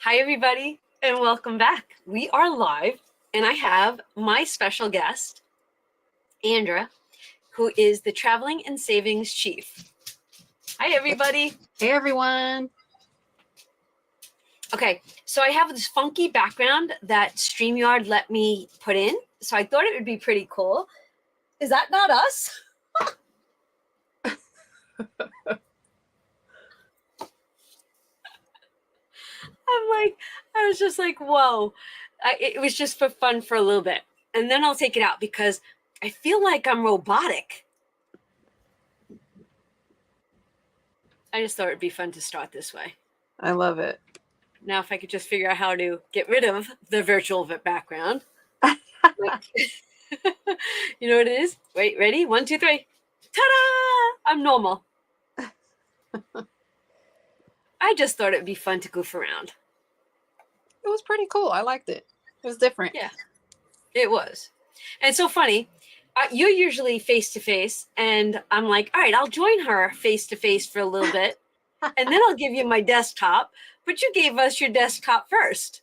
Hi, everybody, and welcome back. We are live, and I have my special guest, Andra, who is the Traveling and Savings Chief. Hi, everybody. Hey, everyone. Okay, so I have this funky background that StreamYard let me put in, so I thought it would be pretty cool. Is that not us? I was just like, whoa. It was just for fun for a little bit. And then I'll take it out because I feel like I'm robotic. I just thought it'd be fun to start this way. I love it. Now, if I could just figure out how to get rid of the virtual background. You know what it is? Wait, ready? 1, 2, 3. Ta-da! I'm normal. I just thought it'd be fun to goof around. It was pretty cool. I liked it. It was different. Yeah, it was. And it's so funny. You're usually face-to-face, and I'm like, all right, I'll join her face-to-face for a little bit, and then I'll give you my desktop. But you gave us your desktop first.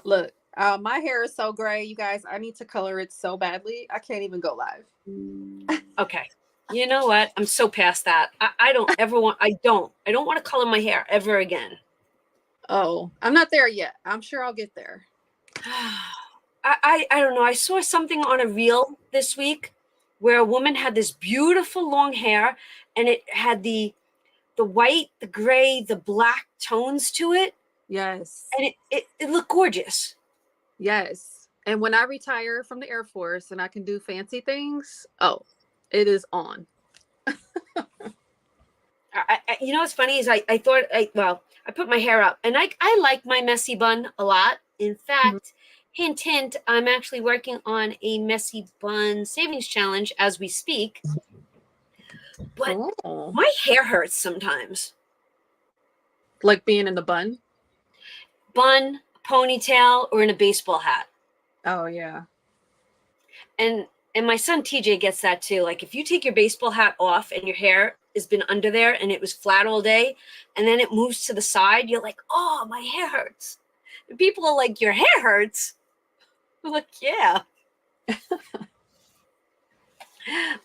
Look, my hair is so gray, you guys. I need to color it so badly. I can't even go live. Okay. You know what? I'm so past that. I don't want to color my hair ever again. Oh, I'm not there yet. I'm sure I'll get there. I don't know. I saw something on a reel this week where a woman had this beautiful long hair, and it had the white, the gray, the black tones to it. Yes. And it looked gorgeous. Yes. And when I retire from the Air Force and I can do fancy things, oh, it is on. You know what's funny is I thought I put my hair up, and I like my messy bun a lot. In fact, hint, hint, I'm actually working on a messy bun savings challenge as we speak. But my hair hurts sometimes. Like being in the bun? Bun, ponytail, or in a baseball hat. Oh, yeah. And my son TJ gets that too. Like if you take your baseball hat off and your hair has been under there and it was flat all day, and then it moves to the side, you're like, oh, my hair hurts. And people are like, your hair hurts? I'm like, yeah.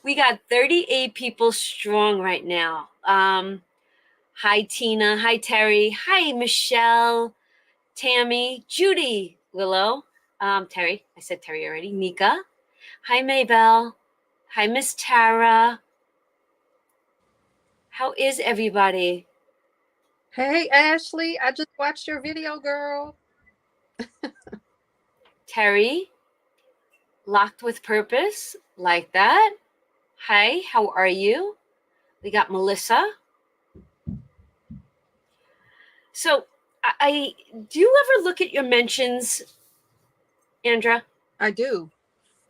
We got 38 people strong right now. Hi, Tina. Hi, Terry. Hi, Michelle, Tammy, Judy, Willow, Terry. I said Terry already. Nika. Hi, Maybell. Hi, Miss Tara. How is everybody? Hey, Ashley. I just watched your video, girl. Terry. Locked with purpose. Like that. Hi, how are you? We got Melissa. So, do you ever look at your mentions, Andra? I do.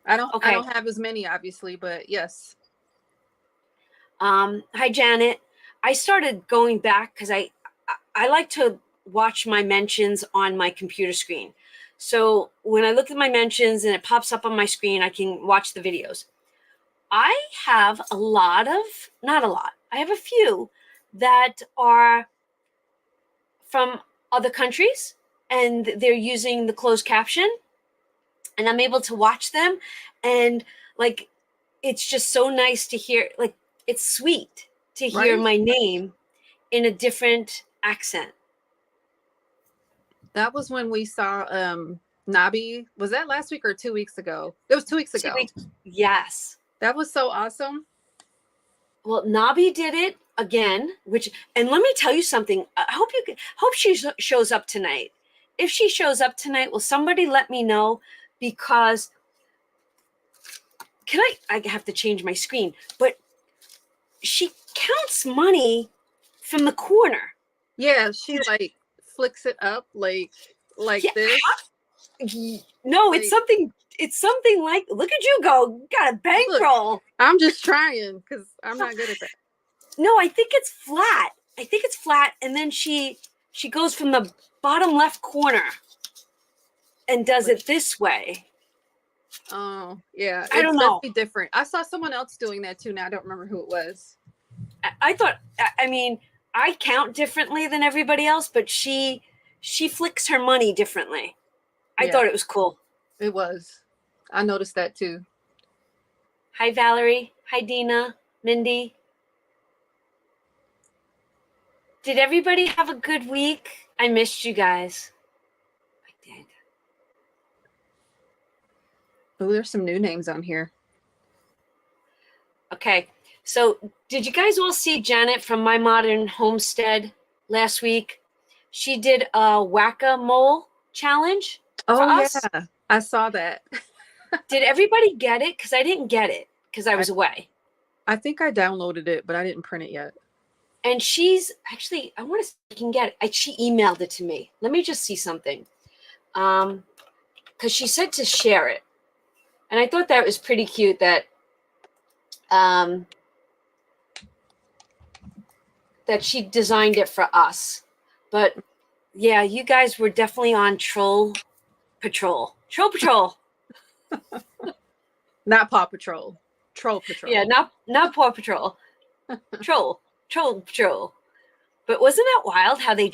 I don't have as many, obviously, but yes. Hi, Janet. I started going back because I like to watch my mentions on my computer screen. So when I look at my mentions and it pops up on my screen, I can watch the videos. I have not a lot. I have a few that are from other countries, and they're using the closed caption, and I'm able to watch them, and like it's just so nice to hear, like it's sweet to hear my name in a different accent. That was when we saw Nabi. Was that last week or 2 weeks ago? It was 2 weeks ago. Yes. That was so awesome. Well, Nabi did it again, and let me tell you something. I hope she shows up tonight. If she shows up tonight, will somebody let me know? Because I have to change my screen, but she counts money from the corner. Yeah, she like flicks it up like this. No, it's something like, look at you go. You got a bankroll. I'm just trying because I'm not good at that. No, I think it's flat. And then she goes from the bottom left corner and does it this way. Oh, yeah. I don't know. It's different. I saw someone else doing that too. Now I don't remember who it was. I thought, I mean, I count differently than everybody else, but she she flicks her money differently. I Yeah, thought it was cool. it was. I noticed that too. Hi, Valerie. Hi, Dina. Mindy. Did everybody have a good week? I missed you guys. I did. Oh, there's some new names on here. Okay. So, did you guys all see Janet from My Modern Homestead last week? She did a whack-a-mole challenge for Oh yeah, us. I saw that. Did everybody get it? Because I didn't get it because I was away. I think I downloaded it, but I didn't print it yet. And she's actually, I want to see if I can get it. She emailed it to me. Let me just see something. Because she said to share it. And I thought that was pretty cute that that she designed it for us. But yeah, you guys were definitely on Troll Patrol. Troll Patrol. Not Paw Patrol. Troll Patrol. Yeah, not Paw Patrol. Troll Patrol. But wasn't that wild how they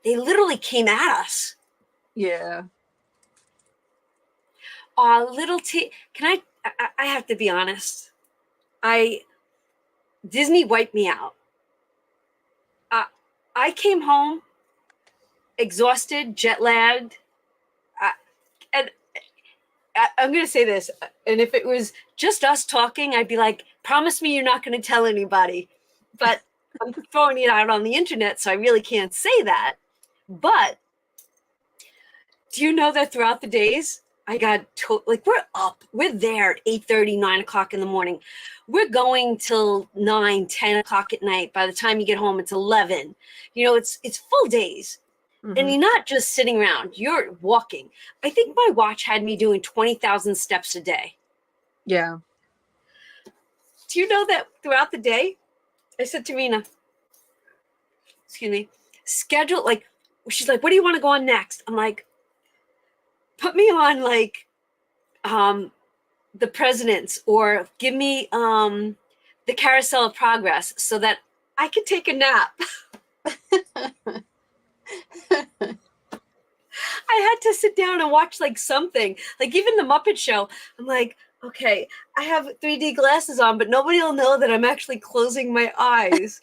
literally came at us? Yeah. Little T. Can I have to be honest. Disney wiped me out. I came home exhausted, jet lagged, and I'm going to say this. And if it was just us talking, I'd be like, promise me you're not going to tell anybody. But I'm throwing it out on the internet, so I really can't say that. But do you know that throughout the days, I got we're there at 8:30, 9 o'clock in the morning. We're going till 9, 10 o'clock at night. By the time you get home, it's 11. It's full days. Mm-hmm. And you're not just sitting around, you're walking. I think my watch had me doing 20,000 steps a day. Yeah. Do you know that throughout the day, I said to Mina, schedule, she's like, what do you want to go on next? I'm like, put me on the presidents, or give me the carousel of progress so that I can take a nap. I had to sit down and watch something, even the Muppet Show. I'm like, okay, I have 3D glasses on, but nobody will know that I'm actually closing my eyes.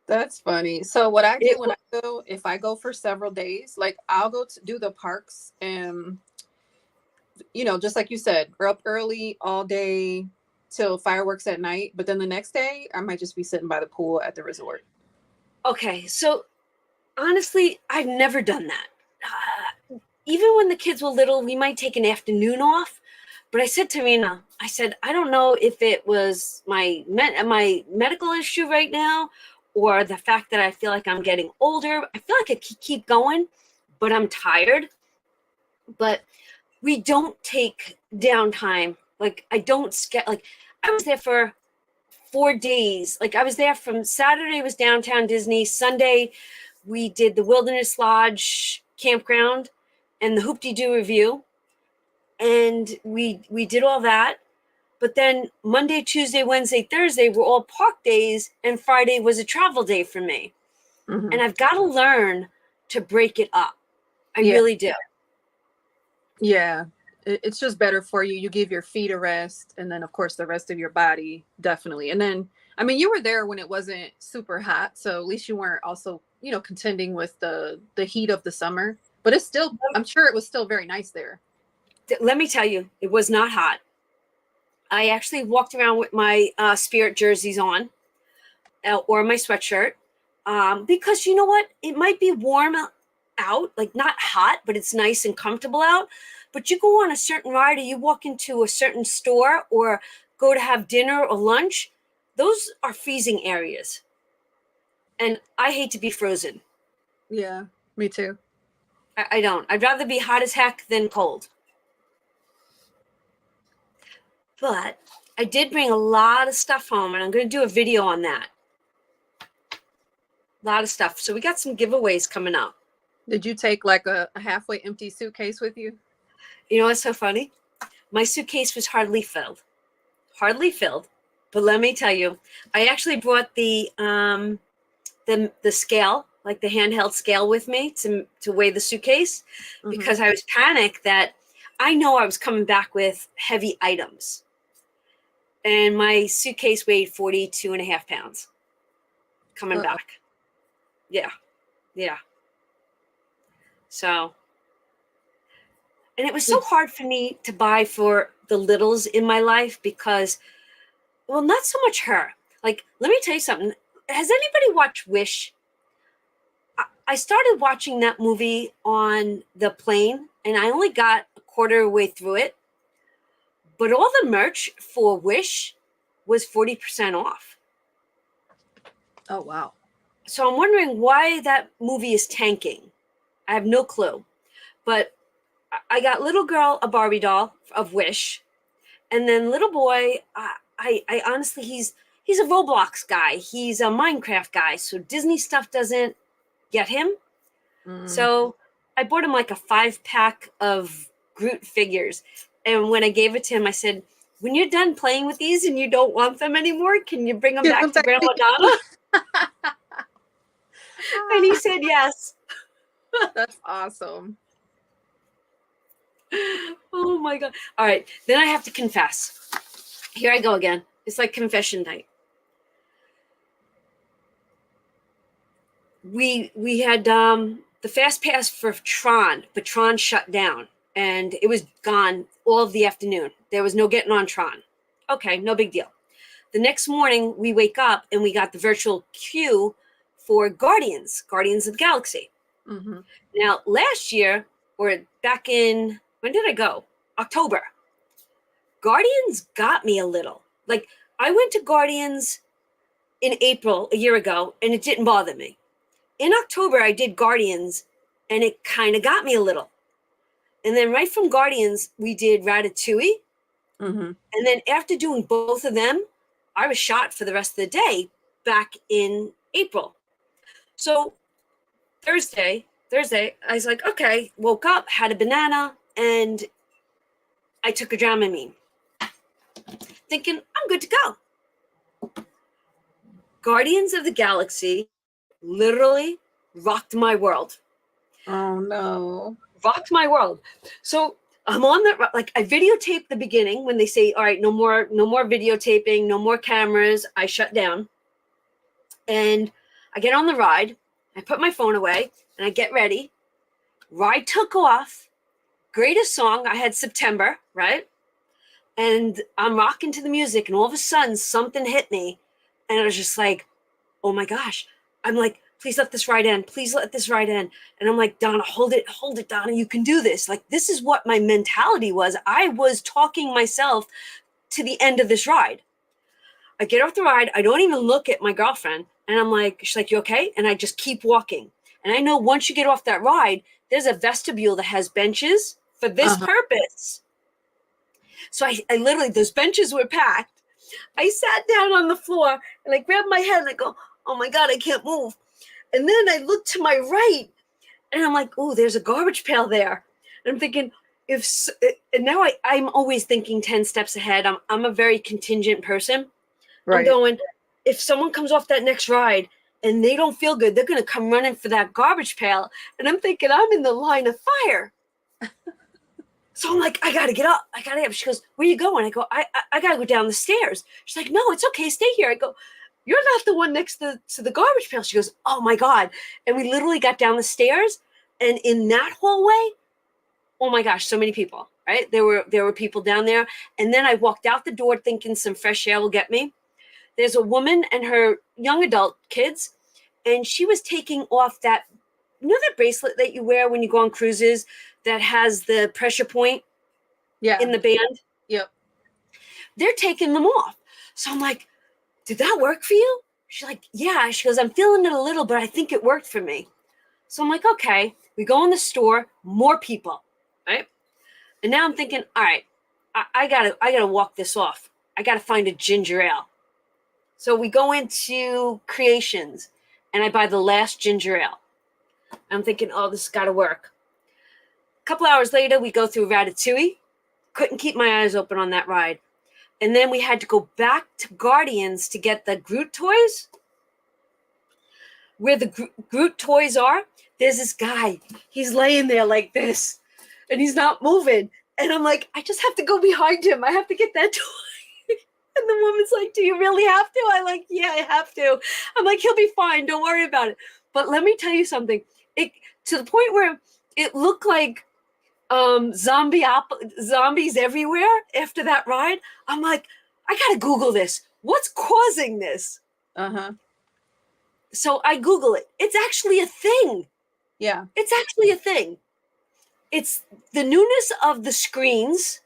That's funny. So what I do when I go, if I go for several days, I'll go to do the parks and, just like you said, we're up early all day till fireworks at night. But then the next day I might just be sitting by the pool at the resort. Okay. So honestly, I've never done that. Even when the kids were little, we might take an afternoon off. But I said to Mina, I don't know if it was my medical issue right now, or the fact that I feel like I'm getting older. I feel like I keep going, but I'm tired. But we don't take downtime. I don't I was there for 4 days. I was there from Saturday was downtown Disney. Sunday, we did the Wilderness Lodge campground and the Hoop-de-Doo review. And we did all that. But then Monday, Tuesday, Wednesday, Thursday were all park days, and Friday was a travel day for me. Mm-hmm. And I've got to learn to break it up. I really do. Yeah. It's just better for you. You give your feet a rest, and then of course the rest of your body, definitely. And then, I mean, you were there when it wasn't super hot, so at least you weren't also, contending with the heat of the summer. But it's still, I'm sure it was still very nice there. Let me tell you, it was not hot. I actually walked around with my Spirit jerseys on, or my sweatshirt, because you know what? It might be warm out, not hot, but it's nice and comfortable out. But you go on a certain ride, or you walk into a certain store, or go to have dinner or lunch, those are freezing areas. And I hate to be frozen. Yeah, me too. I don't. I'd rather be hot as heck than cold. But I did bring a lot of stuff home, and I'm going to do a video on that. A lot of stuff. So we got some giveaways coming up. Did you take a halfway empty suitcase with you? You know what's so funny? My suitcase was hardly filled. But let me tell you, I actually brought the scale, like the handheld scale with me to weigh the suitcase because I was panicked that I know I was coming back with heavy items. And my suitcase weighed 42.5 pounds coming back. Yeah. Yeah. So, and it was so hard for me to buy for the littles in my life because, well, not so much her. Like, let me tell you something. Has anybody watched Wish? I started watching that movie on the plane and I only got a quarter way through it. But all the merch for Wish was 40% off. Oh, wow. So I'm wondering why that movie is tanking. I have no clue. But I got little girl a Barbie doll of Wish. And then little boy, I honestly, he's a Roblox guy. He's a Minecraft guy. So Disney stuff doesn't get him. So I bought him like a 5-pack of Groot figures. And when I gave it to him, I said, when you're done playing with these and you don't want them anymore, can you bring them back to Grandma Donna? And he said yes. That's awesome. Oh my God. All right. Then I have to confess. Here I go again. It's like confession night. We had the fast pass for Tron, but Tron shut down and it was gone all of the afternoon. There was no getting on Tron. Okay, no big deal. The next morning we wake up and we got the virtual queue for Guardians of the Galaxy. Now last year, or back in, when did I go? October. Guardians got me a little. Like, I went to Guardians in April a year ago and it didn't bother me. In October, I did Guardians and it kind of got me a little. And then right from Guardians, we did Ratatouille. And then after doing both of them, I was shot for the rest of the day back in April. So Thursday, I was like, okay, woke up, had a banana, and I took a Dramamine, thinking I'm good to go. Guardians of the Galaxy literally rocked my world. Oh no. Rocked my world. So I'm on that, like, I videotape the beginning when they say, all right, no more videotaping, no more cameras. I shut down. And I get on the ride, I put my phone away, and I get ready. Ride took off. Greatest song, I had September, right? And I'm rocking to the music, and all of a sudden something hit me. And I was just like, oh my gosh. I'm like, please let this ride in. Please let this ride in. And I'm like, Donna, hold it, Donna. You can do this. Like, this is what my mentality was. I was talking myself to the end of this ride. I get off the ride. I don't even look at my girlfriend. And I'm like, she's like, you okay? And I just keep walking. And I know once you get off that ride, there's a vestibule that has benches for this purpose. So I literally, those benches were packed. I sat down on the floor and I grabbed my head and I go, oh my God, I can't move. And then I look to my right and I'm like, oh, there's a garbage pail there. And I'm thinking, and now I'm always thinking 10 steps ahead. I'm a very contingent person. Right. I'm going, if someone comes off that next ride and they don't feel good, they're going to come running for that garbage pail. And I'm thinking, I'm in the line of fire. So I'm like, I got to get up. She goes, where are you going? I go, I got to go down the stairs. She's like, no, it's okay. Stay here. I go, you're not the one next to the garbage pail. She goes, oh my God. And we literally got down the stairs. And in that hallway, oh my gosh, so many people, right? There were people down there. And then I walked out the door thinking some fresh air will get me. There's a woman and her young adult kids. And she was taking off that, you know, that bracelet that you wear when you go on cruises that has the pressure point in the band? Yep. They're taking them off. So I'm like, did that work for you? She's like, yeah. She goes, I'm feeling it a little, but I think it worked for me. So I'm like, okay. We go in the store, more people, right? And now I'm thinking, all right, I gotta walk this off. I gotta find a ginger ale. So we go into Creations and I buy the last ginger ale. I'm thinking, oh, this has got to work. A couple hours later, we go through Ratatouille. Couldn't keep my eyes open on that ride. And then we had to go back to Guardians to get the Groot toys. where the Groot toys are, there's this guy. He's laying there like this, and he's not moving. And I'm like, I just have to go behind him. I have to get that toy. And the woman's like, do you really have to? I'm like, yeah, I have to. I'm like, he'll be fine. Don't worry about it. But let me tell you something. It to the point where it looked like zombies everywhere after that ride. I'm like, I gotta Google this. What's causing this? Uh-huh. So I Google it. It's actually a thing. Yeah. It's actually a thing. It's the newness of the screens,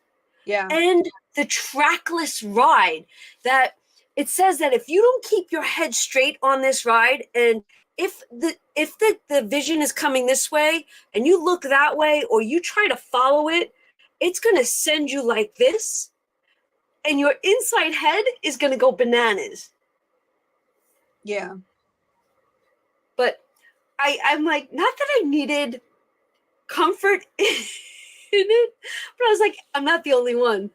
Yeah. and the trackless ride. That it says that if you don't keep your head straight on this ride, and if the vision is coming this way and you look that way, or you try to follow it, it's going to send you like this, and your inside head is going to go bananas. Yeah. But I'm like, not that I needed comfort in it, but I was like, I'm not the only one.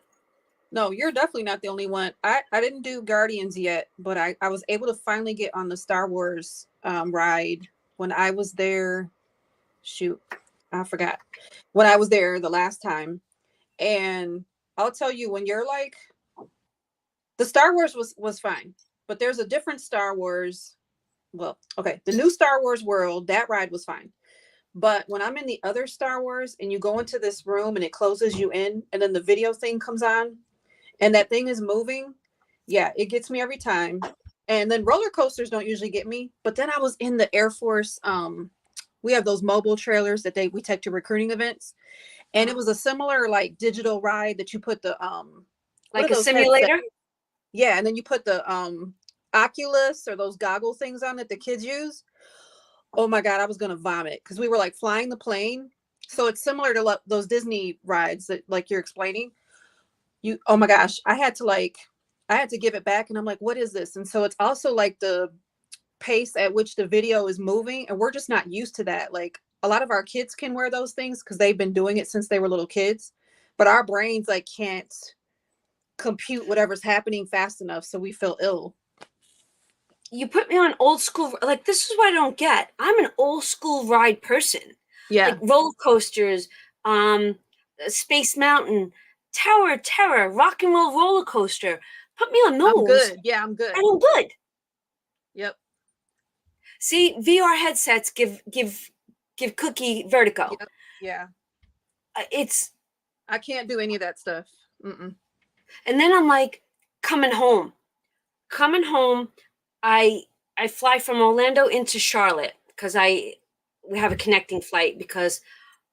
No, you're definitely not the only one. I didn't do Guardians yet, but I was able to finally get on the Star Wars ride when I was there. Shoot, I forgot. When I was there the last time. And I'll tell you, when you're like, the Star Wars was fine, but there's a different Star Wars. Well, okay, the new Star Wars world, that ride was fine. But when I'm in the other Star Wars and you go into this room and it closes you in, and then the video thing comes on and that thing is moving, yeah, it gets me every time. And then roller coasters don't usually get me. But then I was in the Air Force. We have those mobile trailers that we take to recruiting events. And it was a similar like digital ride that you put the like a simulator. Headsets? Yeah, and then you put the Oculus or those goggle things on that the kids use. Oh my God, I was gonna vomit because we were like flying the plane. So it's similar to those Disney rides that like you're explaining. Oh my gosh, I had to give it back, and I'm like, what is this? And so it's also like the pace at which the video is moving, and we're just not used to that. Like a lot of our kids can wear those things because they've been doing it since they were little kids, but our brains like can't compute whatever's happening fast enough, so we feel ill. You put me on old school, like this is what I don't get. I'm an old school ride person. Yeah. Like roller coasters, Space Mountain, Tower of Terror, Rock and Roll roller coaster. Put me on those. I'm good. Yeah, I'm good. And I'm good. Yep. See, VR headsets give Cookie vertigo. Yep. Yeah. I can't do any of that stuff. Mm-mm. And then I'm like, coming home, I fly from Orlando into Charlotte because we have a connecting flight because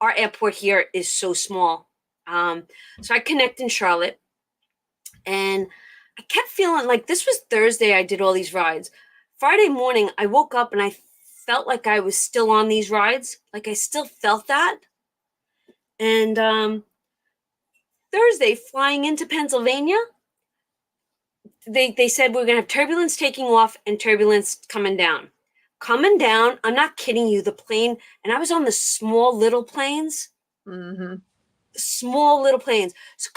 our airport here is so small. So I connect in Charlotte, and I kept feeling like this was Thursday. I did all these rides. Friday morning, I woke up and I felt like I was still on these rides. Like I still felt that. And Thursday, flying into Pennsylvania, they said we're going to have Turbulence taking off and Turbulence coming down. Coming down, I'm not kidding you, the plane, and I was on the small little planes. Mm-hmm. Small little planes. So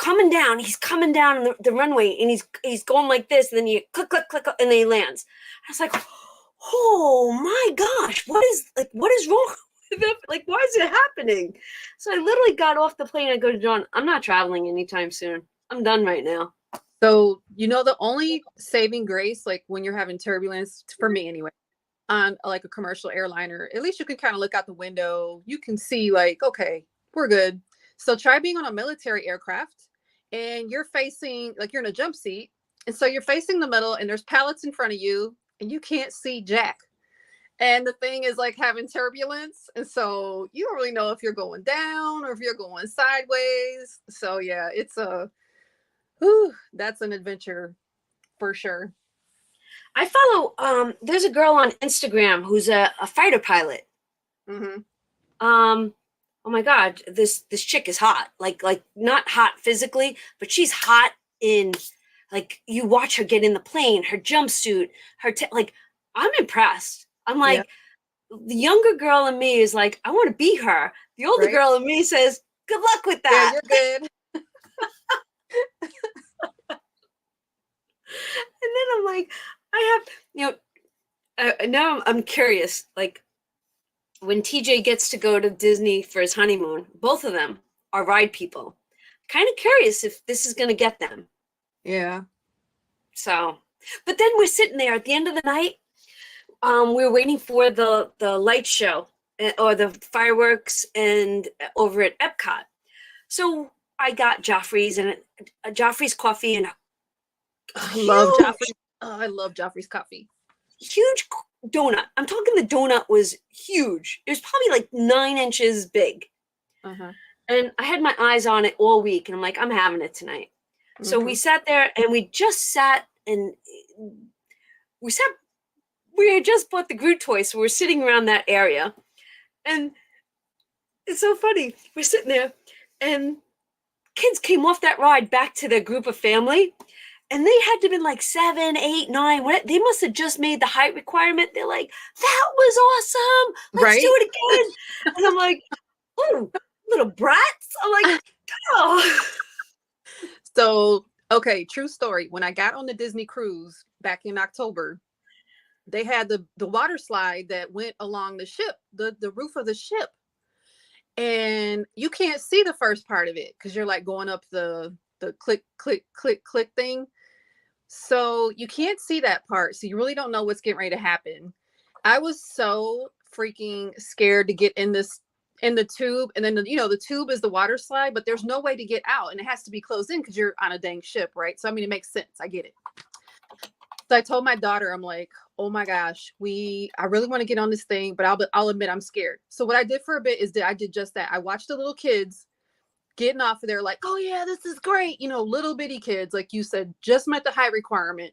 he's coming down the runway, and he's going like this, and then you click, click, click, and then he lands. I was like, oh my gosh, what is wrong with it? Like, why is it happening? So I literally got off the plane. I go to John, I'm not traveling anytime soon. I'm done right now. So, the only saving grace, like when you're having turbulence, for me anyway, on like a commercial airliner, at least you can kind of look out the window. You can see like, okay, we're good. So try being on a military aircraft and you're facing, like you're in a jump seat. And so you're facing the middle and there's pallets in front of you and you can't see jack. And the thing is like having turbulence. And so you don't really know if you're going down or if you're going sideways. So yeah, that's an adventure for sure. I follow, there's a girl on Instagram who's a fighter pilot. Mm-hmm. Oh my God, this chick is hot. Like not hot physically, but she's hot in, like, you watch her get in the plane, her jumpsuit, like, I'm impressed. I'm like, the younger girl in me is like, I want to be her. The older girl in me says, good luck with that. Yeah, you're good. And then I'm like, I have, Now I'm curious. Like when TJ gets to go to Disney for his honeymoon, both of them are ride people. Kind of curious if this is going to get them. Yeah. So, but then we're sitting there at the end of the night. We were waiting for the light show or the fireworks and over at Epcot. So I got Joffrey's and a Joffrey's coffee and a Love huge, Joffrey. Oh, I love Joffrey's coffee. huge donut. I'm talking the donut was huge. It was probably like 9 inches big. Uh-huh. And I had my eyes on it all week. And I'm like, I'm having it tonight. So we sat there and we just sat and we had just bought the Groot toy. So we're sitting around that area. And it's so funny. We're sitting there and kids came off that ride back to their group of family. And they had to have been like 7, 8, 9. They must have just made the height requirement. They're like, that was awesome. Let's do it again. And I'm like, oh, little brats. I'm like, oh. So, okay, true story. When I got on the Disney cruise back in October, they had the water slide that went along the ship, the roof of the ship. And you can't see the first part of it because you're like going up the click, click, click, click thing. So you can't see that part. So you really don't know what's getting ready to happen. I was so freaking scared to get in the tube. And then, the tube is the water slide, but there's no way to get out. And it has to be closed in because you're on a dang ship, right? So, I mean, it makes sense. I get it. So I told my daughter, I'm like, oh my gosh, I really want to get on this thing, but I'll admit I'm scared. So what I did for a bit is I did just that. I watched the little kids getting off of there like, oh yeah, this is great. Little bitty kids, like you said, just met the height requirement.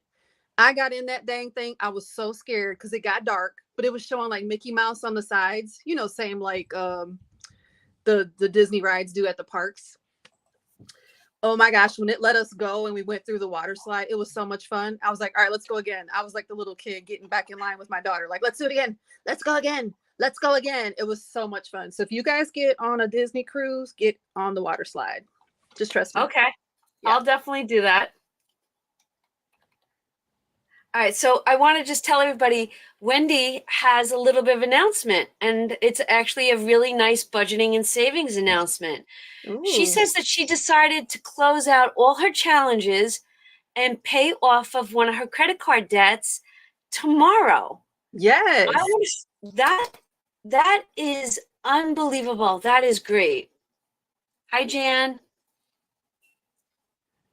I got in that dang thing. I was so scared because it got dark, but it was showing like Mickey Mouse on the sides, same like the Disney rides do at the parks. Oh my gosh, when it let us go and we went through the water slide, it was so much fun. I was like, all right, let's go again. I was like the little kid getting back in line with my daughter. Like, let's do it again. Let's go again. Let's go again. It was so much fun. So if you guys get on a Disney cruise, get on the water slide. Just trust me. Okay. Yeah. I'll definitely do that. All right. So I want to just tell everybody, Wendy has a little bit of announcement, and it's actually a really nice budgeting and savings announcement. Ooh. She says that she decided to close out all her challenges and pay off of one of her credit card debts tomorrow. Yes. That is unbelievable. That is great. Hi, Jan.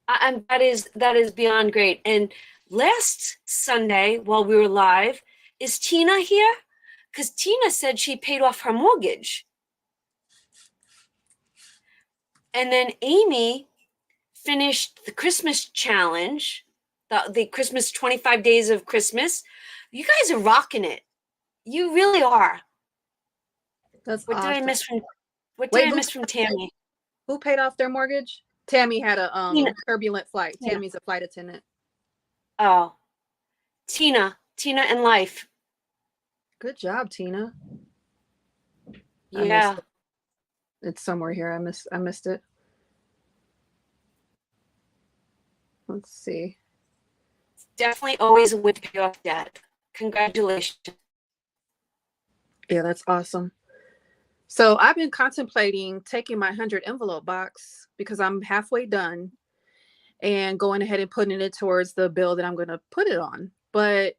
That is beyond great. And last Sunday, while we were live, is Tina here? Because Tina said she paid off her mortgage. And then Amy finished the Christmas challenge, the Christmas 25 days of Christmas. You guys are rocking it. You really are. That's what awesome. Did I miss from I miss from Tammy? Who paid off their mortgage? Tammy had a turbulent flight. Tina. Tammy's a flight attendant. Oh, Tina and Life. Good job, Tina. Yeah. It's somewhere here. I missed it. Let's see. Definitely always a win to pay off debt. Congratulations. Yeah, that's awesome. So I've been contemplating taking my 100 envelope box because I'm halfway done and going ahead and putting it towards the bill that I'm going to put it on. But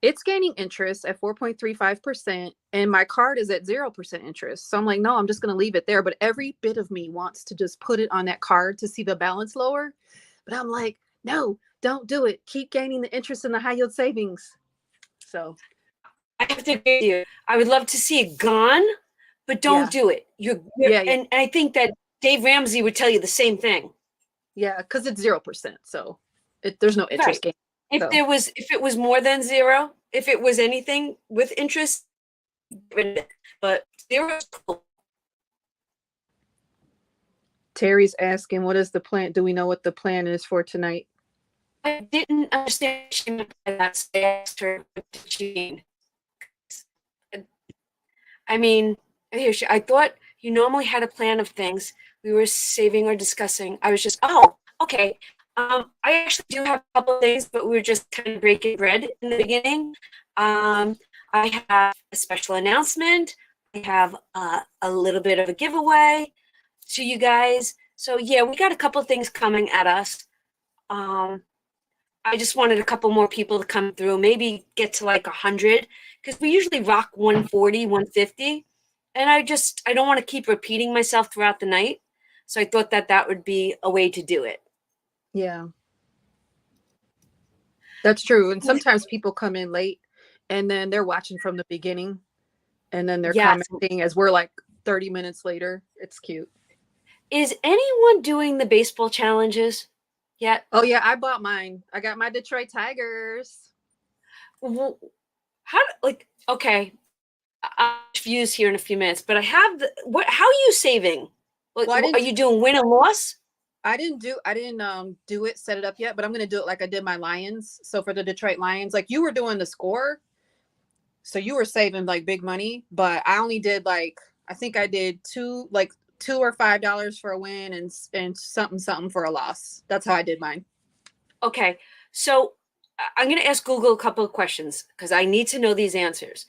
it's gaining interest at 4.35% and my card is at 0% interest. So I'm like, no, I'm just going to leave it there. But every bit of me wants to just put it on that card to see the balance lower. But I'm like, no, don't do it. Keep gaining the interest in the high yield savings. So I have to agree with you. I would love to see it gone, but don't do it. And I think that Dave Ramsey would tell you the same thing. Yeah, because it's 0%. So there's no interest gain. If it was more than zero, if it was anything with interest, but zero is cool. Terry's asking, what is the plan? Do we know what the plan is for tonight? I didn't understand that. So I asked her what she mean. I mean, I thought you normally had a plan of things we were saving or discussing. I was just, oh, okay. I actually do have a couple of things, but we were just kind of breaking bread in the beginning. I have a special announcement. I have a little bit of a giveaway to you guys. So yeah, we got a couple things coming at us. I just wanted a couple more people to come through, maybe get to like 100, because we usually rock 140, 150. And I don't want to keep repeating myself throughout the night. So I thought that would be a way to do it. Yeah, that's true. And sometimes people come in late and then they're watching from the beginning and then they're Yes. commenting as we're like 30 minutes later. It's cute. Is anyone doing the baseball challenges yet? Oh yeah, I bought mine. I got my Detroit Tigers. How, like, okay, I'll views here in a few minutes, but I have how are you saving? Like, Well, are you doing win and loss? I didn't do it, set it up yet, but I'm gonna do it like I did my Lions. So for the Detroit Lions, like you were doing the score, so you were saving like big money, but I only did like I think I did $2 or $5 for a win and something for a loss. That's how I did mine. Okay, so I'm going to ask Google a couple of questions because I need to know these answers.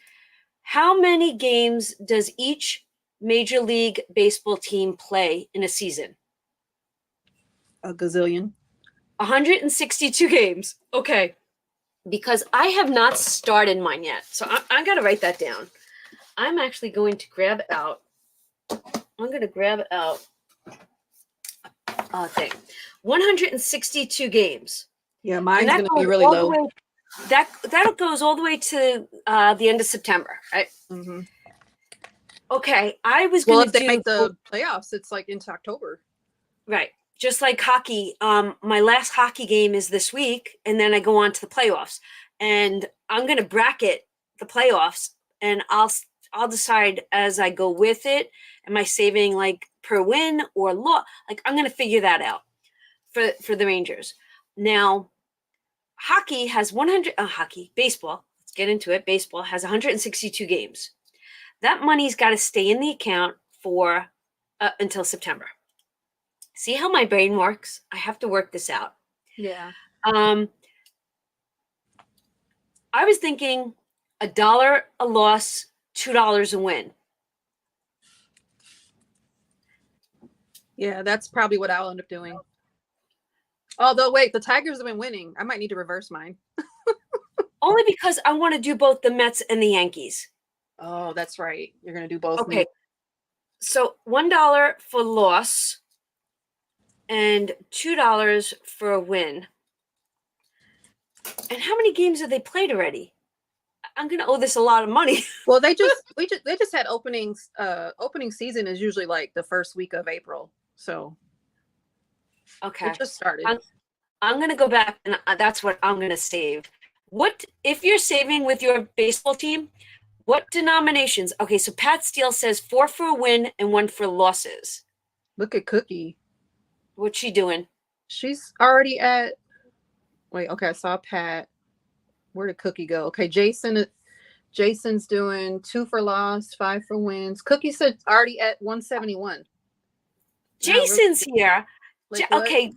How many games does each Major League Baseball team play in a season? A gazillion. 162 games. Okay, because I have not started mine yet, so I got to write that down. I'm actually going to grab out. I'm going to grab out a thing. 162 games. Yeah, mine's gonna be really low. That goes all the way to the end of September, right? Mm-hmm. Okay, I was Well, going if to they make the playoffs, it's like into October. right, just like hockey. My last hockey game is this week, and then I go on to the playoffs, and I'm going to bracket the playoffs, and I'll decide as I go with it. Am I saving like per win or loss? Like I'm going to figure that out for the Rangers. Now, hockey has 100. Baseball. Let's get into it. Baseball has 162 games. That money's got to stay in the account for until September. See how my brain works? I have to work this out. Yeah. I was thinking $1 a loss, $2 a win. Yeah, that's probably what I'll end up doing. Although, wait, the Tigers have been winning. I might need to reverse mine. Only because I want to do both the Mets and the Yankees. Oh, that's right. You're going to do both. Okay. So $1 for loss and $2 for a win. And how many games have they played already? I'm going to owe this a lot of money. Well, they just had openings. Opening season is usually like the first week of April. So Okay. it just started. I'm going to go back and that's what I'm going to save. What if you're saving with your baseball team? What denominations? Okay, so Pat Steele says 4 for a win and 1 for losses. Look at Cookie. What's she doing? She's already at. Wait, okay, I saw Pat. Where did Cookie go? Okay, Jason's doing 2 for loss, 5 for wins. Cookie said already at 171. Jason's here. Like okay.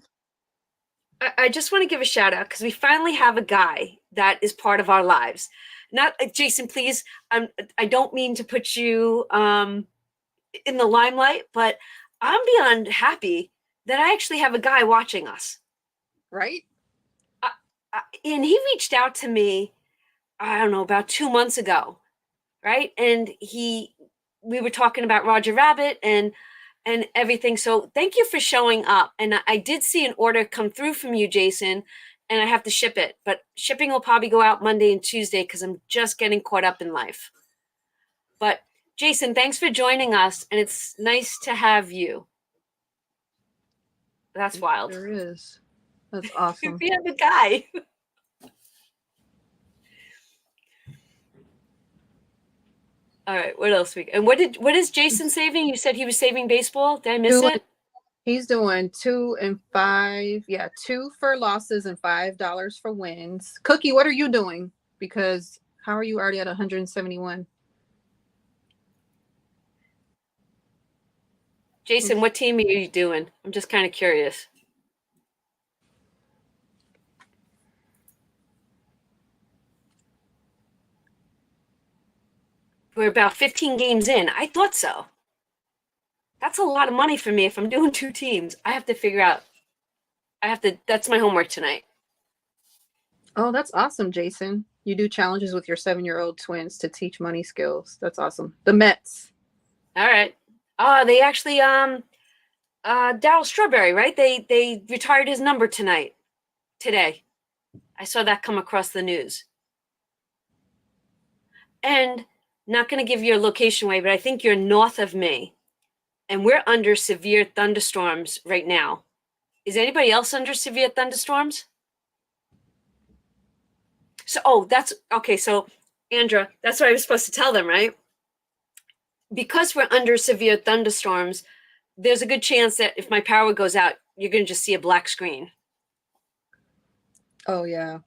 I just want to give a shout out because we finally have a guy that is part of our lives. Not Jason, please. I don't mean to put you in the limelight, but I'm beyond happy that I actually have a guy watching us. Right? And he reached out to me, I don't know, about 2 months ago, right? And we were talking about Roger Rabbit and everything. So thank you for showing up. And I did see an order come through from you, Jason, and I have to ship it. But shipping will probably go out Monday and Tuesday because I'm just getting caught up in life. But Jason, thanks for joining us, and it's nice to have you. That's wild. There is. That's awesome. We have a guy. All right, what else and what is Jason saving? You said he was saving baseball. Did I miss it? He's doing 2 and 5. Yeah, 2 for losses and $5 for wins. Cookie, what are you doing? Because how are you already at 171? Jason, what team are you doing? I'm just kind of curious. We're about 15 games in. I thought so. That's a lot of money for me if I'm doing 2 teams. I have to figure out. That's my homework tonight. Oh, that's awesome, Jason. You do challenges with your 7-year-old twins to teach money skills. That's awesome. The Mets. All right. They actually, Darryl Strawberry, right? They retired his number today. I saw that come across the news. And not going to give your location away, but I think you're north of me. And we're under severe thunderstorms right now. Is anybody else under severe thunderstorms? So, that's okay. So, Andra, that's what I was supposed to tell them, right? Because we're under severe thunderstorms, there's a good chance that if my power goes out, you're going to just see a black screen. Oh, yeah.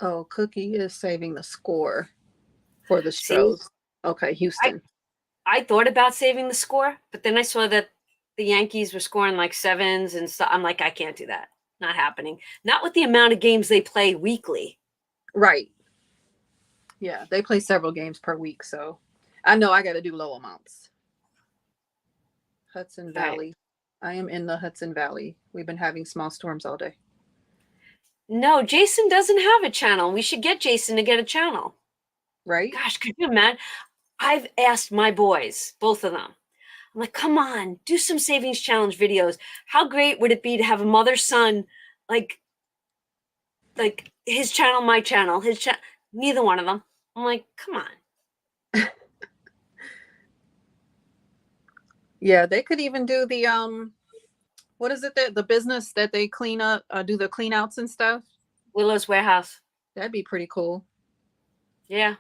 Oh, Cookie is saving the score for the Stros. Okay, Houston. I thought about saving the score, but then I saw that the Yankees were scoring like 7s and stuff. I'm like, I can't do that. Not happening. Not with the amount of games they play weekly. Right. Yeah, they play several games per week, so I know I got to do low amounts. Hudson Valley. Right. I am in the Hudson Valley. We've been having small storms all day. No, Jason doesn't have a channel. We should get Jason to get a channel. Right? Gosh, could you imagine? I've asked my boys, both of them. I'm like, come on, do some savings challenge videos. How great would it be to have a mother-son, like his channel, my channel, his channel, neither one of them. I'm like, come on. Yeah, they could even do the what is it that the business that they clean up, do the clean outs and stuff? Willow's Warehouse. That'd be pretty cool. Yeah.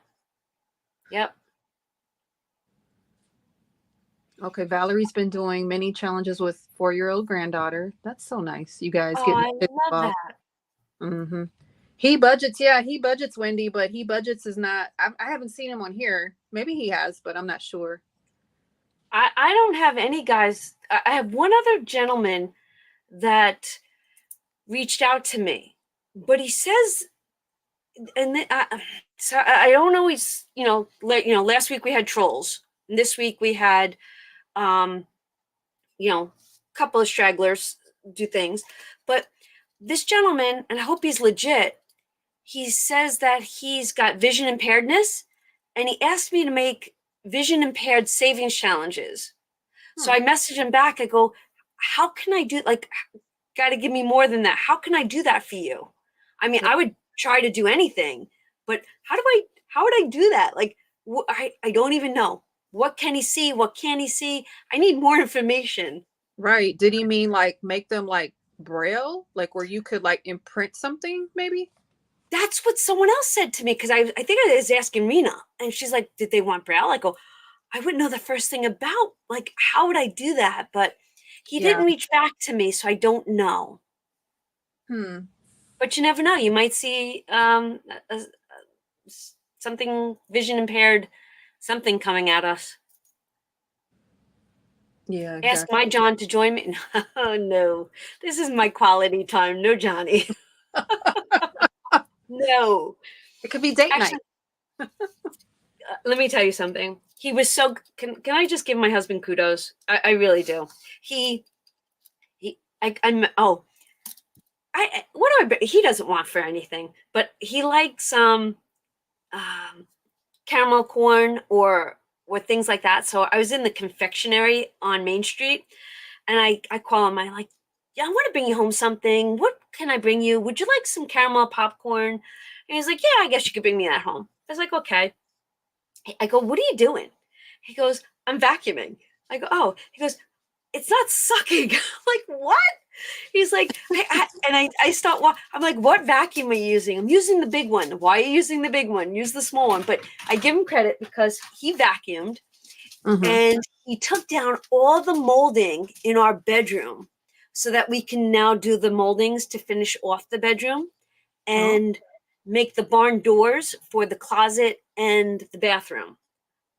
Yep. Okay, Valerie's been doing mini challenges with 4-year-old granddaughter. That's so nice. You guys I love that. Mm-hmm. He budgets, Wendy, but he budgets is not. I haven't seen him on here. Maybe he has, but I'm not sure. I don't have any guys. I have one other gentleman that reached out to me, but he says, and so I don't always, last week we had trolls, and this week we had, a couple of stragglers do things, but this gentleman, and I hope he's legit, he says that he's got vision impairedness, and he asked me to make vision impaired savings challenges. So I messaged him back. I go, how can I do, got to give me more than that. How can I do that for you? I mean, I would try to do anything, but how would I do that? I don't even know. What can he see? What can he see? I need more information. Right. Did he mean make them Braille? Where you could imprint something maybe? That's what someone else said to me, because I think I was asking Rena, and she's like, did they want Braille? I go, I wouldn't know the first thing about, how would I do that? But he didn't reach back to me, so I don't know. But you never know. You might see something vision impaired, something coming at us. Yeah. Exactly. Ask my John to join me. Oh, no. This is my quality time. No, Johnny. No. It could be date night. Let me tell you something. He was so. Can I just give my husband kudos? I really do. He doesn't want for anything, but he likes caramel corn or things like that. So I was in the confectionery on Main Street, and I call him. I'm like, yeah, I want to bring you home something. What can I bring you? Would you like some caramel popcorn? And he's like, yeah, I guess you could bring me that home. I was like, okay. I go, what are you doing? He goes, I'm vacuuming. I go, oh. He goes, it's not sucking. I'm like, what? He's like, I start. I'm like, what vacuum are you using? I'm using the big one. Why are you using the big one? Use the small one. But I give him credit because he vacuumed, and he took down all the molding in our bedroom so that we can now do the moldings to finish off the bedroom and make the barn doors for the closet and the bathroom.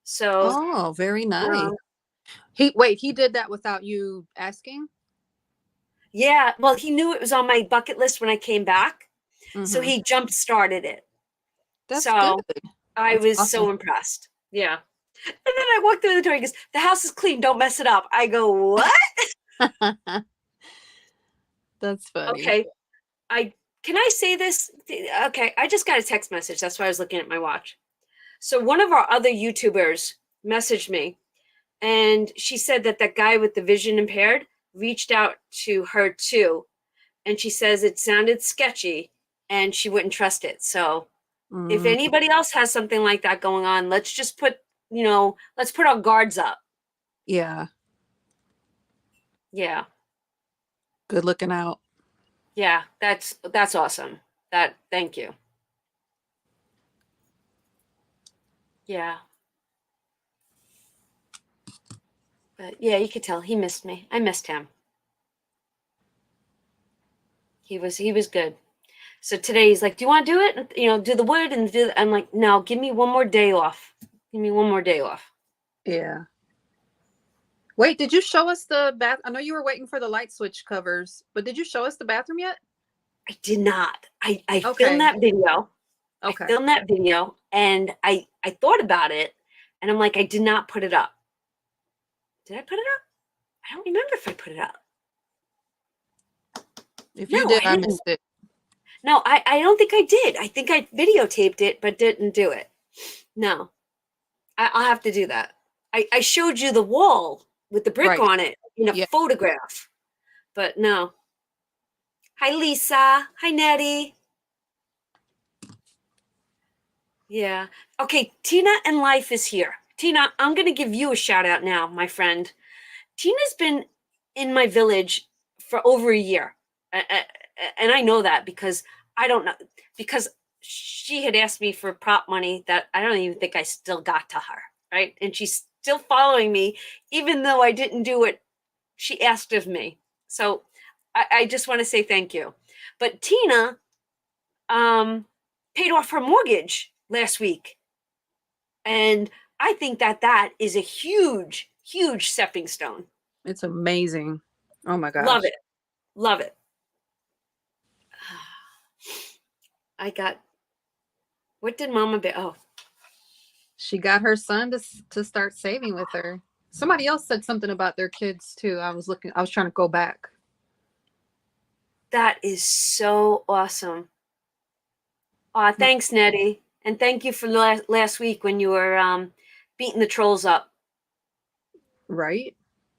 So, very nice. He did that without you asking? Yeah, well, he knew it was on my bucket list when I came back, so he jump started it. That's good. So I That's was awesome. so impressed. Yeah. And then I walked through the door. He goes, "The house is clean. Don't mess it up." I go, "What?" That's funny. Okay. I can I say this? Okay. I just got a text message. That's why I was looking at my watch. So one of our other YouTubers messaged me, and she said that that guy with the vision impaired reached out to her too, and she says it sounded sketchy and she wouldn't trust it. So if Mm, anybody else has something like that going on, let's just put, let's put our guards up. yeah. Yeah. Good looking out. Yeah, that's awesome. Thank you. Yeah. But yeah, you could tell he missed me. I missed him. He was good. So today he's like, "Do you want to do it? Do the wood and do." I'm like, "No, give me one more day off. Give me one more day off." Yeah. Wait, did you show us the bath? I know you were waiting for the light switch covers, but did you show us the bathroom yet? I did not. I filmed Okay. that video. I Okay. filmed that video and I thought about it and I'm like, I did not put it up. Did I put it up? I don't remember if I put it up. If you No, did, I I didn't. missed it. No, I don't think I did. I think I videotaped it, but didn't do it. No, I'll have to do that. I showed you the wall with the brick Right. on it in a Yeah. photograph, but no. Hi, Lisa. Hi, Nettie. Yeah. Okay, Tina and Life is here. Tina, I'm going to give you a shout out now, my friend. Tina's been in my village for over a year. And I know that because I don't know, because she had asked me for prop money that I don't even think I still got to her, right? And she's still following me, even though I didn't do what she asked of me. So I just want to say thank you. But Tina paid off her mortgage last week. And I think that is a huge, huge stepping stone. It's amazing. Oh my Love gosh. it. Love it. I got, what did Mama Bear? Oh, She got her son to start saving with her. Somebody else said something about their kids too. I was trying to go back. that is so awesome. Thanks, Nettie. And thank you for last week when you were beating the trolls up. Right?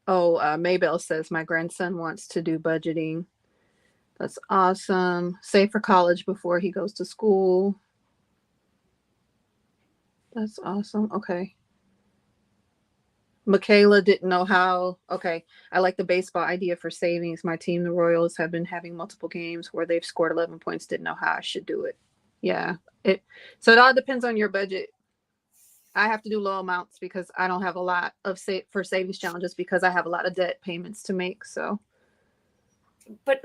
Oh, Maybell says my grandson wants to do budgeting. That's awesome. Save for college before he goes to school. That's awesome. Okay. Michaela didn't know how. Okay. I like the baseball idea for savings. My team, the Royals, have been having multiple games where they've scored 11 points. Didn't know how I should do it. Yeah. So it all depends on your budget. I have to do low amounts because I don't have a lot of for savings challenges because I have a lot of debt payments to make. So But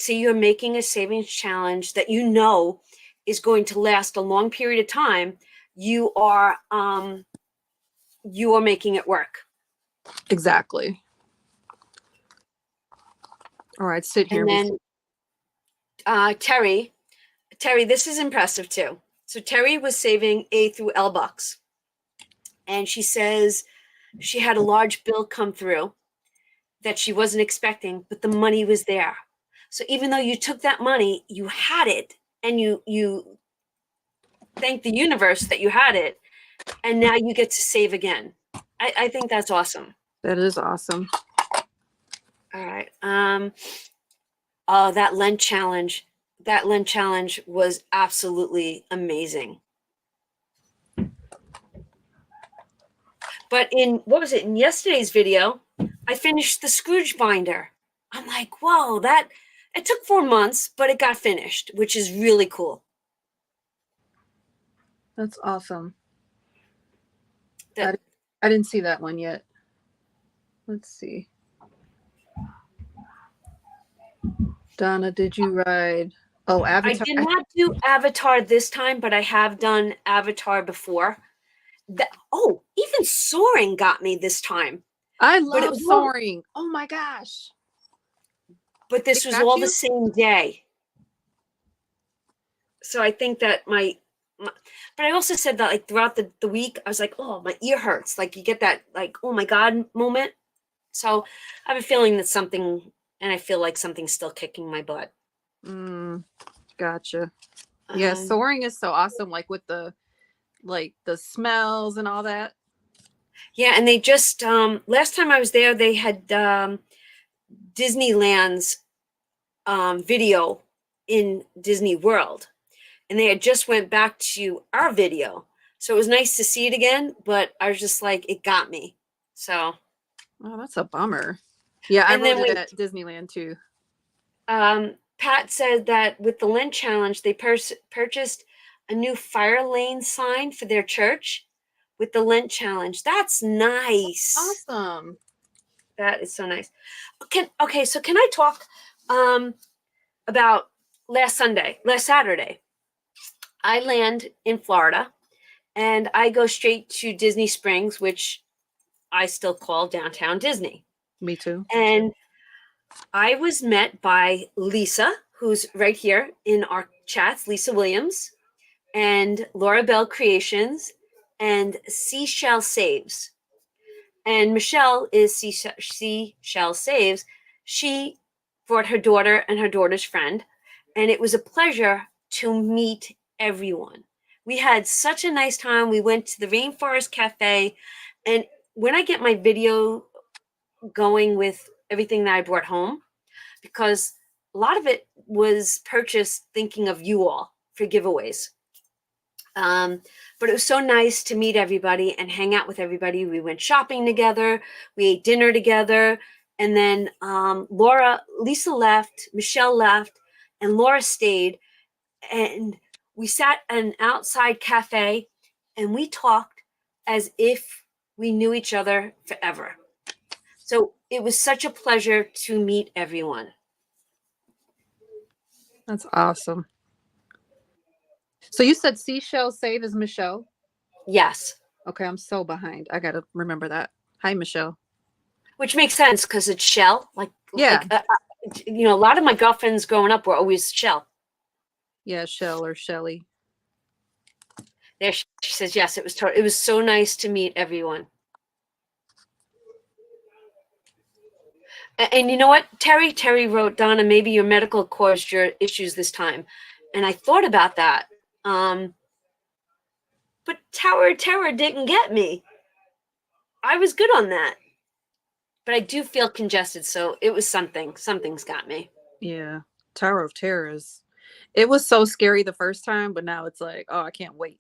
see, you're making a savings challenge that you know is going to last a long period of time. You are making it work. exactly. All right, sit here. And then Terry, this is impressive too. So Terry was saving A through L bucks, and she says she had a large bill come through that she wasn't expecting, but the money was there. So even though you took that money, you had it, and you thank the universe that you had it, and now you get to save again. I think that's awesome. That is awesome. All right. Oh, that Lent challenge. That Lent challenge was absolutely amazing. But in what was it in yesterday's video, I finished the Scrooge binder. I'm like, whoa, that it took 4 months, but it got finished, which is really cool. That's awesome. That I didn't see that one yet. Let's see. Donna, did you ride? Oh, I Avatar. did not do Avatar this time, but I have done Avatar before. Even soaring got me this time. I But it love was all, soaring. Oh my gosh. but this It was got all the you? same day. So I think that my but I also said that like throughout the week, I was like, oh, my ear hurts. Like you get that like, oh my God moment. So I have a feeling that something, and I feel like something's still kicking my butt. Gotcha. Yeah, Um, soaring is so awesome, like the smells and all that. yeah, and they just last time I was there, they had Disneyland's video in Disney World, and they had just went back to our video, so it was nice to see it again. But I was just like, it got me. So, Oh, that's a bummer. Yeah, I and rode then it we at Disneyland too. Pat said that with the Lent challenge, they purchased a new fire lane sign for their church with the Lent challenge. That's nice. Awesome. That is so nice. So can I talk um, about last Saturday? I land in Florida and I go straight to Disney Springs, which I still call downtown Disney. Me too. And I was met by Lisa, who's right here in our chats, Lisa Williams, and Laura Bell Creations, and Seashell Saves. And Michelle is Seashell Saves. She brought her daughter and her daughter's friend, and it was a pleasure to meet everyone. We had such a nice time. We went to the Rainforest Cafe, and when I get my video going with everything that I brought home, because a lot of it was purchased thinking of you all for giveaways. But it was so nice to meet everybody and hang out with everybody. We went shopping together, we ate dinner together, and then Lisa left, Michelle left, and Laura stayed. And we sat at an outside cafe and we talked as if we knew each other forever. So it was such a pleasure to meet everyone. That's awesome. So you said Seashell Save is Michelle? Yes. Okay, I'm so behind. I gotta remember that. Hi, Michelle. Which makes sense because it's Shell. Yeah. A lot of my girlfriends growing up were always Shell. Yeah, Shell or Shelly. There, she says yes. It was so nice to meet everyone. And you know what, Terry wrote, Donna, maybe your medical caused your issues this time, and I thought about that. But Tower Terror didn't get me. I was good on that, but I do feel congested, so it was something. Something's got me. Yeah. Tower of Terrors. It was so scary the first time, but now it's like, oh, I can't wait.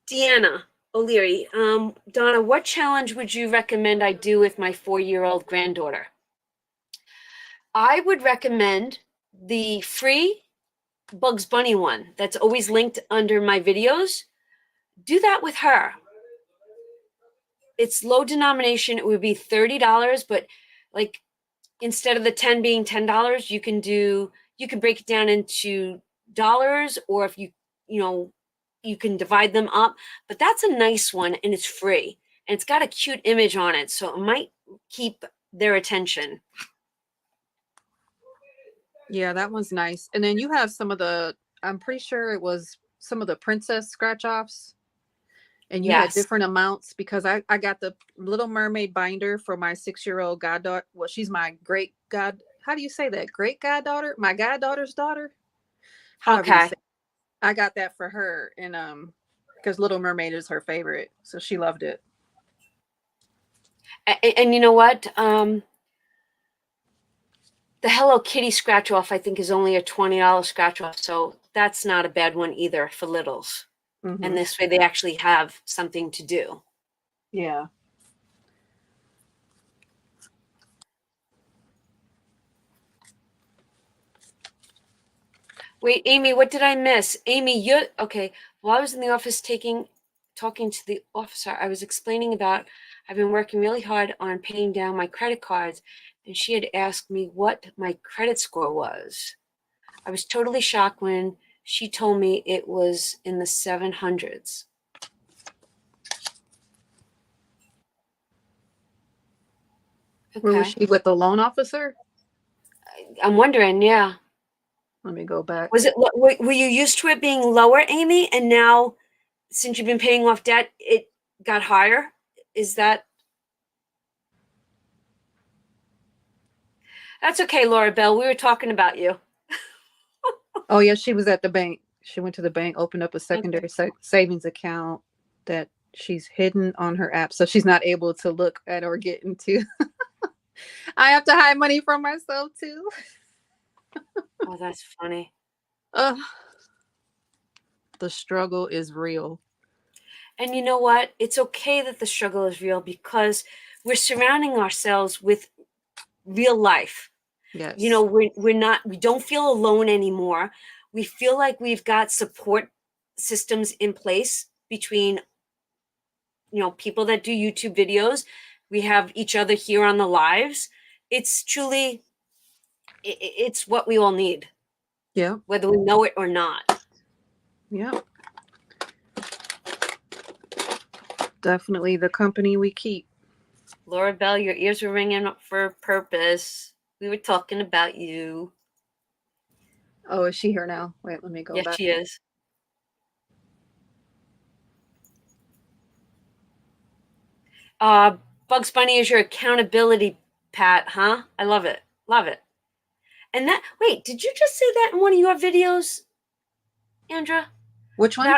Deanna O'Leary, Donna, what challenge would you recommend I do with my 4-year-old granddaughter? I would recommend the free Bugs Bunny one that's always linked under my videos. Do that with her. It's low denomination. It would be $30, but like instead of the 10 being $10, you can break it down into dollars, or if you can divide them up. But that's a nice one and it's free. And it's got a cute image on it, so it might keep their attention. Yeah, that one's nice. And then you have I'm pretty sure it was some of the princess scratch offs. And you had Yes. different amounts because I got the Little Mermaid binder for my 6-year-old goddaughter. Well, she's my how do you say that? Great goddaughter? My goddaughter's daughter? However you say it. I got that for her. And because Little Mermaid is her favorite. So she loved it. And you know what? The Hello Kitty scratch off, I think, is only a $20 scratch off. So that's not a bad one either for littles. Mm-hmm. And this way they actually have something to do. Yeah. Wait, Amy, what did I miss? Amy, you're okay. While I was in the office talking to the officer, I was explaining about I've been working really hard on paying down my credit cards, and she had asked me what my credit score was. I was totally shocked when she told me it was in the 700s. Where was Okay. she with the loan officer? I'm wondering, yeah. Let me go back. Was it, were you used to it being lower, Amy? And now, since you've been paying off debt, it got higher? Is that? That's okay, Laura Bell. We were talking about you. Oh yeah, she was at the bank. She went to the bank, opened up a Okay. secondary savings account that she's hidden on her app, so she's not able to look at or get into. I have to hide money from myself too. Oh, that's funny. Ugh, the struggle is real. And you know what? It's okay that the struggle is real because we're surrounding ourselves with real life. You Yes. know, we don't feel alone anymore. We feel like we've got support systems in place between, people that do YouTube videos. We have each other here on the lives. It's truly, it's what we all need, Yeah. whether we know it or not. Yeah. Definitely the company we keep. Laura Bell, your ears were ringing up for a purpose. We were talking about you. Oh, is she here now? Wait, let me go Yes, back. she is. Bugs Bunny is your accountability pat, huh? I love it. Love it. And that, wait, did you just say that in one of your videos, Andra? Which one?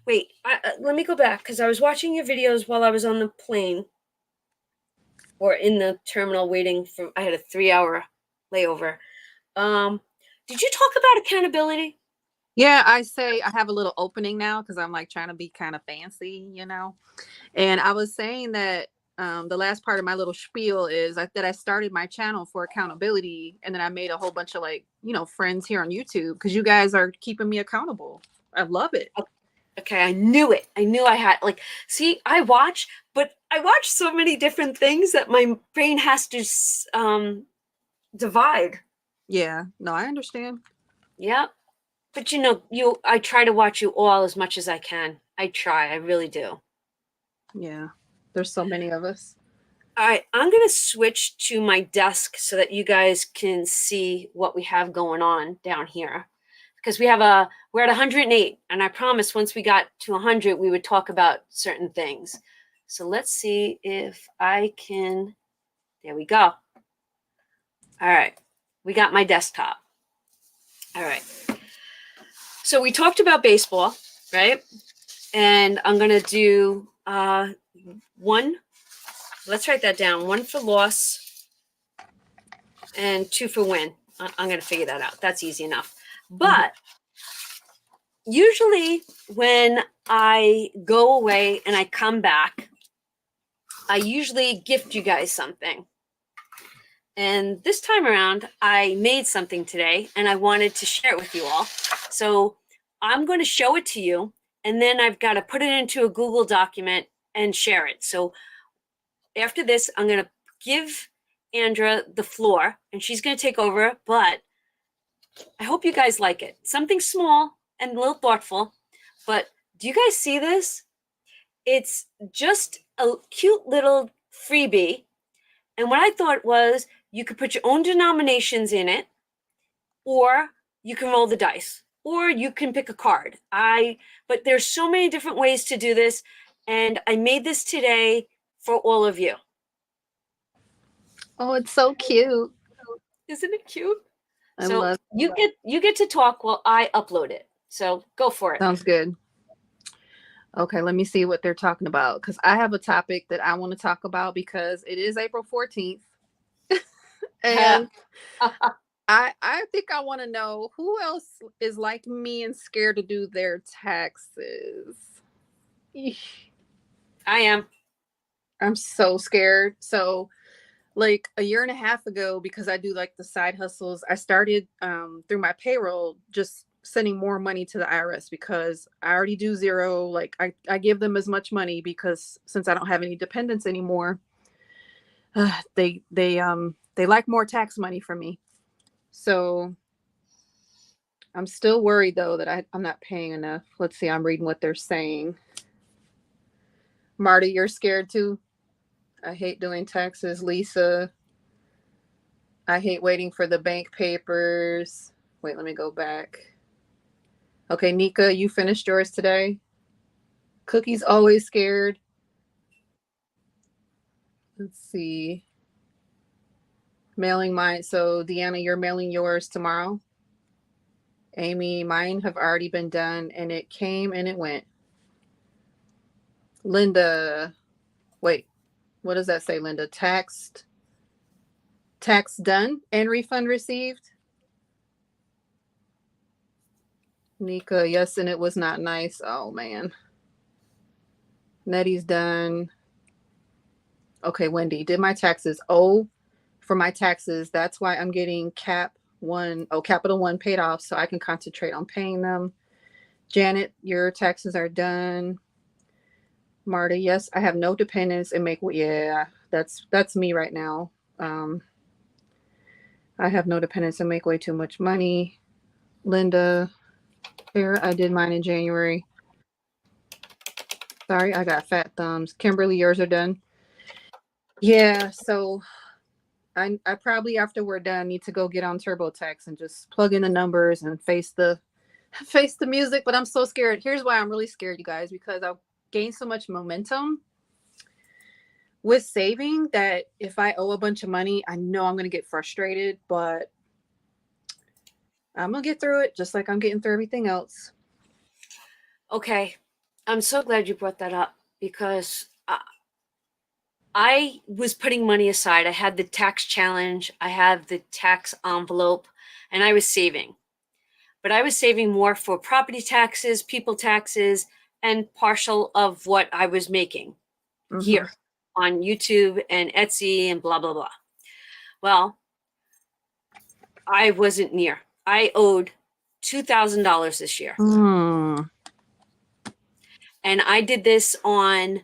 Wait, let me go back because I was watching your videos while I was on the plane or in the terminal waiting for, I had a 3 hour layover. Um, did you talk about accountability? Yeah, I say I have a little opening now because I'm like trying to be kind of fancy, And I was saying that the last part of my little spiel is that I started my channel for accountability, and then I made a whole bunch of friends here on YouTube because you guys are keeping me accountable. I love it. Okay, I knew it. I knew I had, see, but I watch so many different things that my brain has to divide. Yeah, no, I understand. Yeah. But I try to watch you all as much as I can. I try, I really do. Yeah, there's so many of us. All right, I'm going to switch to my desk so that you guys can see what we have going on down here. Because we're at 108, and I promised once we got to 100, we would talk about certain things. So let's see if I can, there we go. All right, we got my desktop. All right. So we talked about baseball, right? And I'm going to do one. Let's write that down. 1 for loss and 2 for win. I'm going to figure that out. That's easy enough. But usually when I go away and I come back, I usually gift you guys something. And this time around, I made something today and I wanted to share it with you all. So I'm going to show it to you, and then I've got to put it into a Google document and share it. So after this, I'm going to give Andra the floor and she's going to take over, but I hope you guys like it. Something small and a little thoughtful, but do you guys see this? It's just a cute little freebie. And what I thought was you could put your own denominations in it, or you can roll the dice, or you can pick a card. But there's so many different ways to do this, and I made this today for all of you. Oh, it's so cute. Isn't it cute? I So love you get to talk while I upload it. So go for it. Sounds good. Okay, let me see what they're talking about because I have a topic that I want to talk about because it is April 14th. And I think I want to know who else is like me and scared to do their taxes. Eesh. I am. I'm so scared. So like a year and a half ago, because I do like the side hustles, I started through my payroll just sending more money to the IRS because I already do zero. Like I give them as much money because since I don't have any dependents anymore, they like more tax money from me. So I'm still worried though that I'm not paying enough. Let's see, I'm reading what they're saying. Marty, you're scared too? I hate doing taxes. Lisa, I hate waiting for the bank papers. Wait, let me go back. Okay, Nika, you finished yours today. Cookie's always scared. Let's see. Mailing mine. So, Deanna, you're mailing yours tomorrow. Amy, mine have already been done, and it came and it went. Linda, wait, what does that say, Linda? Tax done and refund received? Nika, yes, and it was not nice. Oh, man. Nettie's done. Okay, Wendy, did my taxes. Oh, for my taxes, that's why I'm getting Capital One paid off so I can concentrate on paying them. Janet, your taxes are done. Marta, yes, I have no dependents and that's me right now. I have no dependents and make way too much money. Linda, here, I did mine in January. Sorry, I got fat thumbs. Kimberly, yours are done. Yeah, so I probably after we're done need to go get on TurboTax and just plug in the numbers and face the music, but I'm so scared. Here's why I'm really scared, you guys, because I've gained so much momentum with saving that if I owe a bunch of money, I know I'm going to get frustrated, but I'm going to get through it just like I'm getting through everything else. Okay. I'm so glad you brought that up because I was putting money aside. I had the tax challenge, I had the tax envelope, and I was saving. But I was saving more for property taxes, people taxes, and partial of what I was making here on YouTube and Etsy and blah, blah, blah. Well, I wasn't near. I owed $2,000 this year. And I did this on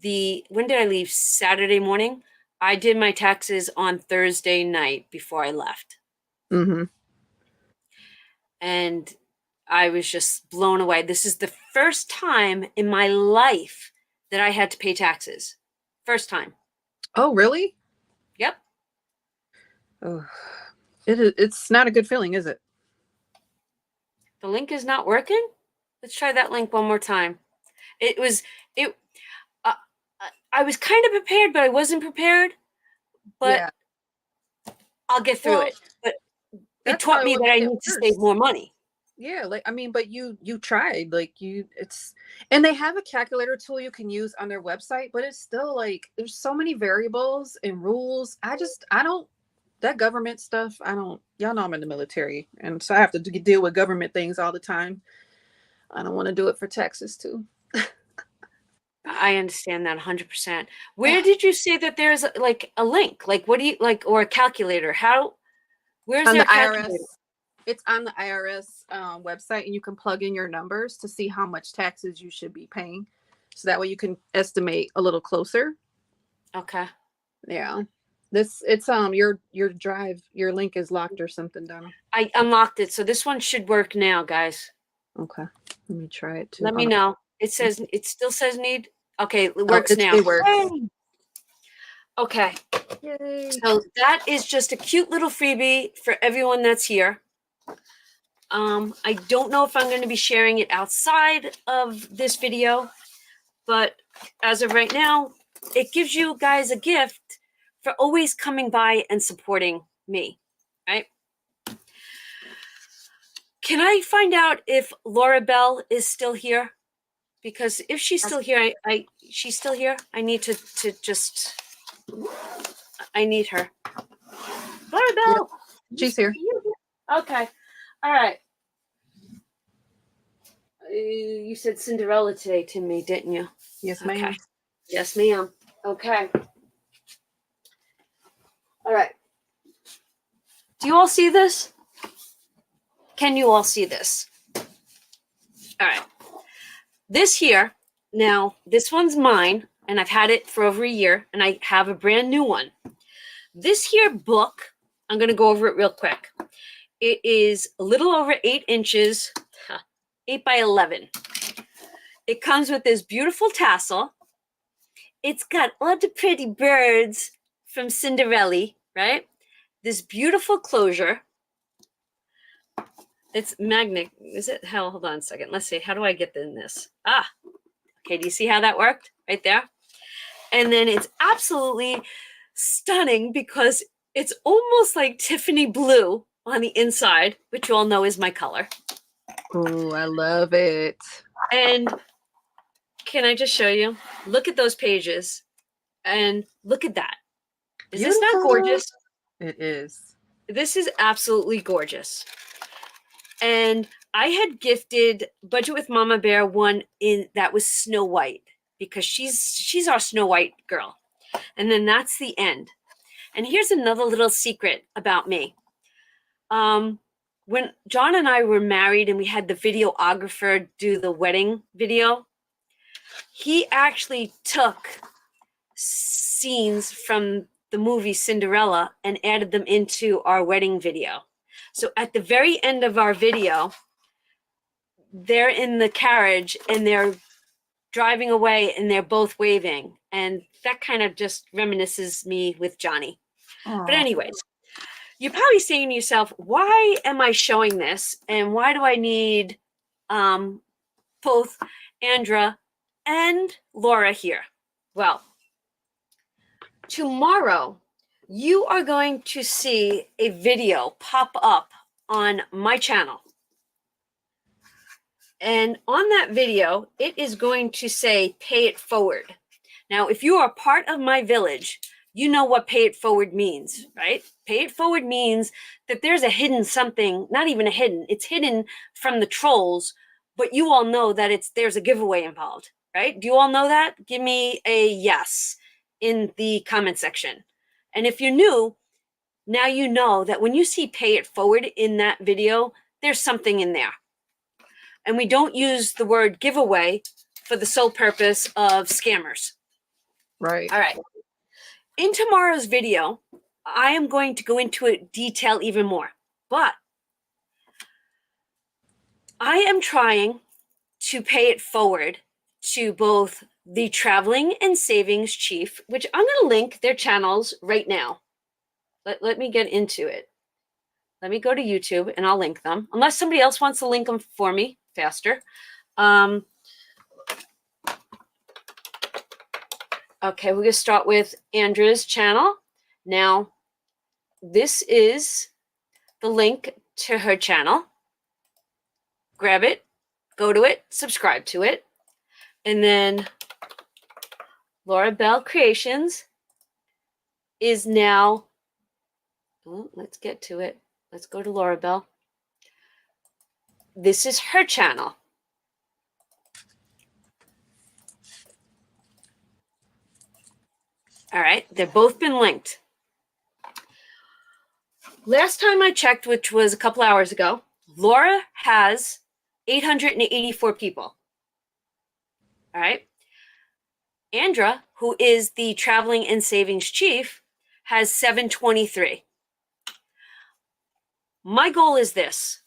when did I leave? Saturday morning. I did my taxes on Thursday night before I left. And I was just blown away. This is the first time in my life that I had to pay taxes. First time. Oh, really? Yep. Oh, it's not a good feeling, is it? The link is not working. Let's try that link one more time. I was kind of prepared, but I wasn't prepared. But yeah. I'll get through it. But it taught me that I need to save more money. Yeah, but you tried, and they have a calculator tool you can use on their website, but it's still there's so many variables and rules. That government stuff, y'all know I'm in the military, and so I have to deal with government things all the time. I don't want to do it for taxes too. I understand that 100%. Where did you say that there's a link? What do you or a calculator? Where's on their the calculator? IRS? It's on the IRS website, and you can plug in your numbers to see how much taxes you should be paying. So that way you can estimate a little closer. Okay. Yeah. Your link is locked or something, Donna. I unlocked it, so this one should work now, guys. Okay. Let me try it too. Let me know. It still says need. Okay, it works now. It works. Yay. Okay. Yay. So that is just a cute little freebie for everyone that's here. I don't know if I'm going to be sharing it outside of this video, but as of right now, it gives you guys a gift for always coming by and supporting me, right? Can I find out if Laura Bell is still here? Because if she's still here, she's still here. I need to just, I need her. Laura Bell. Yep. She's here. Okay. All right. You said Cinderella today to me, didn't you? Yes, ma'am. Okay. Yes, ma'am. Okay. All right. Do you all see this? Can you all see this? All right. This here, now, this one's mine, and I've had it for over a year, and I have a brand new one. This here book, I'm going to go over it real quick. It is a little over 8 inches, 8 by 11. It comes with this beautiful tassel. It's got all the pretty birds from Cinderella, right? This beautiful closure. It's magnet. Is it? Hell, hold on a second. Let's see. How do I get in this? Ah, okay. Do you see how that worked right there? And then it's absolutely stunning because it's almost like Tiffany blue on the inside, which you all know is my color. Oh, I love it. And can I just show you? Look at those pages and look at that. Is this not gorgeous? It is. This is absolutely gorgeous. And I had gifted Budget with Mama Bear one in that was Snow White because she's our Snow White girl. And then that's the end. And here's another little secret about me. When John and I were married and we had the videographer do the wedding video, he actually took scenes from the movie Cinderella and added them into our wedding video. So at the very end of our video, they're in the carriage and they're driving away and they're both waving. And that kind of just reminisces me with Johnny. Aww. But anyways, you're probably saying to yourself, why am I showing this? And why do I need both Andra and Laura here? Well, tomorrow you are going to see a video pop up on my channel. And on that video, it is going to say pay it forward. Now, if you are part of my village, you know what pay it forward means, right? Pay it forward means that there's a hidden something, not even a hidden, it's hidden from the trolls, but you all know that there's a giveaway involved, right? Do you all know that? Give me a yes in the comment section. And if you're new, now you know that when you see pay it forward in that video, there's something in there. And we don't use the word giveaway for the sole purpose of scammers. Right. All right. In tomorrow's video, I am going to go into it detail even more. But I am trying to pay it forward to both the Traveling and Savings Chief, which I'm going to link their channels right now. Let me get into it. Let me go to YouTube and I'll link them. Unless somebody else wants to link them for me faster. Okay, we're going to start with Andra's channel. Now, this is the link to her channel. Grab it, go to it, subscribe to it. And then Laura Bell Creations is now, oh, let's get to it. Let's go to Laura Bell. This is her channel. All right, they've both been linked. Last time I checked, which was a couple hours ago, Laura has 884 people. All right. Andra, who is the Traveling and Savings Chief, has 723. My goal is this.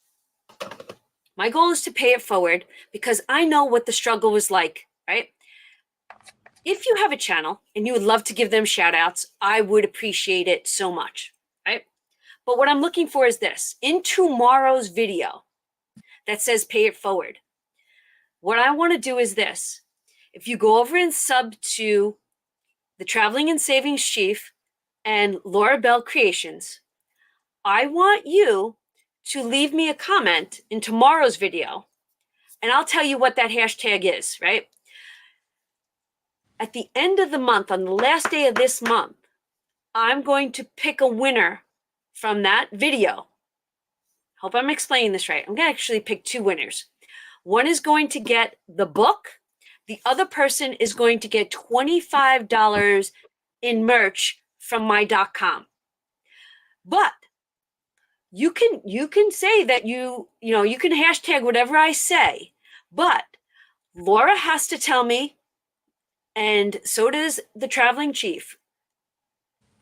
My goal is to pay it forward because I know what the struggle was like, right? If you have a channel and you would love to give them shout outs, I would appreciate it so much, right? But what I'm looking for is this. In tomorrow's video that says pay it forward, what I want to do is this. If you go over and sub to the Traveling and Savings Chief and Laura Bell Creations, I want you to leave me a comment in tomorrow's video, and I'll tell you what that hashtag is, right? At the end of the month, on the last day of this month, I'm going to pick a winner from that video. Hope I'm explaining this right. I'm going to actually pick two winners. One is going to get the book. The other person is going to get $25 in merch from my.com. But you can say that you can hashtag whatever I say, but Laura has to tell me, and so does the Traveling Chief.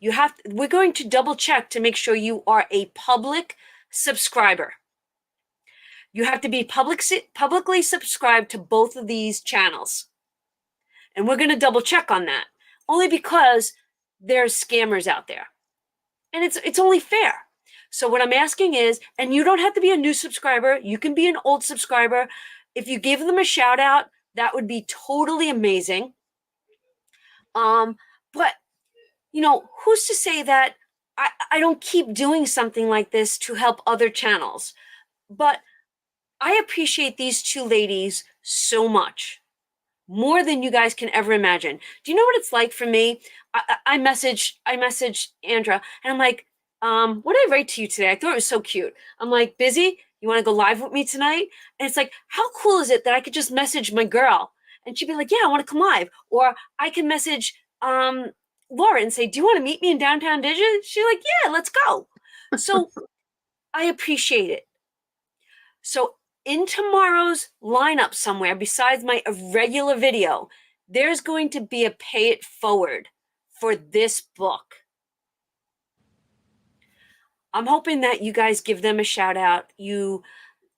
We're going to double check to make sure you are a public subscriber. You have to be publicly subscribed to both of these channels. And we're going to double check on that, only because there's scammers out there. And it's only fair. So what I'm asking is, and you don't have to be a new subscriber, you can be an old subscriber. If you give them a shout out, that would be totally amazing. But you know, who's to say that I don't keep doing something like this to help other channels? But I appreciate these two ladies so much, more than you guys can ever imagine. Do you know what it's like for me? I message Andra, and I'm like, what did I write to you today? I thought it was so cute. I'm like, busy? You want to go live with me tonight? And it's like, how cool is it that I could just message my girl and she'd be like, yeah, I want to come live. Or I can message Laura and say, do you want to meet me in downtown Digit? She's like, yeah, let's go. So I appreciate it. So in tomorrow's lineup somewhere, besides my regular video, there's going to be a pay it forward for this book. I'm hoping that you guys give them a shout out. You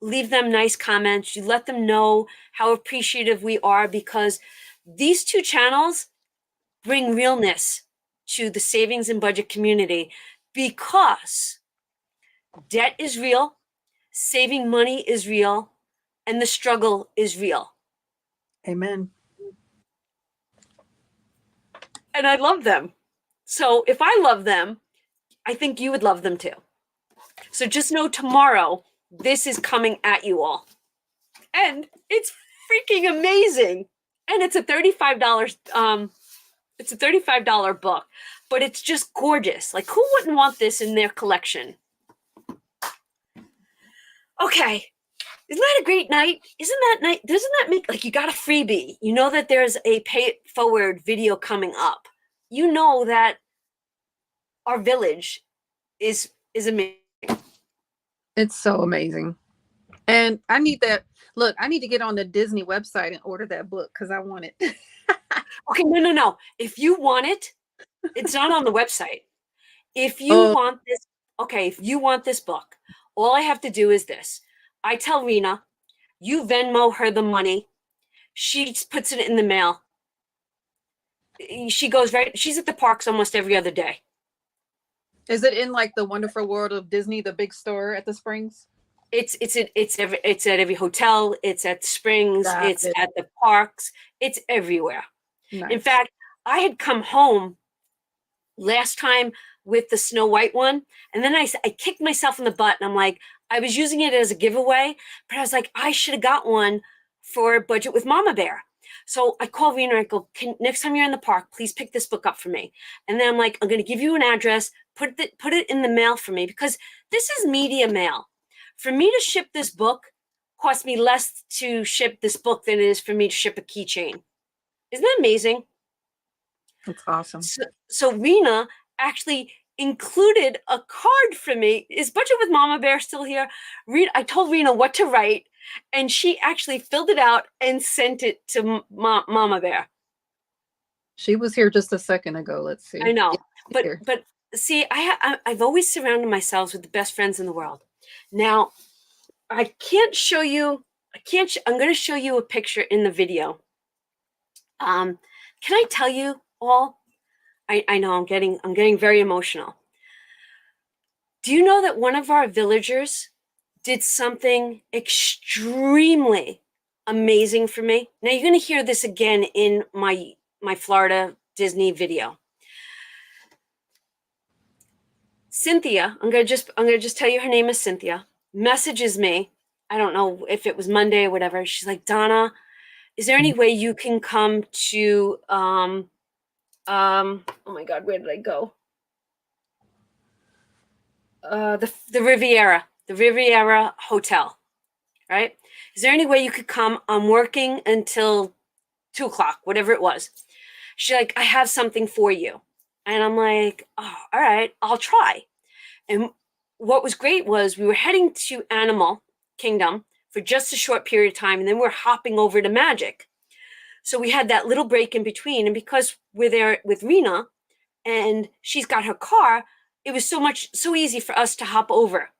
leave them nice comments. You let them know how appreciative we are, because these two channels bring realness to the savings and budget community, because debt is real, saving money is real, and the struggle is real. Amen. And I love them. So if I love them, I think you would love them too. So just know tomorrow, this is coming at you all. And it's freaking amazing. And it's a $35, it's a $35 book, but it's just gorgeous. Like, who wouldn't want this in their collection? Okay. Isn't that a great night? Isn't that night? Doesn't that make, like, you got a freebie? You know that there's a pay it forward video coming up. You know that our village is amazing. It's so amazing. And I need that. Look, I need to get on the Disney website and order that book because I want it. Okay, no. If you want it, it's not on the website. If you want this, okay, if you want this book, all I have to do is this. I tell Rena, you Venmo her the money. She puts it in the mail. She goes she's at the parks almost every other day. Is it in like the Wonderful World of Disney, the big store at the Springs? It's at every hotel. It's at Springs. It's at the parks. It's everywhere. Nice. In fact, I had come home last time with the Snow White one, and then I kicked myself in the butt, and I'm like, I was using it as a giveaway, but I was like, I should have got one for Budget with Mama Bear. So I call Rena and I go, next time you're in the park, please pick this book up for me. And then I'm like, I'm going to give you an address, put it in the mail for me, because this is media mail. For me to ship this book cost me less to ship this book than it is for me to ship a keychain. Isn't that amazing? That's awesome. So Rena actually included a card for me. Is Budget with Mama Bear still here? I told Rena what to write, and she actually filled it out and sent it to Mama Bear. She was here just a second ago. Let's see. I know, but see, I've always surrounded myself with the best friends in the world. Now, I can't show you. I'm going to show you a picture in the video. Can I tell you all? I know I'm getting very emotional. Do you know that one of our villagers did something extremely amazing for me? Now you're going to hear this again in my Florida Disney video. Cynthia, I'm gonna just tell you her name is Cynthia, messages me. I don't know if it was Monday or whatever. She's like, Donna, is there any way you can come to oh my God, where did I go? The Riviera Hotel, right? Is there any way you could come? I'm working until 2:00, whatever it was. She's like, I have something for you. And I'm like, oh, all right, I'll try. And what was great was we were heading to Animal Kingdom for just a short period of time, and then we're hopping over to Magic. So we had that little break in between. And because we're there with Rena and she's got her car, it was so easy for us to hop over.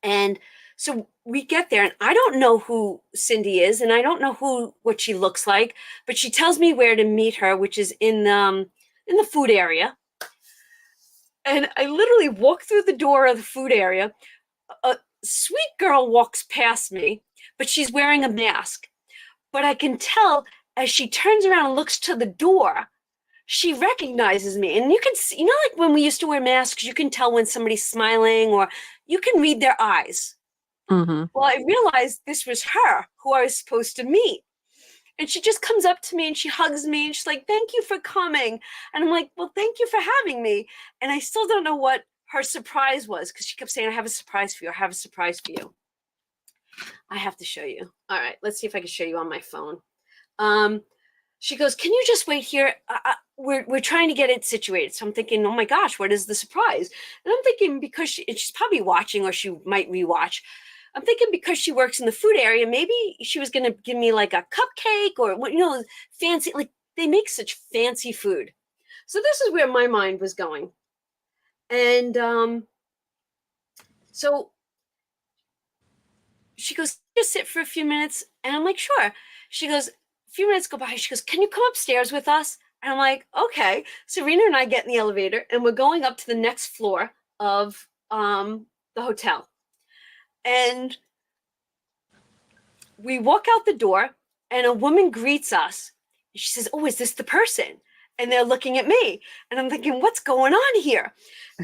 And so we get there, and I don't know who Cindy is, and I don't know what she looks like, but she tells me where to meet her, which is in the food area. And I literally walk through the door of the food area. A sweet girl walks past me, but she's wearing a mask. But I can tell as she turns around and looks to the door, she recognizes me. And you can see, like when we used to wear masks, you can tell when somebody's smiling or you can read their eyes. Mm-hmm. Well, I realized this was her who I was supposed to meet. And she just comes up to me and she hugs me and she's like, "Thank you for coming." And I'm like, "Well, thank you for having me." And I still don't know what her surprise was because she kept saying, "I have a surprise for you. I have a surprise for you." I have to show you. All right, let's see if I can show you on my phone. She goes, "Can you just wait here? We're trying to get it situated." So I'm thinking, "Oh my gosh, what is the surprise?" And I'm thinking because she's probably watching or she might rewatch. I'm thinking because she works in the food area, maybe she was going to give me like a cupcake or fancy. Like they make such fancy food. So this is where my mind was going. And so she goes, "Just sit for a few minutes." And I'm like, "Sure." She goes, a few minutes go by. She goes, "Can you come upstairs with us?" And I'm like, "Okay." Serena and I get in the elevator and we're going up to the next floor of the hotel. And we walk out the door and a woman greets us. She says, "Oh, is this the person?" And they're looking at me. And I'm thinking, what's going on here?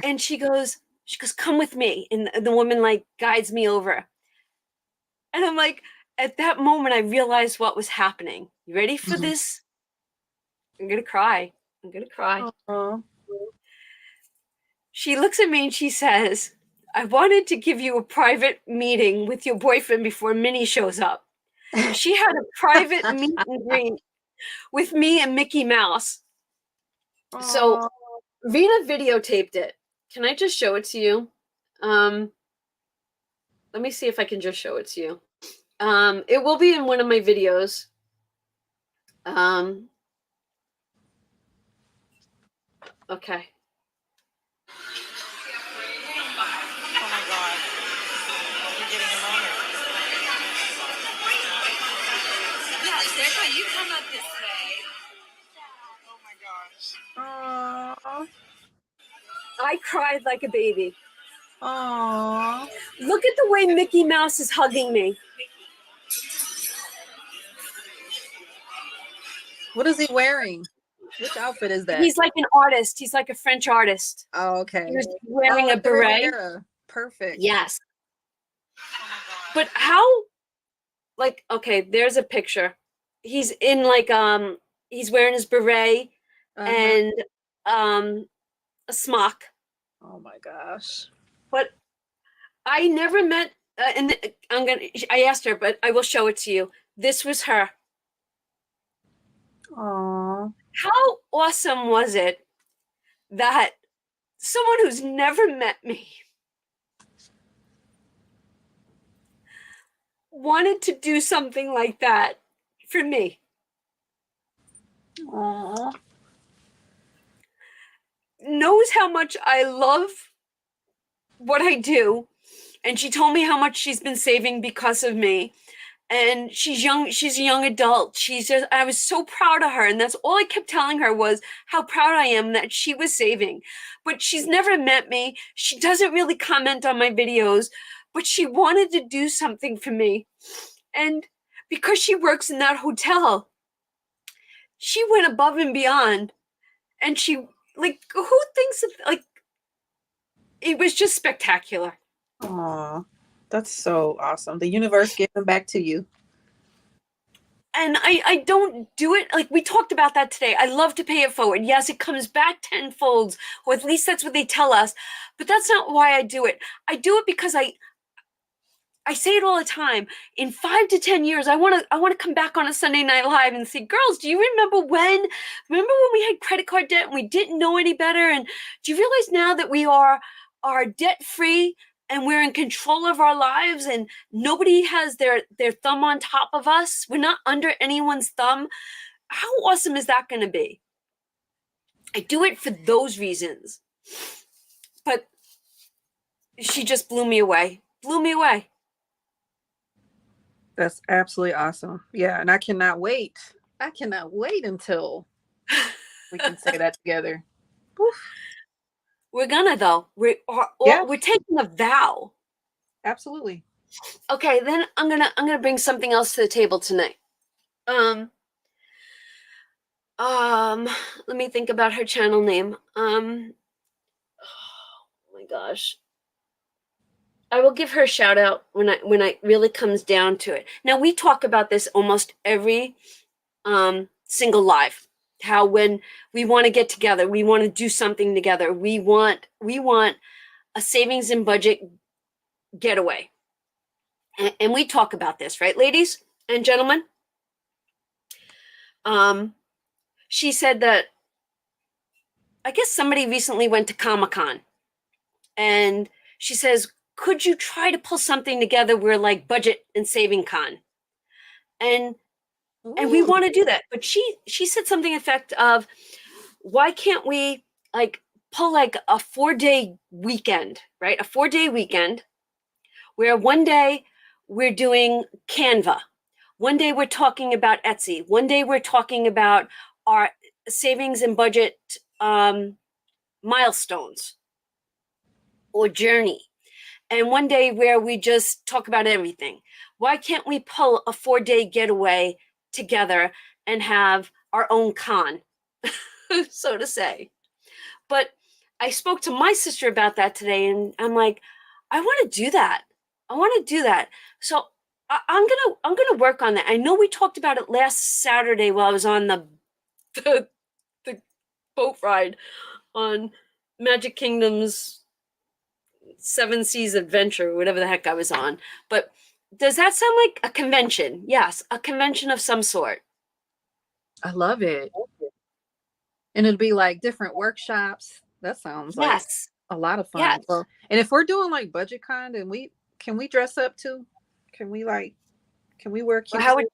And she goes, "Come with me." And the woman like guides me over. And I'm like, at that moment, I realized what was happening. You ready for Mm-hmm. this? I'm going to cry. I'm going to cry. Uh-huh. She looks at me and she says, "I wanted to give you a private meeting with your boyfriend before Minnie shows up." She had a private meet and greet with me and Mickey Mouse. So Aw. Vina videotaped it. Can I just show it to you? Um, Let me see if I can just show it to you. It will be in one of my videos. Okay. Oh my God. You're getting emotional. Yes, that's how you come up this way. Oh my gosh. Aw. I cried like a baby. Aw. Look at the way Mickey Mouse is hugging me. What is he wearing? Which outfit is that? He's like an artist. He's like a French artist. Oh, He okay. was Oh, wearing a like the beret. Riviera. Perfect. Yes. Oh my God. But how, like, okay, there's a picture. He's in like, he's wearing his beret Uh-huh. and a smock. Oh my gosh. But I never met, and I asked her, but I will show it to you. This was her. Aw. How awesome was it that someone who's never met me wanted to do something like that for me? Aw. Knows how much I love what I do. And she told me how much she's been saving because of me. And she's young, she's a young adult. I was so proud of her. And that's all I kept telling her was how proud I am that she was saving. But she's never met me. She doesn't really comment on my videos, but she wanted to do something for me. And because she works in that hotel, she went above and beyond. And she, like, who thinks of, like, it was just spectacular. Aw. That's so awesome. The universe giving back to you. And I don't do it like we talked about that today. I love to pay it forward. Yes, it comes back tenfold, or at least that's what they tell us. But that's not why I do it. I do it because I say it all the time. In 5 to 10 years, I want to come back on a Sunday Night Live and say, "Girls, do you remember when? Remember when we had credit card debt and we didn't know any better? And do you realize now that we are debt free and we're in control of our lives and nobody has their thumb on top of us? We're not under anyone's thumb. How awesome is that going to be?" I do it for those reasons. But she just blew me away. Blew me away. That's absolutely awesome. Yeah, and I cannot wait. I cannot wait until we can say that together. Woof. We're gonna though. Yeah, We're taking a vow. absolutely. Okay, then I'm gonna bring something else to the table tonight. Um, um, let me think about her channel name. Oh my gosh. I will give her a shout out when I really comes down to it. Now we talk about this almost every single live. How when we want to get together, we want to do something together. We want a savings and budget getaway. And we talk about this, right, ladies and gentlemen? Um, she said that I guess somebody recently went to Comic-Con and she says, could you try to pull something together where like budget and saving con? And we Ooh. want to do that. But she said something effect of, why can't we like pull like a 4-day weekend, right? A 4-day weekend where one day we're doing Canva. One day we're talking about Etsy. One day we're talking about our savings and budget milestones or journey. And one day where we just talk about everything. Why can't we pull a 4-day getaway together and have our own con, so to say? But I spoke to my sister about that today, and I'm like, I want to do that. I want to do that. So I'm gonna work on that. I know we talked about it last Saturday while I was on the, the boat ride on Magic Kingdom's Seven Seas Adventure, whatever the heck I was on. But does that sound like a convention? Yes, a convention of some sort. I love it. And it'll be like different workshops. That sounds like Yes, a lot of fun. yes. Well, and if we're doing like budget con, then we can we dress up too? Can we like can we wear Well, cute? how would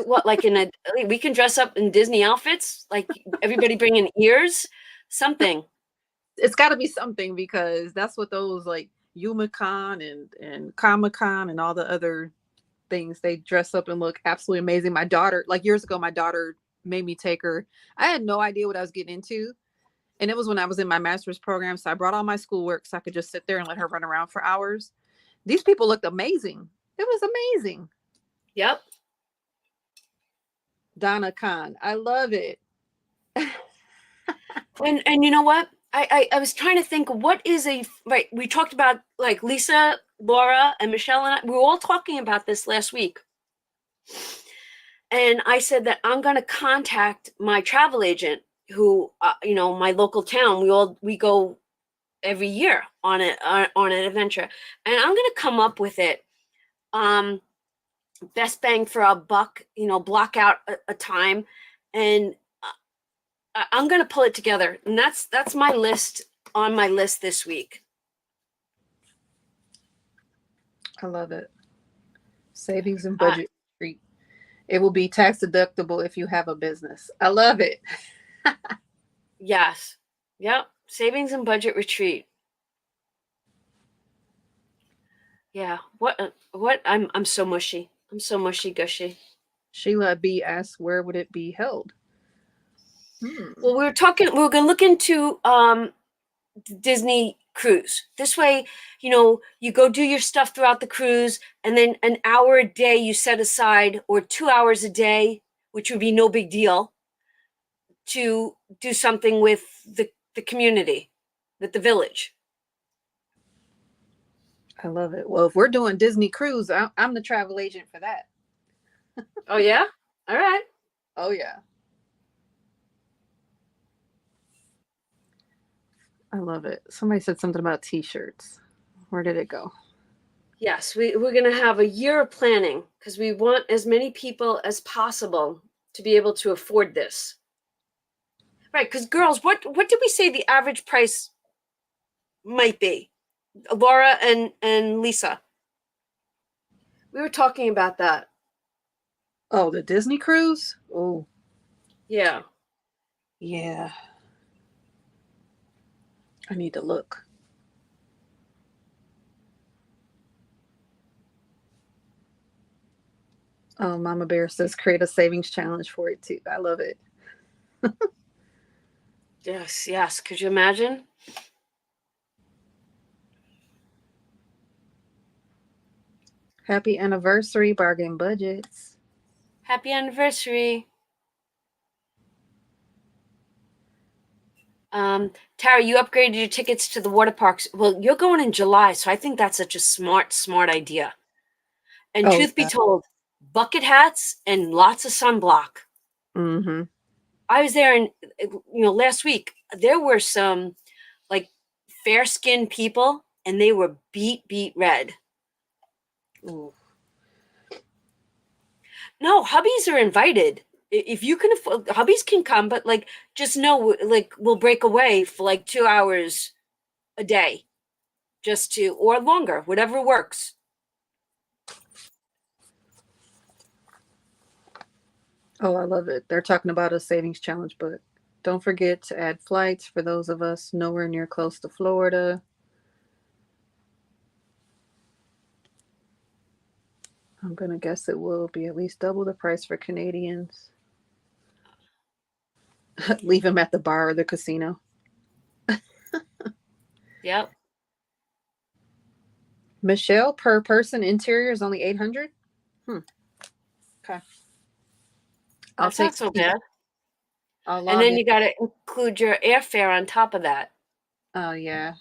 what like in a we can dress up in Disney outfits, like everybody bringing ears, something. It's got to be something because that's what those like YumaCon and Comic Con and all the other things they dress up and look absolutely amazing. My daughter, like years ago, my daughter made me take her. I had no idea what I was getting into. And it was when I was in my master's program. So I brought all my schoolwork so I could just sit there and let her run around for hours. These people looked amazing. It was amazing. Yep. Donna Khan. I love it. And you know what? I was trying to think what is a right. We talked about like Lisa, Laura, and Michelle and I. We were all talking about this last week. And I said that I'm going to contact my travel agent who my local town. We go every year on on an adventure, and I'm going to come up with it. Best bang for a buck, block out a time, and I'm going to pull it together. And that's my list on my list this week. I love it. Savings and budget retreat. It will be tax deductible if you have a business. I love it. Yes. Yep. Savings and budget retreat. Yeah. What I'm so mushy. I'm so mushy gushy. Sheila B asks, where would it be held? Well, we were going to look into Disney cruise. This way, you go do your stuff throughout the cruise, and then an hour a day you set aside, or 2 hours a day, which would be no big deal, to do something with the community, with the village. I love it. Well, if we're doing Disney cruise, I'm the travel agent for that. Oh yeah? All right. Oh yeah. I love it. Somebody said something about t-shirts. Where did it go? Yes, we're going to have a year of planning because we want as many people as possible to be able to afford this. Right, because girls, what did we say the average price might be? Laura and Lisa. We were talking about that. Oh, the Disney cruise? Oh. Yeah. Yeah. I need to look. Oh, Mama Bear says create a savings challenge for it too. I love it. Yes. Could you imagine? Happy anniversary, bargain budgets. Happy anniversary. Tara, you upgraded your tickets to the water parks. Well, you're going in July, so I think that's such a smart idea. And Oh, truth be yeah. told, bucket hats and lots of sunblock. Mm-hmm. I was there, and last week there were some like fair-skinned people, and they were beat red. Ooh. No, hubbies are invited. If you can afford, hubbies can come, but like just know, like we'll break away for like 2 hours a day, just to or longer, whatever works. Oh, I love it. They're talking about a savings challenge, but don't forget to add flights for those of us nowhere near close to Florida. I'm going to guess it will be at least double the price for Canadians. Leave them at the bar or the casino. Yep. Michelle, per person interior is only 800. Okay. I'll That's take not so either. bad. I'll And log then in. you got to include your airfare on top of that, Oh, yeah.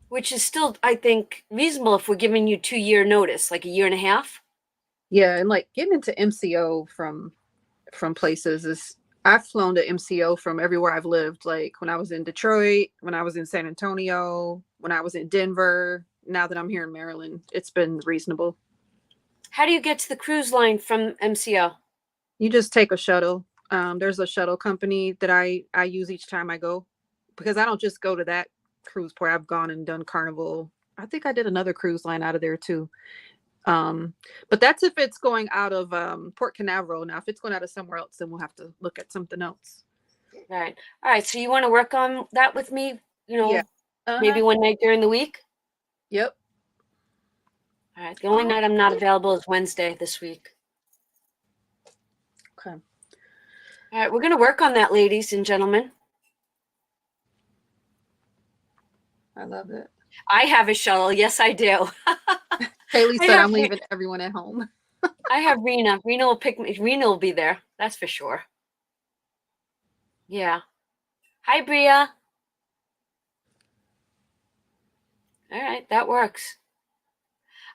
which is still, I think, reasonable if we're giving you 2-year notice, like a year and a half. Yeah, and like getting into MCO from places is I've flown to MCO from everywhere I've lived. Like when I was in Detroit, when I was in San Antonio, when I was in Denver. Now that I'm here in Maryland, it's been reasonable. How do you get to the cruise line from MCO? You just take a shuttle. There's a shuttle company that I use each time I go, because I don't just go to that cruise port. I've gone and done Carnival. I think I did another cruise line out of there too. But that's if it's going out of Port Canaveral. Now, if it's going out of somewhere else, then we'll have to look at something else. Right. All right. So you want to work on that with me? Yeah. Maybe one night during the week. Yep. All right. The only night I'm not available is Wednesday this week. Okay. All right. We're going to work on that, ladies and gentlemen. I love it. I have a shuttle. Yes, I do. Haley I said have I'm leaving everyone at home. I have Rena. Rena will pick me. Rena will be there. That's for sure. Yeah. Hi, Bria. All right. That works.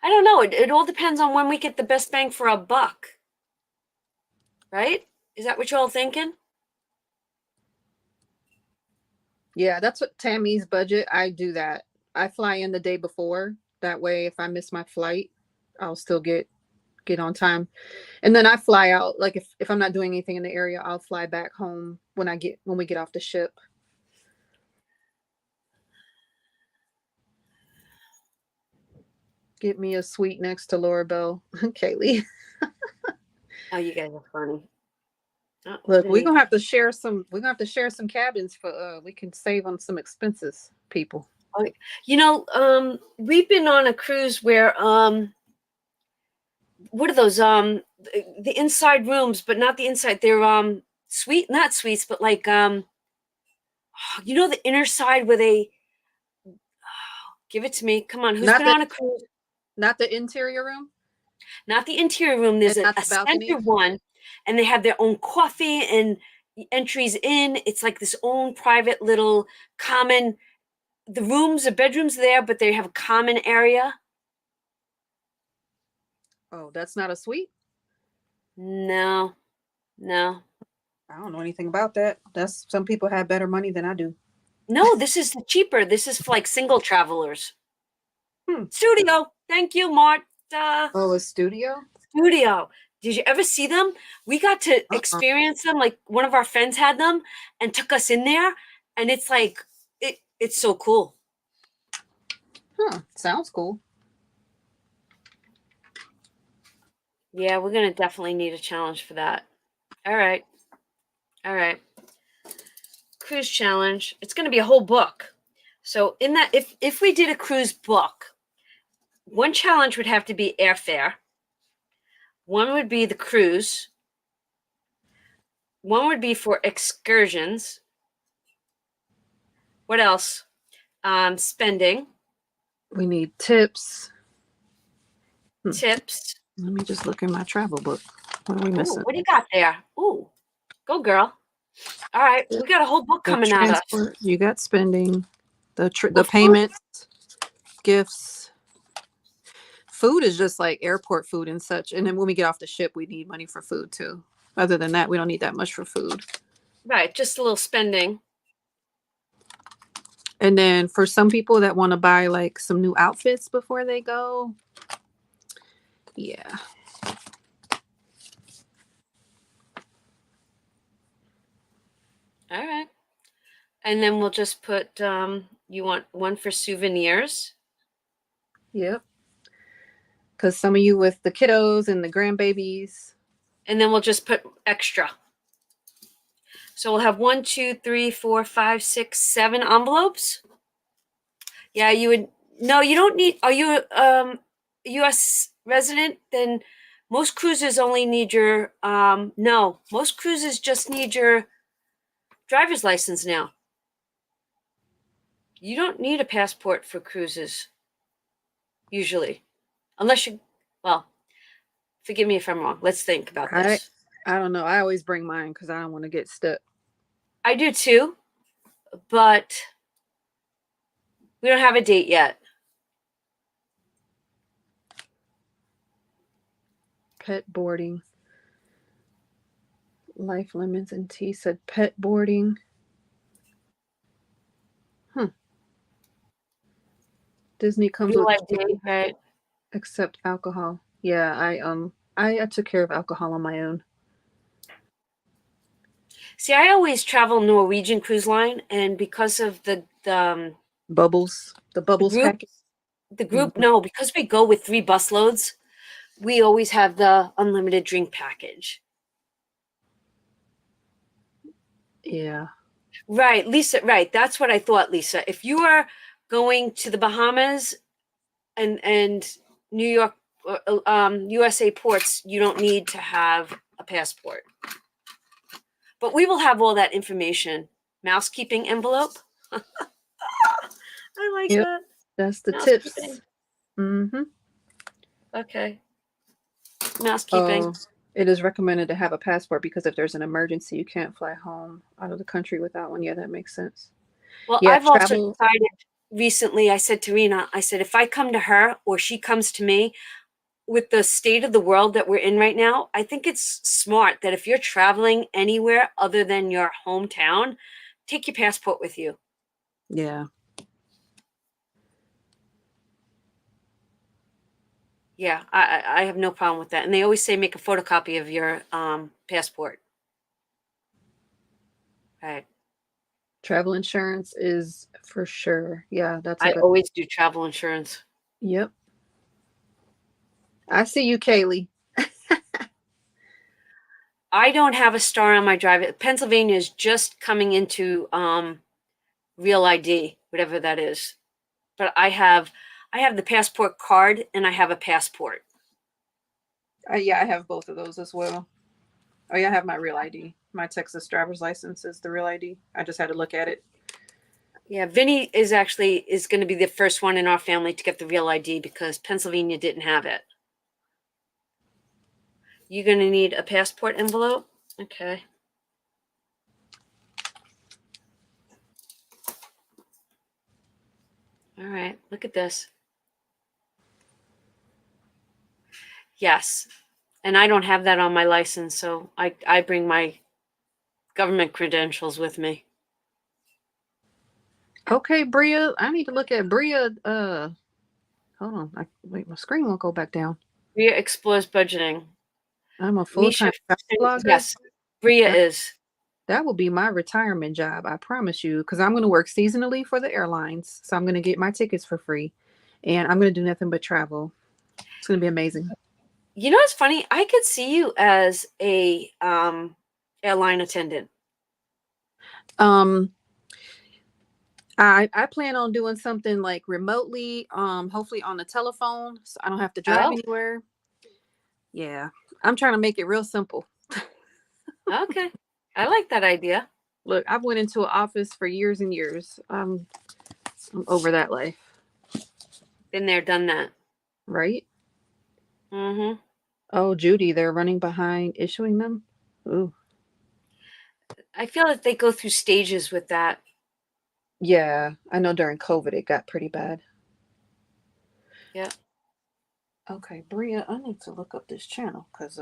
I don't know. It all depends on when we get the best bang for our buck. Right? Is that what you're all thinking? Yeah, that's what Tammy's budget. I do that. I fly in the day before. That way, if I miss my flight, I'll still get on time. And then I fly out. Like if I'm not doing anything in the area, I'll fly back home when we get off the ship. Get me a suite next to Laura Bell. Kaylee. Oh, you guys are funny. Oh, Look, we're gonna have to share some. We're gonna have to share some cabins for. We can save on some expenses, people. We've been on a cruise where what are those the inside rooms, but not the inside. They're suite, not suites, but like the inner side where they give it to me. Come on, who's Not been the on a cruise? not the interior room Not the interior room. and There's not a the balcony. center one, and they have their own coffee and entries in. It's like this own private little common. The bedrooms there, but they have a common area. Oh, that's not a suite. No, no, I don't know anything about that. That's some people have better money than I do. no. This is cheaper. This is for like single travelers. Hmm. Studio. Thank you, Marta. Oh, a studio. Studio. Did you ever see them? We got to experience them. Like one of our friends had them and took us in there, and it's like it's so cool. Huh. Sounds cool. Yeah, we're gonna definitely need a challenge for that. All right. Cruise challenge. It's gonna be a whole book. So in that, if we did a cruise book, one challenge would have to be airfare. One would be the cruise. One would be for excursions. What else? Spending. We need tips. tips. Let me just look in my travel book. What are we Ooh, missing? what do you got there? Ooh, go girl. All right, we got a whole book The coming at us. transport, you got spending, the Well, payments, gifts. Food is just like airport food and such. And then when we get off the ship, we need money for food too. Other than that, we don't need that much for food. Right, just a little spending. And then for some people that want to buy like some new outfits before they go, yeah. All right. And then we'll just put, you want one for souvenirs? Yep. Because some of you with the kiddos and the grandbabies. And then we'll just put extra. So we'll have 1, 2, 3, 4, 5, 6, 7 envelopes. Yeah, you would, no, you don't need, are you a U.S. resident? Then most cruises only need your, no, most cruises just need your driver's license now. You don't need a passport for cruises, usually. Unless you, well, forgive me if I'm wrong. Let's think about this. I don't know. I always bring mine because I don't want to get stuck. I do too, but we don't have a date yet. Pet boarding. Life Lemons and Tea said pet boarding. Disney comes Real with ID, right? except alcohol. Yeah, I took care of alcohol on my own. See, I always travel Norwegian Cruise Line, and because of the Bubbles. The Bubbles group, package. no, because we go with 3 busloads, we always have the unlimited drink package. Yeah. Right, Lisa, right. That's what I thought, Lisa. If you are going to the Bahamas and New York, USA ports, you don't need to have a passport. But we will have all that information. Mousekeeping envelope. I like that. That's the Mousekeeping. tips. Mm-hmm. Okay. Mousekeeping. Oh, it is recommended to have a passport because if there's an emergency, you can't fly home out of the country without one. Yeah, that makes sense. Well, Yeah, I've also travel. decided recently, I said to Rena, I said, if I come to her or she comes to me, with the state of the world that we're in right now, I think it's smart that if you're traveling anywhere other than your hometown, take your passport with you. Yeah. Yeah, I have no problem with that. And they always say make a photocopy of your passport. Right. Travel insurance is for sure. Yeah, that's I always do travel insurance. Yep. I see you, Kaylee. I don't have a star on my driver. Pennsylvania is just coming into real ID, whatever that is. But I have the passport card and I have a passport. Yeah, I have both of those as well. Oh yeah, I have my real ID. My Texas driver's license is the real ID. I just had to look at it. Yeah, Vinny is going to be the first one in our family to get the real ID because Pennsylvania didn't have it. You're going to need a passport envelope? Okay. All right, look at this. Yes, and I don't have that on my license, so I bring my government credentials with me. Okay, Bria, I need to look at Bria. Hold on. Wait, my screen won't go back down. Bria explores budgeting. I'm a full-time blogger. Yes, Bria is. That will be my retirement job, I promise you, because I'm going to work seasonally for the airlines. So I'm going to get my tickets for free, and I'm going to do nothing but travel. It's going to be amazing. You know what's funny? I could see you as a airline attendant. I plan on doing something like remotely, hopefully on the telephone, so I don't have to drive anywhere. Yeah, I'm trying to make it real simple. Okay, I like that idea. Look, I've went into an office for years and years. I'm over that life. Been there, done that. Right? Mm-hmm. Oh, Judy, they're running behind issuing them. Ooh. I feel that they go through stages with that. Yeah, I know during COVID it got pretty bad. Yeah. Okay, Bria, I need to look up this channel because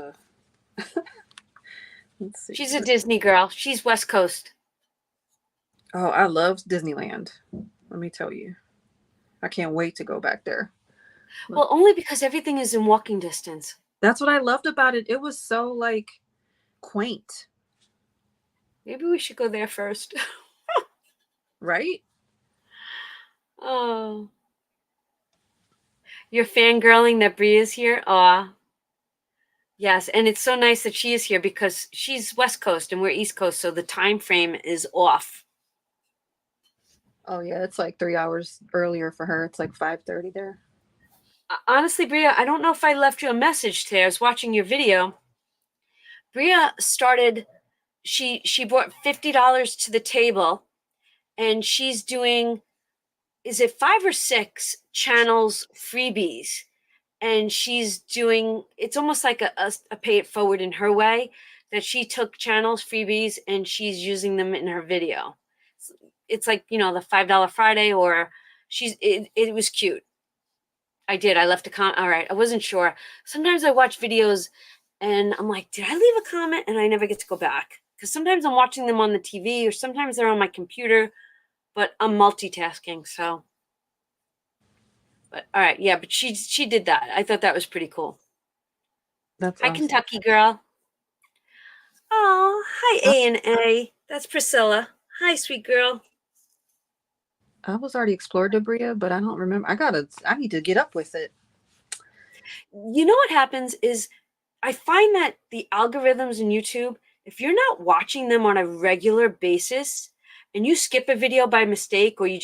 let's see. She's a Disney girl. She's West Coast. Oh, I love Disneyland. Let me tell you. I can't wait to go back there. Well, only because everything is in walking distance. That's what I loved about it. It was so like quaint, Maybe we should go there first. right? Oh. You're fangirling that Bria's here? Aw. Yes, and it's so nice that she is here because she's West Coast and we're East Coast, so the time frame is off. Oh yeah, it's like 3 hours earlier for her. It's like 5:30 there. Honestly, Bria, I don't know if I left you a message today. I was watching your video. Bria started, she brought $50 to the table, and she's doing, is it 5 or 6 channels freebies? And she's doing, it's almost like a pay it forward in her way, that she took channels freebies and she's using them in her video. It's like, you know, the $5 Friday, or it was cute. I left a comment. All right, I wasn't sure. Sometimes I watch videos and I'm like, did I leave a comment? And I never get to go back because sometimes I'm watching them on the TV or sometimes they're on my computer, but I'm multitasking. So, but all right, yeah, but she did that. I thought that was pretty cool. That's Hi, awesome. Kentucky girl. Oh, hi, A&A. That's Priscilla. Hi, sweet girl. I was already explored Debria, but I don't remember. I need to get up with it. You know what happens is I find that the algorithms in YouTube, if you're not watching them on a regular basis and you skip a video by mistake or you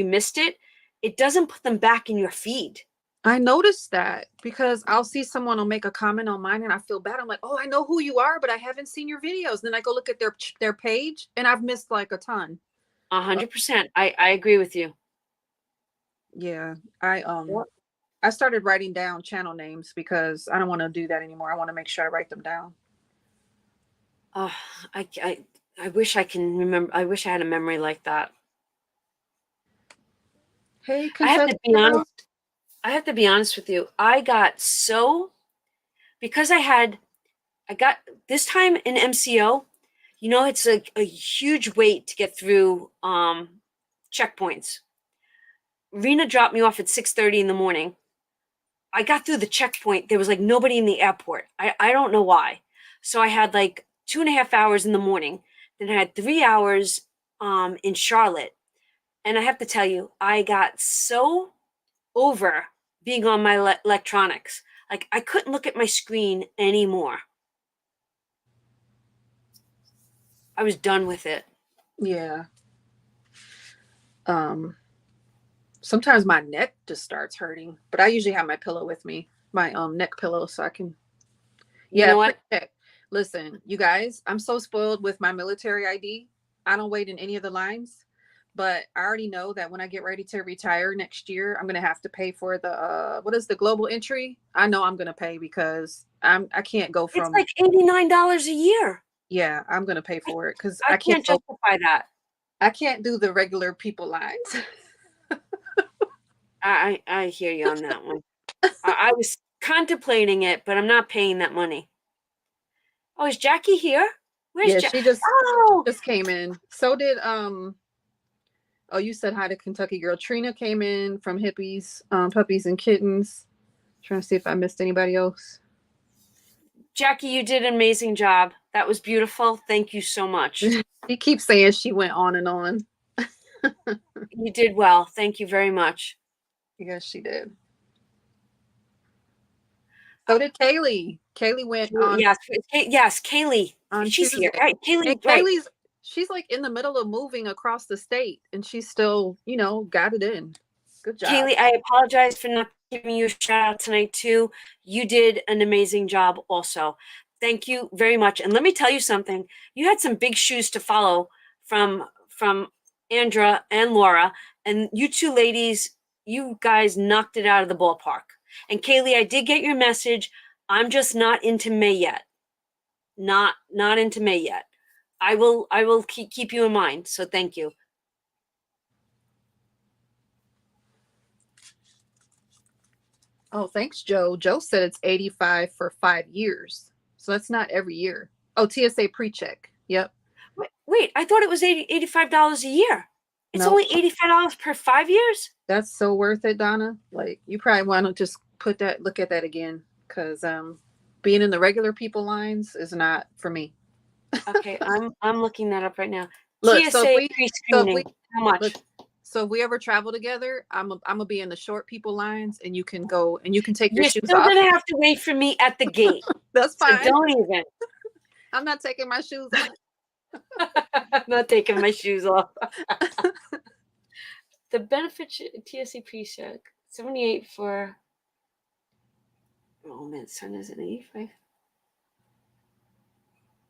missed it, it doesn't put them back in your feed. I noticed that because I'll see someone will make a comment on mine and I feel bad. I'm like, oh, I know who you are, but I haven't seen your videos. Then I go look at their page and I've missed like a ton. 100%. I agree with you. Yeah, I started writing down channel names because I don't want to do that anymore. I want to make sure I write them down. I wish I can remember. I wish I had a memory like that. Hey, I have to Kentucky be girl. honest. I have to be honest with you. I got because I got this time in MCO, you know, it's a huge wait to get through checkpoints. Rena dropped me off at 6:30 in the morning. I got through the checkpoint. There was like nobody in the airport. I don't know why. So I had like 2.5 hours in the morning. Then I had 3 hours in Charlotte. And I have to tell you, I got so over being on my electronics. Like I couldn't look at my screen anymore. I was done with it. Yeah. Sometimes my neck just starts hurting, but I usually have my pillow with me, my neck pillow, so I can. You know what? Listen, you guys, I'm so spoiled with my military ID. I don't wait in any of the lines, but I already know that when I get ready to retire next year, I'm gonna have to pay for the what is the global entry? I know I'm gonna pay because I can't go from. It's like $89 a year. Yeah, I'm gonna pay for it because I can't justify that. I can't do the regular people lines. I hear you on that one. I was contemplating it, but I'm not paying that money. Oh, is Jackie here? Where's Yeah, Jackie? she just Oh, came in. So did oh, you said hi to Kentucky girl. Trina came in from Hippies, Puppies and Kittens. Trying to see if I missed anybody else. Jackie, you did an amazing job. That was beautiful. Thank you so much. She keeps saying she went on and on. You did well. Thank you very much. Yes, she did. So did Kaylee. Kaylee went on. Yes, Kaylee. On She's Tuesday. here, right? Kaylee, And right. she's like in the middle of moving across the state, and she's still, got it in. Good job, Kaylee. I apologize for not giving you a shout out tonight too. You did an amazing job also. Thank you very much. And let me tell you something. You had some big shoes to follow from Andra and Laura, and you two ladies, you guys knocked it out of the ballpark. And Kaylee, I did get your message. I'm just not into May yet. Not into May yet. I will keep you in mind. So thank you. Oh, thanks, Joe. Joe said it's 85 for 5 years. So that's not every year. Oh, TSA pre-check. Yep. Wait, I thought it was $85 a year. It's Nope. only $85 per 5 years? That's so worth it, Donna. Like, you probably want to just look at that again, because being in the regular people lines is not for me. Okay, I'm looking that up right now. Look, TSA pre-screening. How much? Look, so if we ever travel together, I'm gonna be in the short people lines, and you can go and you can take your You're shoes still off. gonna have to wait for me at the gate. That's fine. So don't even. I'm not taking my shoes off. I'm not taking my shoes off. The benefit TSA pre-check 78 for. Oh man, son is an 85.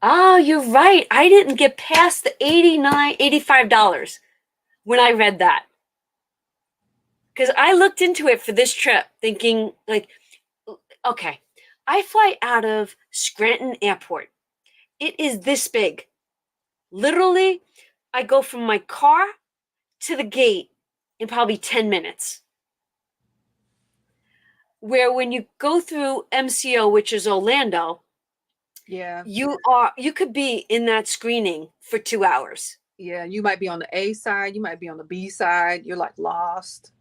Oh, you're right. I didn't get past the $85 when I read that. Because I looked into it for this trip thinking, like, okay, I fly out of Scranton Airport. It is this big. Literally, I go from my car to the gate in probably 10 minutes. Where when you go through MCO, which is Orlando, Yeah. you could be in that screening for 2 hours. Yeah, you might be on the A side, you might be on the B side. You're like lost.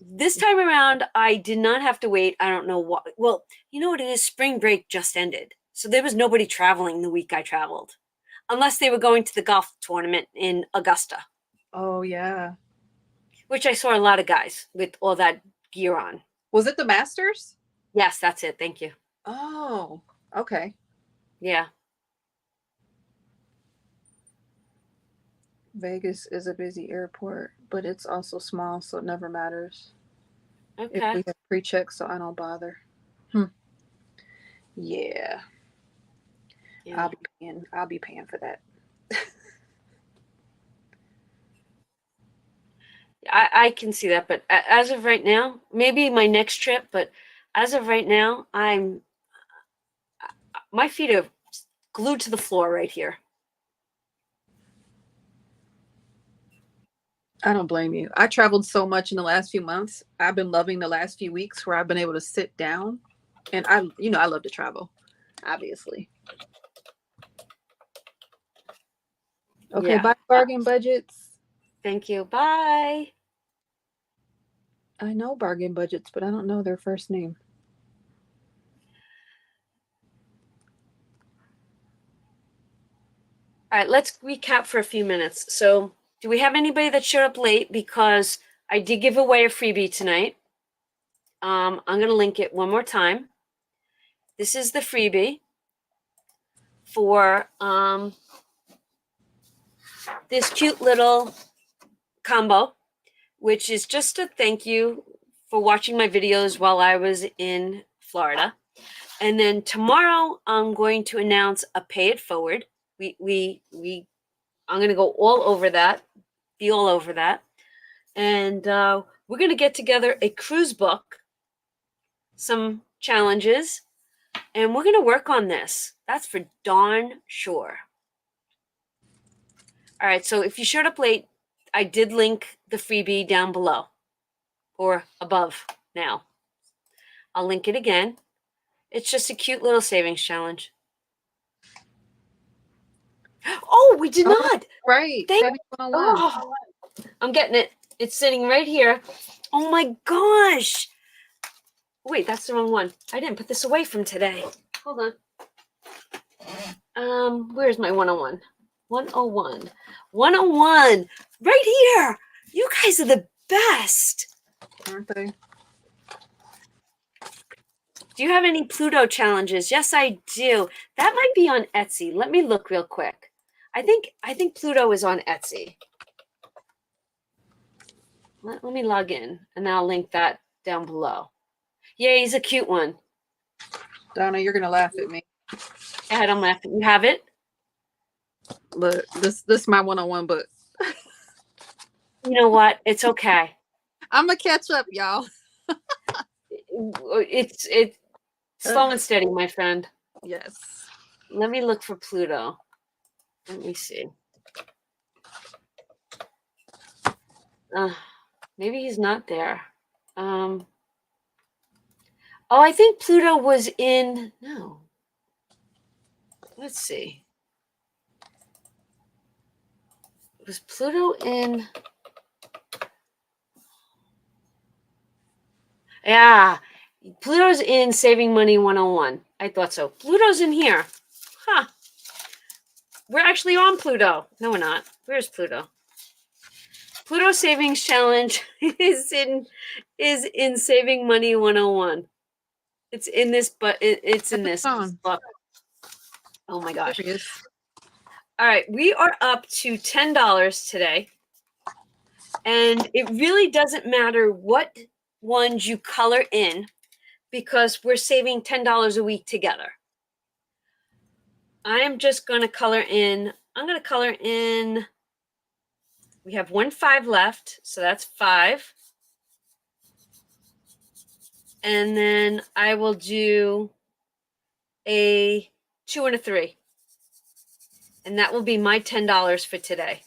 This time around, I did not have to wait. I don't know what. Well, you know what it is? Spring break just ended. So there was nobody traveling the week I traveled. Unless they were going to the golf tournament in Augusta. Oh, yeah. Which I saw a lot of guys with all that gear on. Was it the Masters? Yes, that's it. Thank you. Oh, okay. Yeah. Vegas is a busy airport, but it's also small, so it never matters. Okay. If we have pre-check, so I don't bother. Yeah. Yeah. I'll be paying for that. I can see that, but as of right now, maybe my next trip, but as of right now, my feet are glued to the floor right here. I don't blame you. I traveled so much in the last few months. I've been loving the last few weeks where I've been able to sit down, and I love to travel, obviously. Okay, Yeah. bye, bargain budgets. Thank you. Bye. I know bargain budgets, but I don't know their first name. All right, let's recap for a few minutes. So, do we have anybody that showed up late? Because I did give away a freebie tonight. I'm going to link it one more time. This is the freebie for this cute little combo, which is just a thank you for watching my videos while I was in Florida. And then tomorrow I'm going to announce a pay it forward. I'm going to go all over that, be all over that. And we're going to get together a cruise book, some challenges, and we're going to work on this. That's for darn sure. All right, so if you showed up late, I did link the freebie down below or above now. I'll link it again. It's just a cute little savings challenge. Oh, we did not. Right. Thank Savings 101. Oh, I'm getting it. It's sitting right here. Oh my gosh. Wait, that's the wrong one. I didn't put this away from today. Hold on. Where's my 101? 101. 101. Right here. You guys are the best. Aren't they? Do you have any Pluto challenges? Yes, I do. That might be on Etsy. Let me look real quick. I think Pluto is on Etsy. Let me log in, and I'll link that down below. Yeah, he's a cute one. Donna, you're gonna laugh at me. Go ahead, I'm laughing. You have it? Look, this is my 101 book. You know what? It's okay. I'm gonna catch up, y'all. It's slow and steady, my friend. Yes. Let me look for Pluto. Let me see. Maybe he's not there. Oh, I think Pluto was in. No. Let's see. Was Pluto in? Yeah. Pluto's in Saving Money 101. I thought so. Pluto's in here. Huh. We're actually on Pluto. No, we're not. Where's Pluto? Pluto Savings Challenge is in Saving Money 101. It's in this, but it's in this book. Oh my gosh. All right, we are up to $10 today. And it really doesn't matter what ones you color in because we're saving $10 a week together. I'm just going to color in. I'm going to color in. We have 1 5 left, so that's 5. And then I will do a 2 and a 3. And that will be my $10 for today.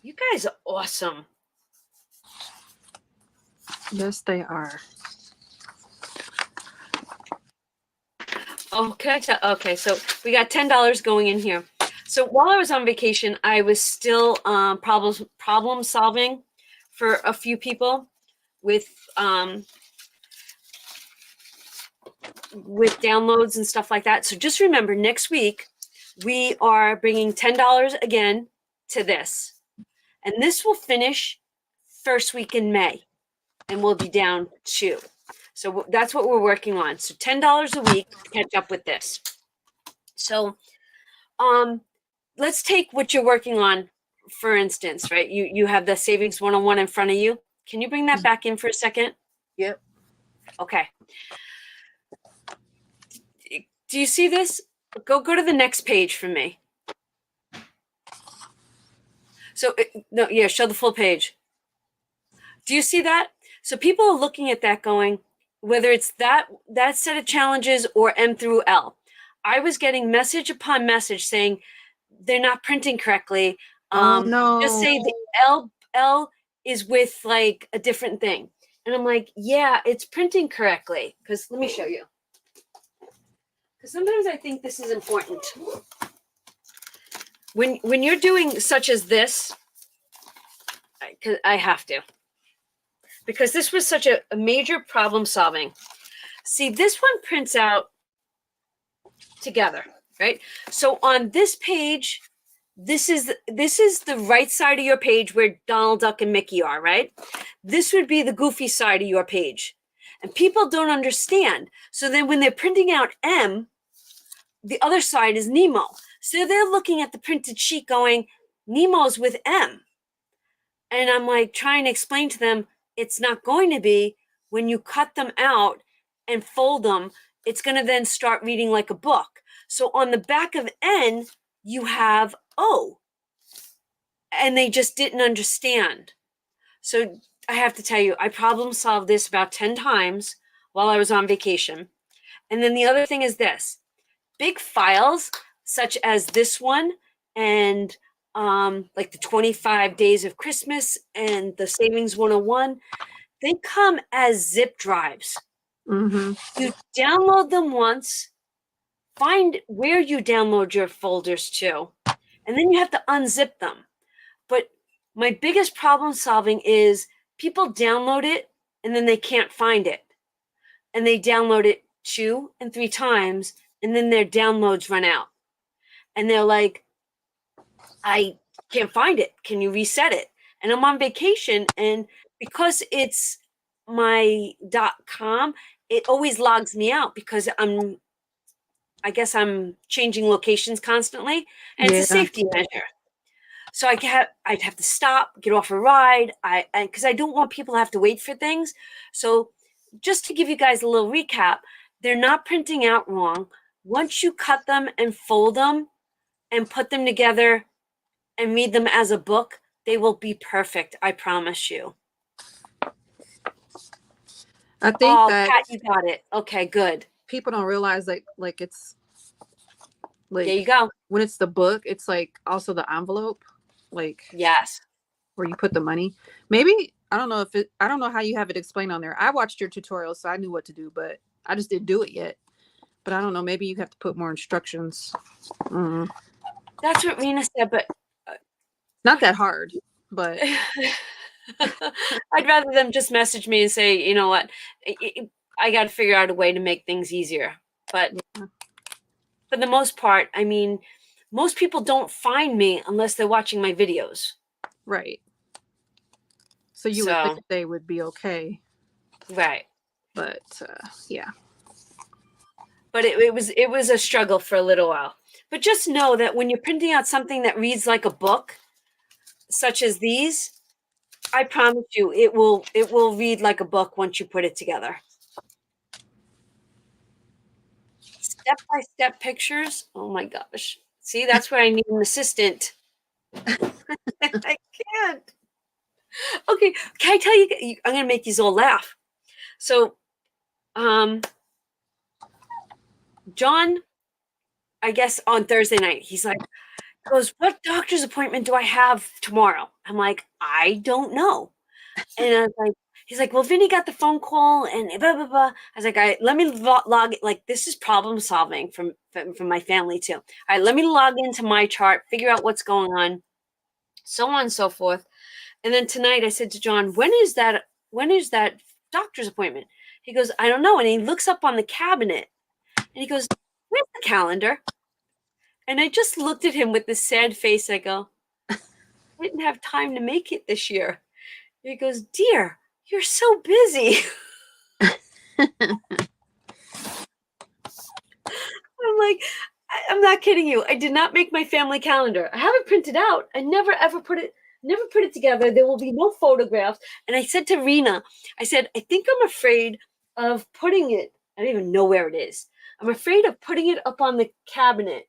You guys are awesome. Yes, they are. Okay, so we got $10 going in here. So while I was on vacation, I was still problem solving for a few people with downloads and stuff like that. So just remember, next week we are bringing $10 again to this, and this will finish first week in May, and we'll be down 2. So that's what we're working on. So $10 a week to catch up with this. So let's take what you're working on, for instance, right? You have the Savings 101 in front of you. Can you bring that back in for a second? Yep. Okay. Do you see this? Go to the next page for me. So, show the full page. Do you see that? So people are looking at that going, whether it's that set of challenges or M through L. I was getting message upon message saying they're not printing correctly. No. Just say the L is with like a different thing. And I'm like, yeah, it's printing correctly. Because let me show you. Because sometimes I think this is important. When you're doing such as this, I have to. Because this was such a major problem solving. See, this one prints out together, right? So on this page, this is the right side of your page where Donald Duck and Mickey are, right? This would be the goofy side of your page. And people don't understand. So then when they're printing out M, the other side is Nemo. So they're looking at the printed sheet going, Nemo's with M. And I'm like trying to explain to them, it's not going to be. When you cut them out and fold them, it's going to then start reading like a book. So on the back of N, you have O. And they just didn't understand. So I have to tell you, I problem solved this about 10 times while I was on vacation. And then the other thing is this. Big files, such as this one, and like the 25 Days of Christmas and the Savings 101, they come as zip drives. Mm-hmm. You download them once, find where you download your folders to, and then you have to unzip them. But my biggest problem solving is people download it and then they can't find it. And they download it 2 and 3 times, and then their downloads run out. And they're like, I can't find it. Can you reset it? And I'm on vacation, and because it's my .com, it always logs me out because I guess I'm changing locations constantly, and it's a safety measure. So I'd have to stop, get off a ride, because I don't want people to have to wait for things. So just to give you guys a little recap, they're not printing out wrong. Once you cut them and fold them and put them together and read them as a book, they will be perfect. I promise you. I think Oh, that Kat, you got it. Okay, good. people don't realize like it's There like you go. when it's the book, it's like also the envelope, like Yes. where you put the money. Maybe I don't know how you have it explained on there. I watched your tutorial, so I knew what to do, but I just didn't do it yet. But I don't know. Maybe you have to put more instructions. Mm. That's what Rena said, but Not that hard, but I'd rather them just message me and say, you know what, I got to figure out a way to make things easier. But yeah, for the most part, I mean, most people don't find me unless they're watching my videos. right. So you would think So, they would be okay, right. but yeah. But it was a struggle for a little while. But just know that when you're printing out something that reads like a book, such as these, I promise you, it will read like a book once you put it together. Step-by-step pictures. Oh my gosh. See, that's where I need an assistant. I can't. Okay, can I tell you? I'm gonna make you all laugh. So, John, I guess on Thursday night, he's like, goes, "What doctor's appointment do I have tomorrow?" I'm like, "I don't know." And I was like, he's like, "Well, Vinny got the phone call and blah blah blah." I was like, "All right, let me log it. Like, this is problem solving from my family too. All right, let me log into my chart, figure out what's going on, so on and so forth." And then tonight, I said to John, "When is that? When is that doctor's appointment?" He goes, "I don't know." And he looks up on the cabinet and he goes, "Where's the calendar?" And I just looked at him with this sad face. I go, "I didn't have time to make it this year." He goes, "Dear, you're so busy." I'm like, I'm not kidding you. I did not make my family calendar. I have it printed out. I never put it together. There will be no photographs. And I said to Rena, I said, I think I'm afraid of putting it. I don't even know where it is. I'm afraid of putting it up on the cabinet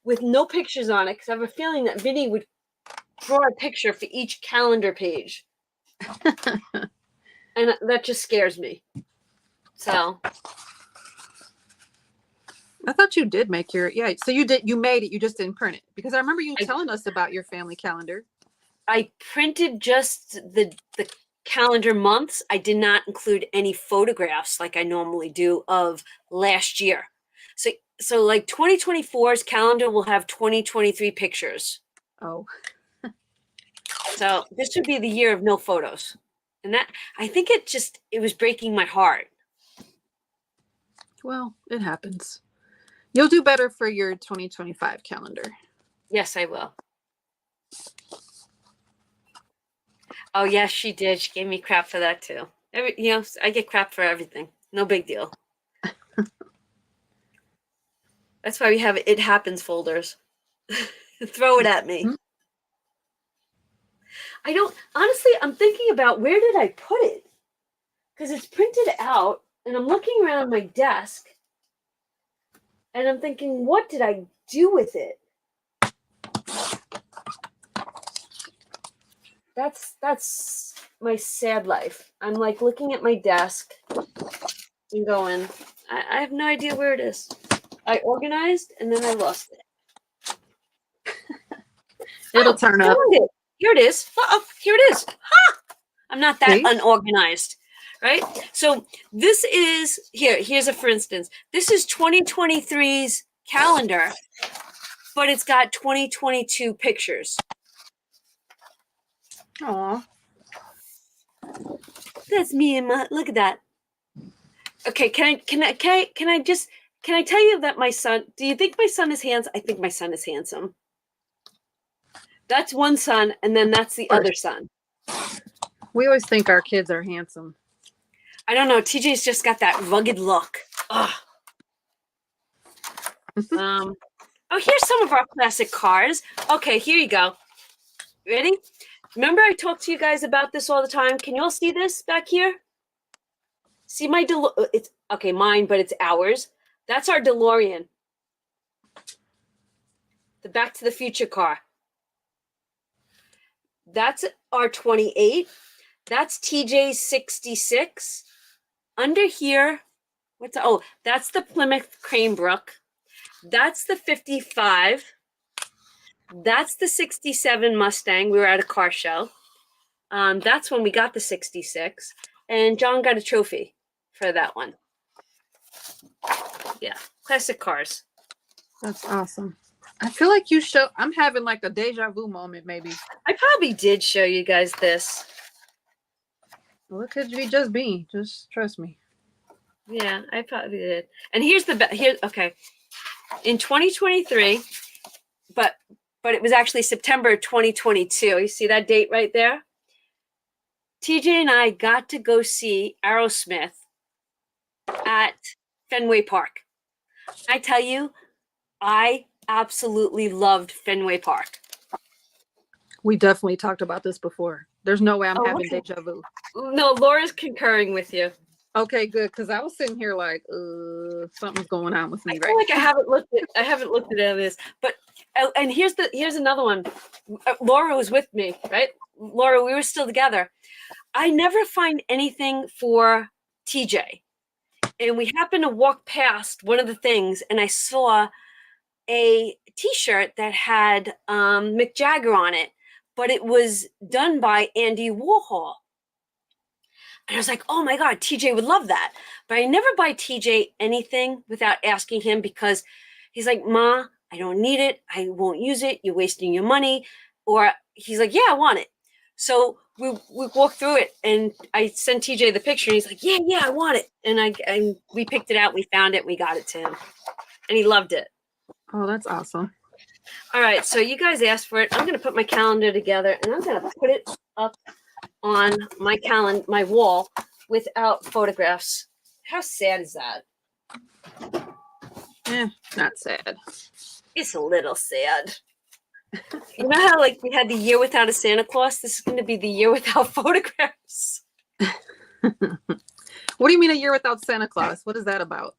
with no pictures on it because I have a feeling that Vinny would draw a picture for each calendar page. And that just scares me. So I thought you did make your so you made it, you just didn't print it. Because I remember you telling us about your family calendar. I printed just the calendar months. I did not include any photographs like I normally do of last year. So like 2024's calendar will have 2023 pictures. Oh. So this would be the year of no photos. And that I think it was breaking my heart. Well, it happens. You'll do better for your 2025 calendar. Yes, I will. Oh yes, she did. She gave me crap for that too. I get crap for everything. No big deal. That's why we have it happens folders. Throw it at me. Mm-hmm. Honestly, I'm thinking about where did I put it? Because it's printed out and I'm looking around my desk and I'm thinking, what did I do with it? That's my sad life. I'm like looking at my desk and going, I have no idea where it is. I organized and then I lost it. It'll turn up. Found it. Here it is. Oh, here it is. Ha! I'm not that See? unorganized, right? So this is here's a for instance. This is 2023's calendar, but it's got 2022 pictures. Aw. That's me and my look at that. Okay, can I tell you that my son, do you think my son is handsome? I think my son is handsome. That's one son, and then that's the other son. We always think our kids are handsome. I don't know. TJ's just got that rugged look. Ugh. Oh, here's some of our classic cars. Okay, here you go. Ready? Remember I talk to you guys about this all the time. Can you all see this back here? See my it's okay, mine, but it's ours. That's our DeLorean. The Back to the Future car. That's our 28. That's TJ's 66. under here, that's the Plymouth Cranebrook. That's the 55. That's the 67 Mustang. We were at a car show. That's when we got the 66. And John got a trophy for that one. Yeah, classic cars. That's awesome. I feel like I'm having like a deja vu moment, maybe. I probably did show you guys this. Well, it could be just me. Just trust me. Yeah, I probably did. And here's okay. In 2023, but it was actually September 2022. You see that date right there? TJ and I got to go see Aerosmith at Fenway Park. I tell you, I absolutely loved Fenway Park. We definitely talked about this before. There's no way I'm having deja vu. No, Laura's concurring with you. Okay, good. Because I was sitting here like, something's going on with me, I feel like I haven't looked at any of this. But and here's another one. Laura was with me, right? Laura, we were still together. I never find anything for TJ. And we happened to walk past one of the things, and I saw a t-shirt that had Mick Jagger on it, but it was done by Andy Warhol. And I was like, oh my God, TJ would love that. But I never buy TJ anything without asking him, because he's like, Ma, I don't need it. I won't use it. You're wasting your money. Or he's like, yeah, I want it. So we walked through it, and I sent TJ the picture, and he's like, yeah, I want it. And we picked it out. We found it. We got it to him. And he loved it. Oh, that's awesome. All right. So you guys asked for it. I'm going to put my calendar together, and I'm going to put it up on my wall without photographs. How sad is that? Not sad. It's a little sad. You know how like we had the year without a Santa Claus? This is going to be the year without photographs. What do you mean a year without Santa Claus? What is that about?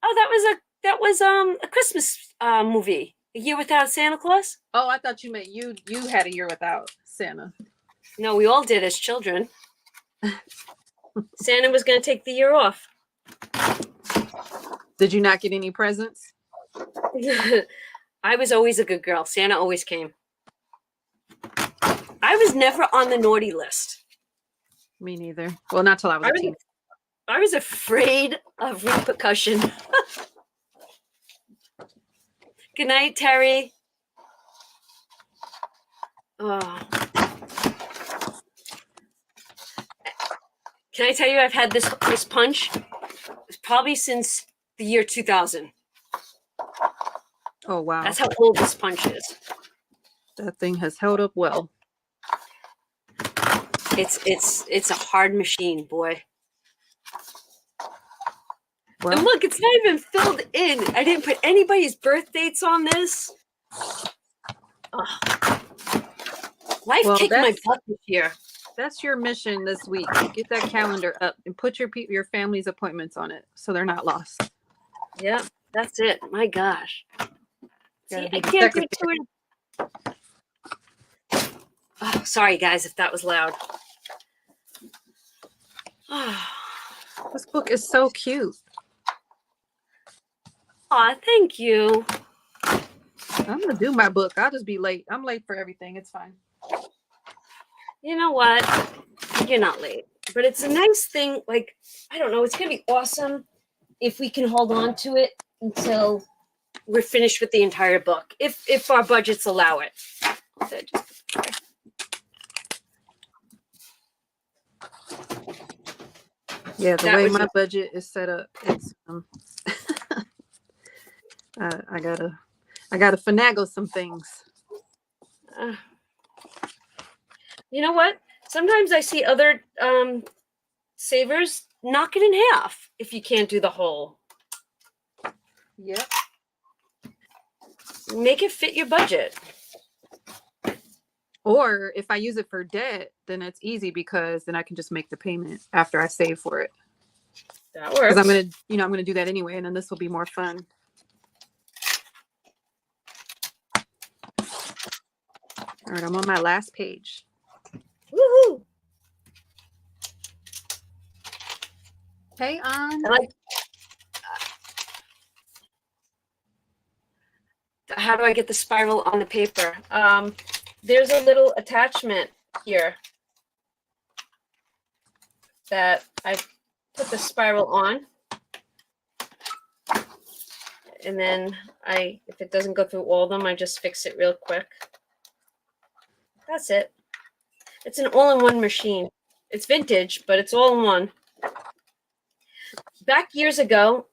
Oh, that was a Christmas movie. A Year Without Santa Claus? Oh, I thought you meant you had a year without Santa. No, we all did as children. Santa was going to take the year off. Did you not get any presents? I was always a good girl. Santa always came. I was never on the naughty list. Me neither. Well, not till I was a teen. I was afraid of repercussion. Good night, Terry. Oh. Can I tell you, I've had this punch probably since the year 2000. Oh, wow. That's how old this punch is. That thing has held up well. It's a hard machine, boy. Well, and look, it's not even filled in. I didn't put anybody's birth dates on this. Oh. Life kicked my butt this year. That's your mission this week. Get that calendar up and put your family's appointments on it so they're not lost. Yeah, that's it. My gosh. See, I can't do it. Oh, sorry, guys, if that was loud. Oh. This book is so cute. Aw, thank you. I'm going to do my book. I'll just be late. I'm late for everything. It's fine. You know what? You're not late. But it's a nice thing. Like, I don't know. It's going to be awesome if we can hold on to it until we're finished with the entire book. If our budgets allow it. Yeah, the way my budget is set up, it's I gotta finagle some things. You know what? Sometimes I see other savers knock it in half if you can't do the whole. Yep. Make it fit your budget. Or if I use it for debt, then it's easy because then I can just make the payment after I save for it. That works. Because I'm gonna do that anyway, and then this will be more fun. All right, I'm on my last page. Woohoo! Hey, I like. How do I get the spiral on the paper? There's a little attachment here that I put the spiral on. And then if it doesn't go through all of them, I just fix it real quick. That's it. It's an all-in-one machine. It's vintage, but it's all in one. Back years ago,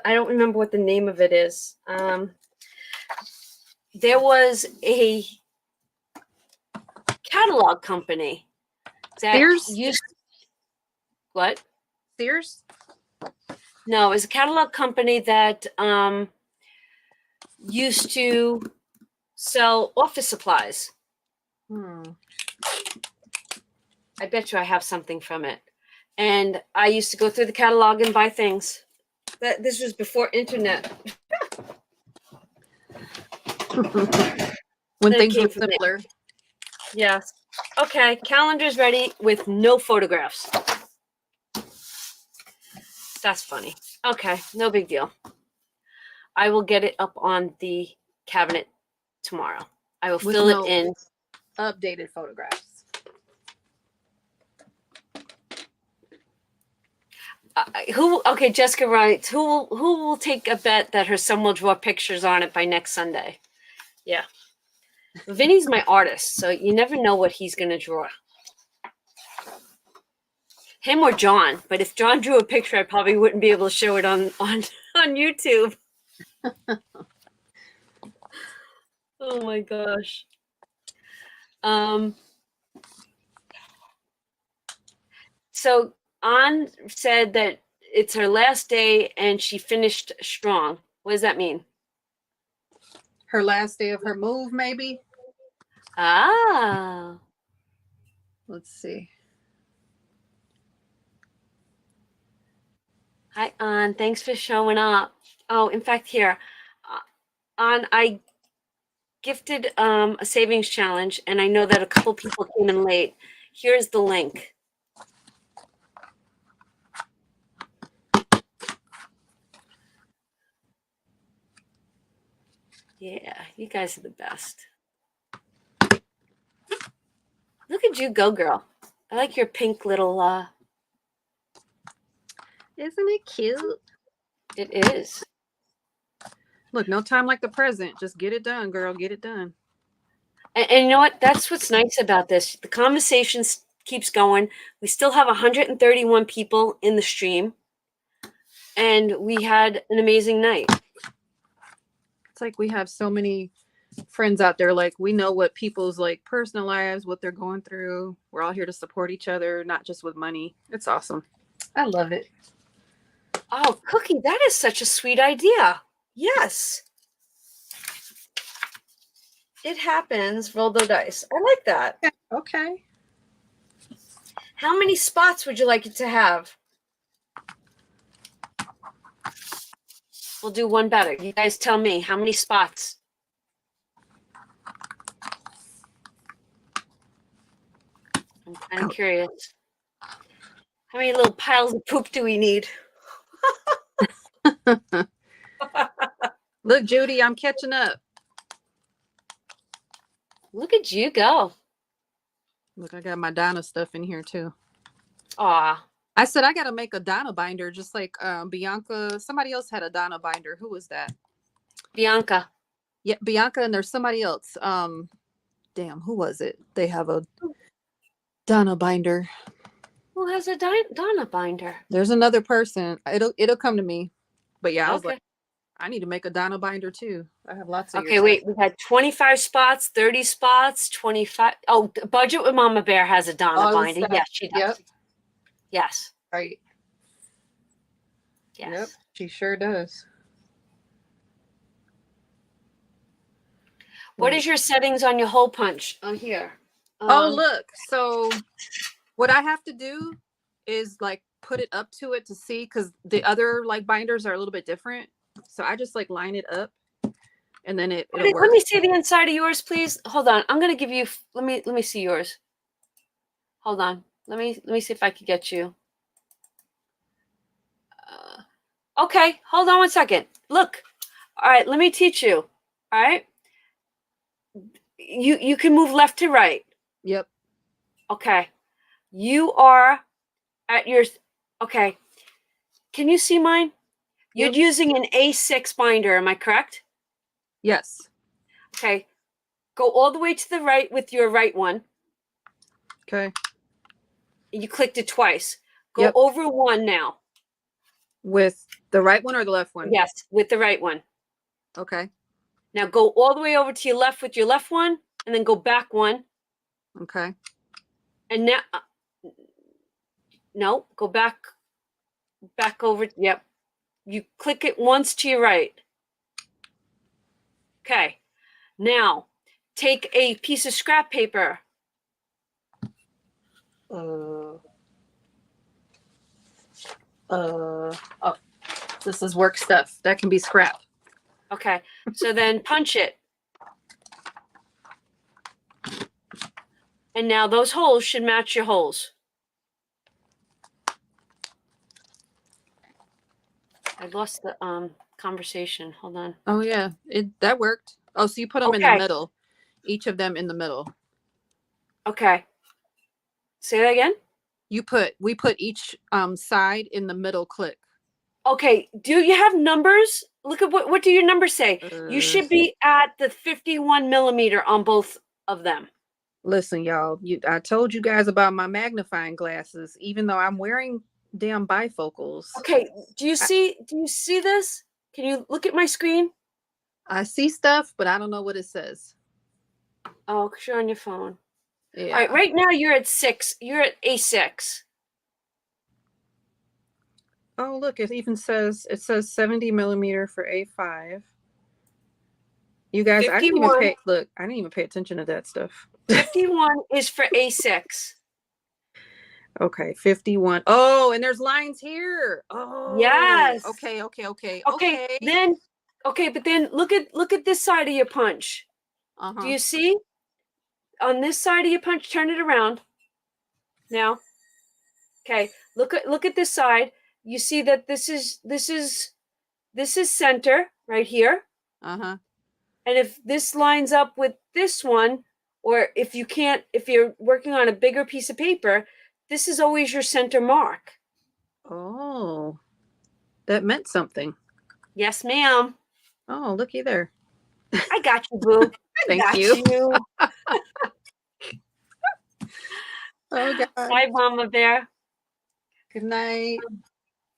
I don't remember what the name of it is. There was a catalog company that Sears? used what? Sears? No, it was a catalog company that used to sell office supplies. I bet you I have something from it. And I used to go through the catalog and buy things. This was before internet. When Then it things came were from there. simpler. Yes. Okay, calendar's ready with no photographs. That's funny. Okay, no big deal. I will get it up on the cabinet tomorrow. I will With fill no it in. updated photographs. Okay, Jessica writes, who will take a bet that her son will draw pictures on it by next Sunday? Yeah. Vinny's my artist, so you never know what he's going to draw. Him or John, but if John drew a picture, I probably wouldn't be able to show it on YouTube. Oh my gosh. So Ann said that it's her last day and she finished strong. What does that mean? Her last day of her move, maybe? Ah. Let's see. Hi, Ann. Thanks for showing up. Oh, in fact, here, Ann, I gifted a savings challenge, and I know that a couple people came in late. Here's the link. Yeah, you guys are the best. Look at you go, girl. I like your pink little, Isn't it cute? it is. Look, no time like the present. Just get it done, girl. Get it done. And you know what? That's what's nice about this. The conversation keeps going. We still have 131 people in the stream. And we had an amazing night. It's like we have so many friends out there. Like, we know what people's like personal lives, what they're going through. We're all here to support each other, not just with money. It's awesome. I love it. Oh, Cookie, that is such a sweet idea. Yes. It happens. Roll the dice. I like that. Okay. How many spots would you like it to have? We'll do one better. You guys tell me. How many spots? I'm kind of curious. How many little piles of poop do we need? Look, Judy, I'm catching up. Look at you go. Look, I got my Donna stuff in here too. Aw. I said I got to make a Donna binder, just like Bianca. Somebody else had a Donna binder. Who was that? Bianca. Yeah, Bianca, and there's somebody else. Damn, who was it? They have a Donna binder. Who has a Donna binder? There's another person. It'll come to me. But yeah, I was Okay. like, I need to make a Donna binder too. I have lots of. Okay, wait. We had 25 spots, 30 spots, 25. Oh, Budget with Mama Bear has a Donna binder. Yes, she does. Yep. Yes. Right. Yes. Yep. She sure does. What is your settings on your hole punch? On here. Oh, look. So what I have to do is like put it up to it to see, because the other like binders are a little bit different. So I just like line it up, and then it'll work. Let me see the inside of yours, please. Hold on. I'm gonna give you. Let me see yours. Hold on. Let me see if I can get you. Okay, hold on 1 second. Look. All right, let me teach you. All right. You can move left to right. Yep. Okay. You are at your okay. Can you see mine? You're Yep. using an A6 binder, am I correct? Yes. Okay. Go all the way to the right with your right one. Okay. You clicked it twice. Go Yep. over one now. With the right one or the left one? Yes, with the right one. Okay. Now go all the way over to your left with your left one, and then go back one. Okay. And now, no, go back over. Yep. You click it once to your right. Okay. Now, take a piece of scrap paper. Oh, this is work stuff. That can be scrap. Okay. So then punch it. And now those holes should match your holes. I lost the conversation. Hold on. Oh yeah, that worked. Oh, so you put them in the Okay. middle, each of them in the middle. Okay. Say that again. We put each side in the middle click. Okay. Do you have numbers? Look at what do your numbers say? You should be at the 51 millimeter on both of them. Listen, y'all. I told you guys about my magnifying glasses, even though I'm wearing damn bifocals. Okay. Do you see this? Can you look at my screen? I see stuff, but I don't know what it says. Oh, because you're on your phone. Yeah. All right. Right now you're at 6. You're at A6. Oh, look, it says 70 millimeter for A5. You guys, I didn't even pay attention to that stuff. 51 is for A6. Okay, 51. Oh, and there's lines here. Oh, Yes. Okay. Then but then look at this side of your punch. Do you see? On this side of your punch, turn it around. Now. Okay, look at this side. You see that this is center right here. Uh-huh. And if this lines up with this one, or if you're working on a bigger piece of paper, this is always your center mark. Oh, that meant something. Yes, ma'am. Oh, looky there. I got you, boo. Thank got you. Oh, God. Hi, Mama Bear. Good night.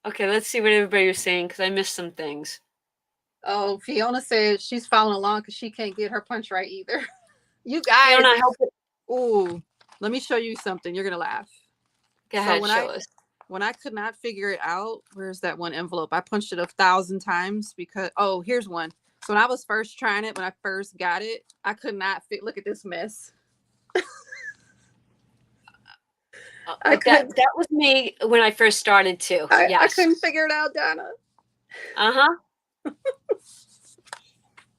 Okay, let's see what everybody was saying because I missed some things. Oh, Fiona said she's following along because she can't get her punch right either. You guys. Fiona, help it. Ooh, let me show you something. You're going to laugh. Go ahead, show us. When I could not figure it out, where's that one envelope? I punched it 1,000 times because, oh, here's one. So when I was first trying it, when I first got it, I could not fit. Look at this mess. That was me when I first started too. Yes. I couldn't figure it out, Donna. Uh-huh.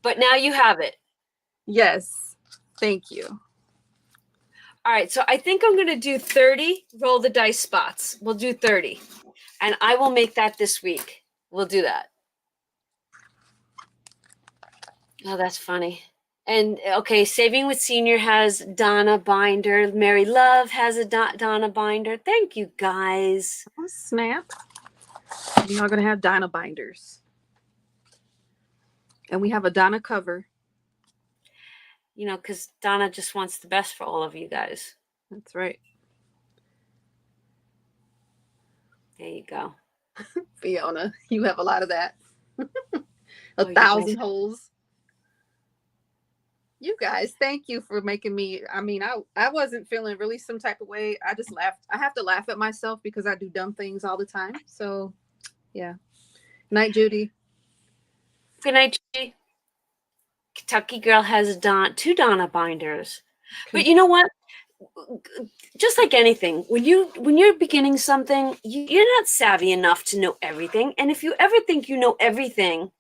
But now you have it. Yes. Thank you. All right, so I think I'm going to do 30 roll the dice spots. We'll do 30. And I will make that this week. We'll do that. Oh, that's funny. And okay, Saving with Senior has Donna binder. Mary Love has a Donna binder. Thank you, guys. Oh, snap. We're not going to have Donna binders. And we have a Donna cover. You know, because Donna just wants the best for all of you guys. That's right. There you go. Fiona, you have a lot of that. 1,000 holes. You guys, thank you for making me. I mean, I wasn't feeling really some type of way. I just laughed. I have to laugh at myself because I do dumb things all the time. So, yeah. Night, Judy. Good night, Judy. Kentucky Girl has two Donna binders. Okay. But you know what? Just like anything, when you're beginning something, you're not savvy enough to know everything. And if you ever think you know everything,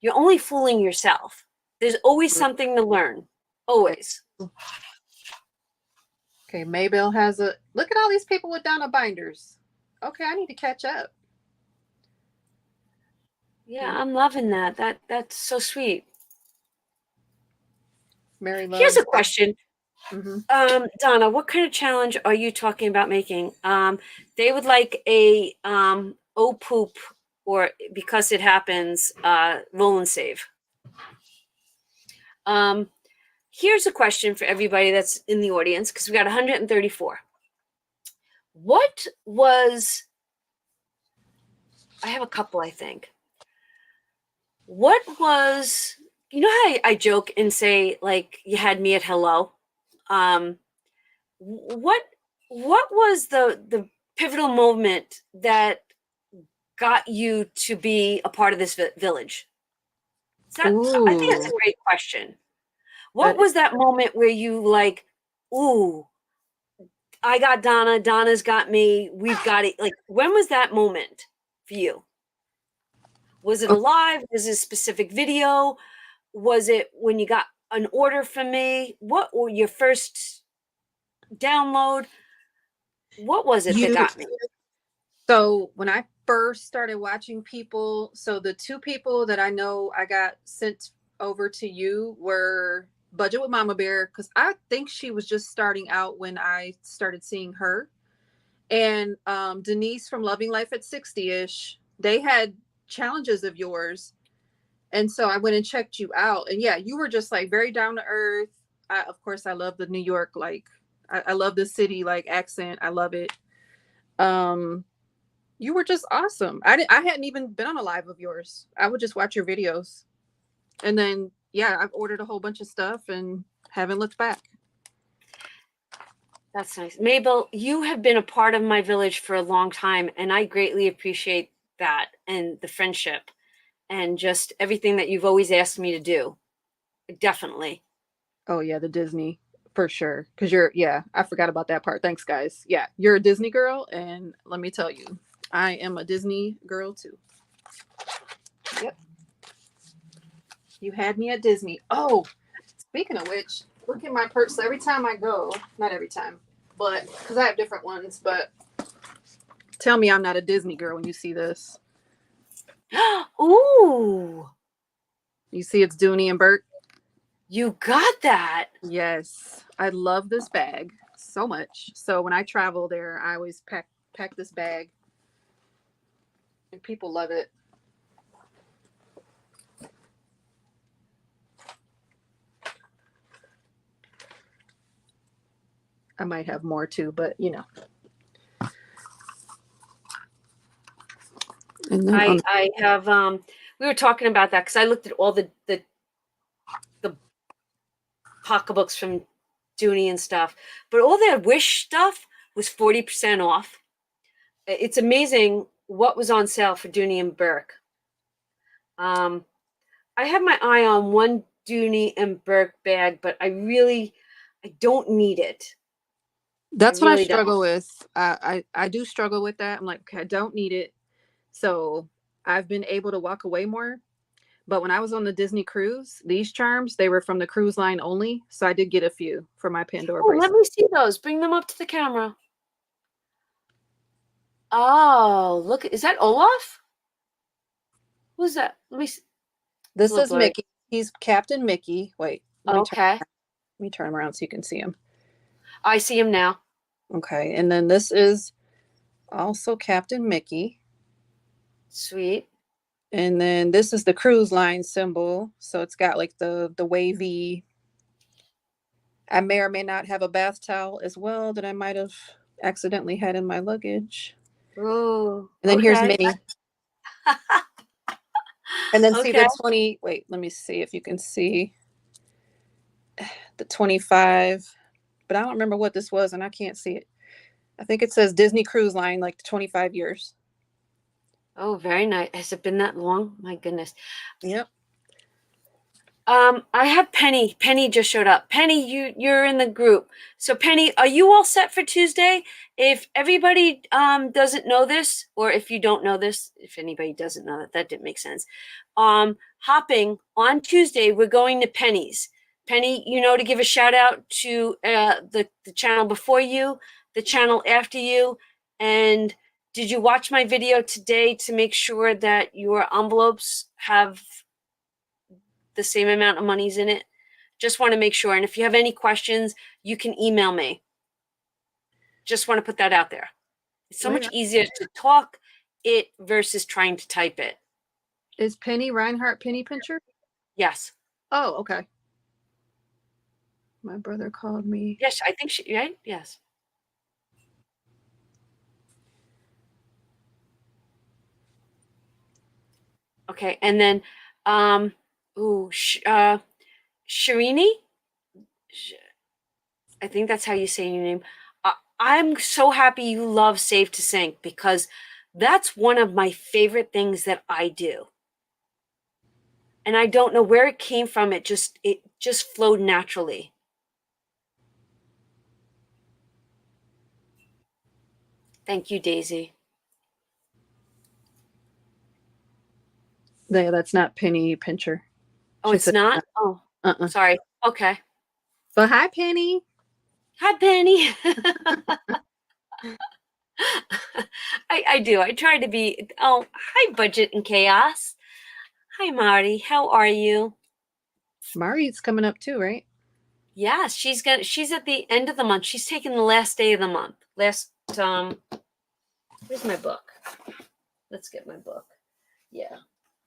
you're only fooling yourself. There's always something to learn. Always. Okay, Maybell has a look at all these people with Donna binders. Okay, I need to catch up. Yeah, I'm loving that. That's so sweet. Mary Here's loves. a question. Hmm. Donna, what kind of challenge are you talking about making? They would like a oh poop or because it happens, roll and save. Here's a question for everybody that's in the audience because we got 134. What was, I have a couple, I think. What was, you know how I joke and say, like, you had me at hello? Um, what was the pivotal moment that got you to be a part of this village? I think that's a Ooh, great question. What that was that moment where you like, ooh, I got Donna, Donna's got me, we've got it. Like, when was that moment for you? Was it a live? Was it a specific video? Was it when you got an order from me? What or your first download? What was it that you. got me? So when I first started watching people, so the two people that I know I got sent over to you were Budget with Mama Bear, because I think she was just starting out when I started seeing her, and Denise from Loving Life at 60ish. They had challenges of yours, and so I went and checked you out, and yeah, you were just like very down to earth. Of course, I love the New York, like I love the city like accent. I love it. Um, you were just awesome. I hadn't even been on a live of yours. I would just watch your videos. And then yeah, I've ordered a whole bunch of stuff and haven't looked back. That's nice. Mabel, you have been a part of my village for a long time, and I greatly appreciate that and the friendship and just everything that you've always asked me to do. Definitely. Oh yeah, the Disney for sure. Cause you're yeah, I forgot about that part. Thanks guys. Yeah, you're a Disney girl, and let me tell you, I am a Disney girl too. Yep. You had me at Disney. Oh, speaking of which, look at my purse. So every time I go, not every time, but because I have different ones, but tell me I'm not a Disney girl when you see this. Ooh, You see it's Dooney and Burke. you got that. Yes, I love this bag so much. So when I travel there, I always pack this bag, and people love it. I might have more too, but you know. And then I have we were talking about that because I looked at all the pocketbooks from Dooney and stuff, but all their Wish stuff was 40% off. It's amazing what was on sale for Dooney and Burke. I have my eye on one Dooney and Burke bag, but I don't need it. I that's what I really don't. struggle with. I do struggle with that. I'm like, okay, I don't need it. So I've been able to walk away more. But when I was on the Disney cruise, these charms, they were from the cruise line only. So I did get a few for my Pandora Oh, let bracelet. me see those. Bring them up to the camera. Oh, look, is that Olaf? Who's that? Let me see. It's a This little is blurry. Mickey. He's Captain Mickey. Wait, Okay. let me turn him around so you can see him. I see him now. Okay. And then this is also Captain Mickey. Sweet. And then this is the cruise line symbol. So it's got like the wavy. I may or may not have a bath towel as well that I might have accidentally had in my luggage. Oh, And then here's okay. Minnie. And then see Okay. the 20. Wait, let me see if you can see the 25. But I don't remember what this was and I can't see it. I think it says Disney Cruise Line, like 25 years. Oh, very nice. Has it been that long? My goodness. Yep. I have Penny. Penny just showed up. Penny, you're in the group. So Penny, are you all set for Tuesday? If everybody doesn't know this, or if you don't know this, if anybody doesn't know that didn't make sense. Hopping on Tuesday, we're going to Penny's. Penny, to give a shout out to the channel before you, the channel after you, and Did you watch my video today to make sure that your envelopes have the same amount of monies in it? Just want to make sure. And if you have any questions, you can email me. Just want to put that out there. It's so much easier to talk it versus trying to type it. Is Penny Reinhardt Penny Pincher? Yes. Oh, okay. My brother called me. Yes, I think she, right? Yes. Okay, and then, Shirini? I think that's how you say your name. I'm so happy you love Save to Sync because that's one of my favorite things that I do. And I don't know where it came from. It just flowed naturally. Thank you, Daisy. Yeah, that's not Penny Pincher. Oh, it's not? Oh, sorry. Okay. But hi, Penny. Hi, Penny. I do. I try to be. Oh, hi, Budget and Chaos. Hi, Marty. How are you? Mari's coming up too, right? Yeah, she's at the end of the month. She's taking the last day of the month. Where's my book? Let's get my book. Yeah,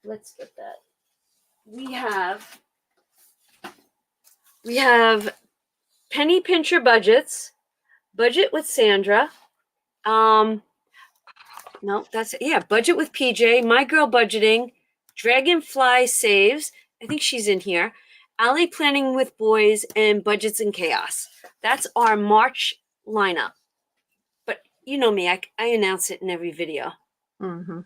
let's get that. We have Penny Pincher budgets, budget with Sandra. No, that's it. Yeah, budget with PJ, my girl budgeting, Dragonfly saves. I think she's in here. Alley planning with boys and budgets and chaos. That's our March lineup. But you know me, I announce it in every video. Mm-hmm.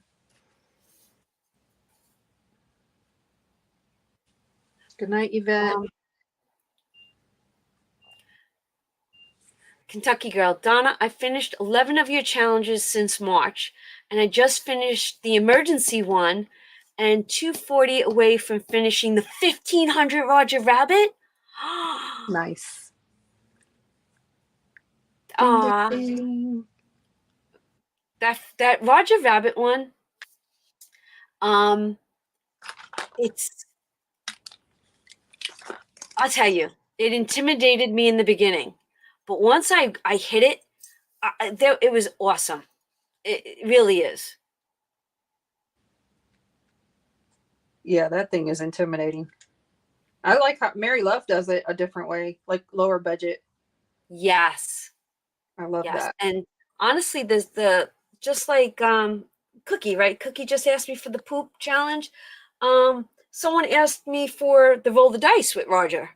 Good night, Yvette. Kentucky girl, Donna, I finished 11 of your challenges since March, and I just finished the emergency one and 240 away from finishing the 1500 Roger Rabbit. Nice. Aw. That Roger Rabbit one, I'll tell you, it intimidated me in the beginning, but once I hit it, it was awesome. It really is. Yeah, that thing is intimidating. I like how Mary Love does it a different way, like lower budget. Yes. I love that. And honestly, there's just like Cookie, right? Cookie just asked me for the poop challenge. Someone asked me for the roll the dice with Roger.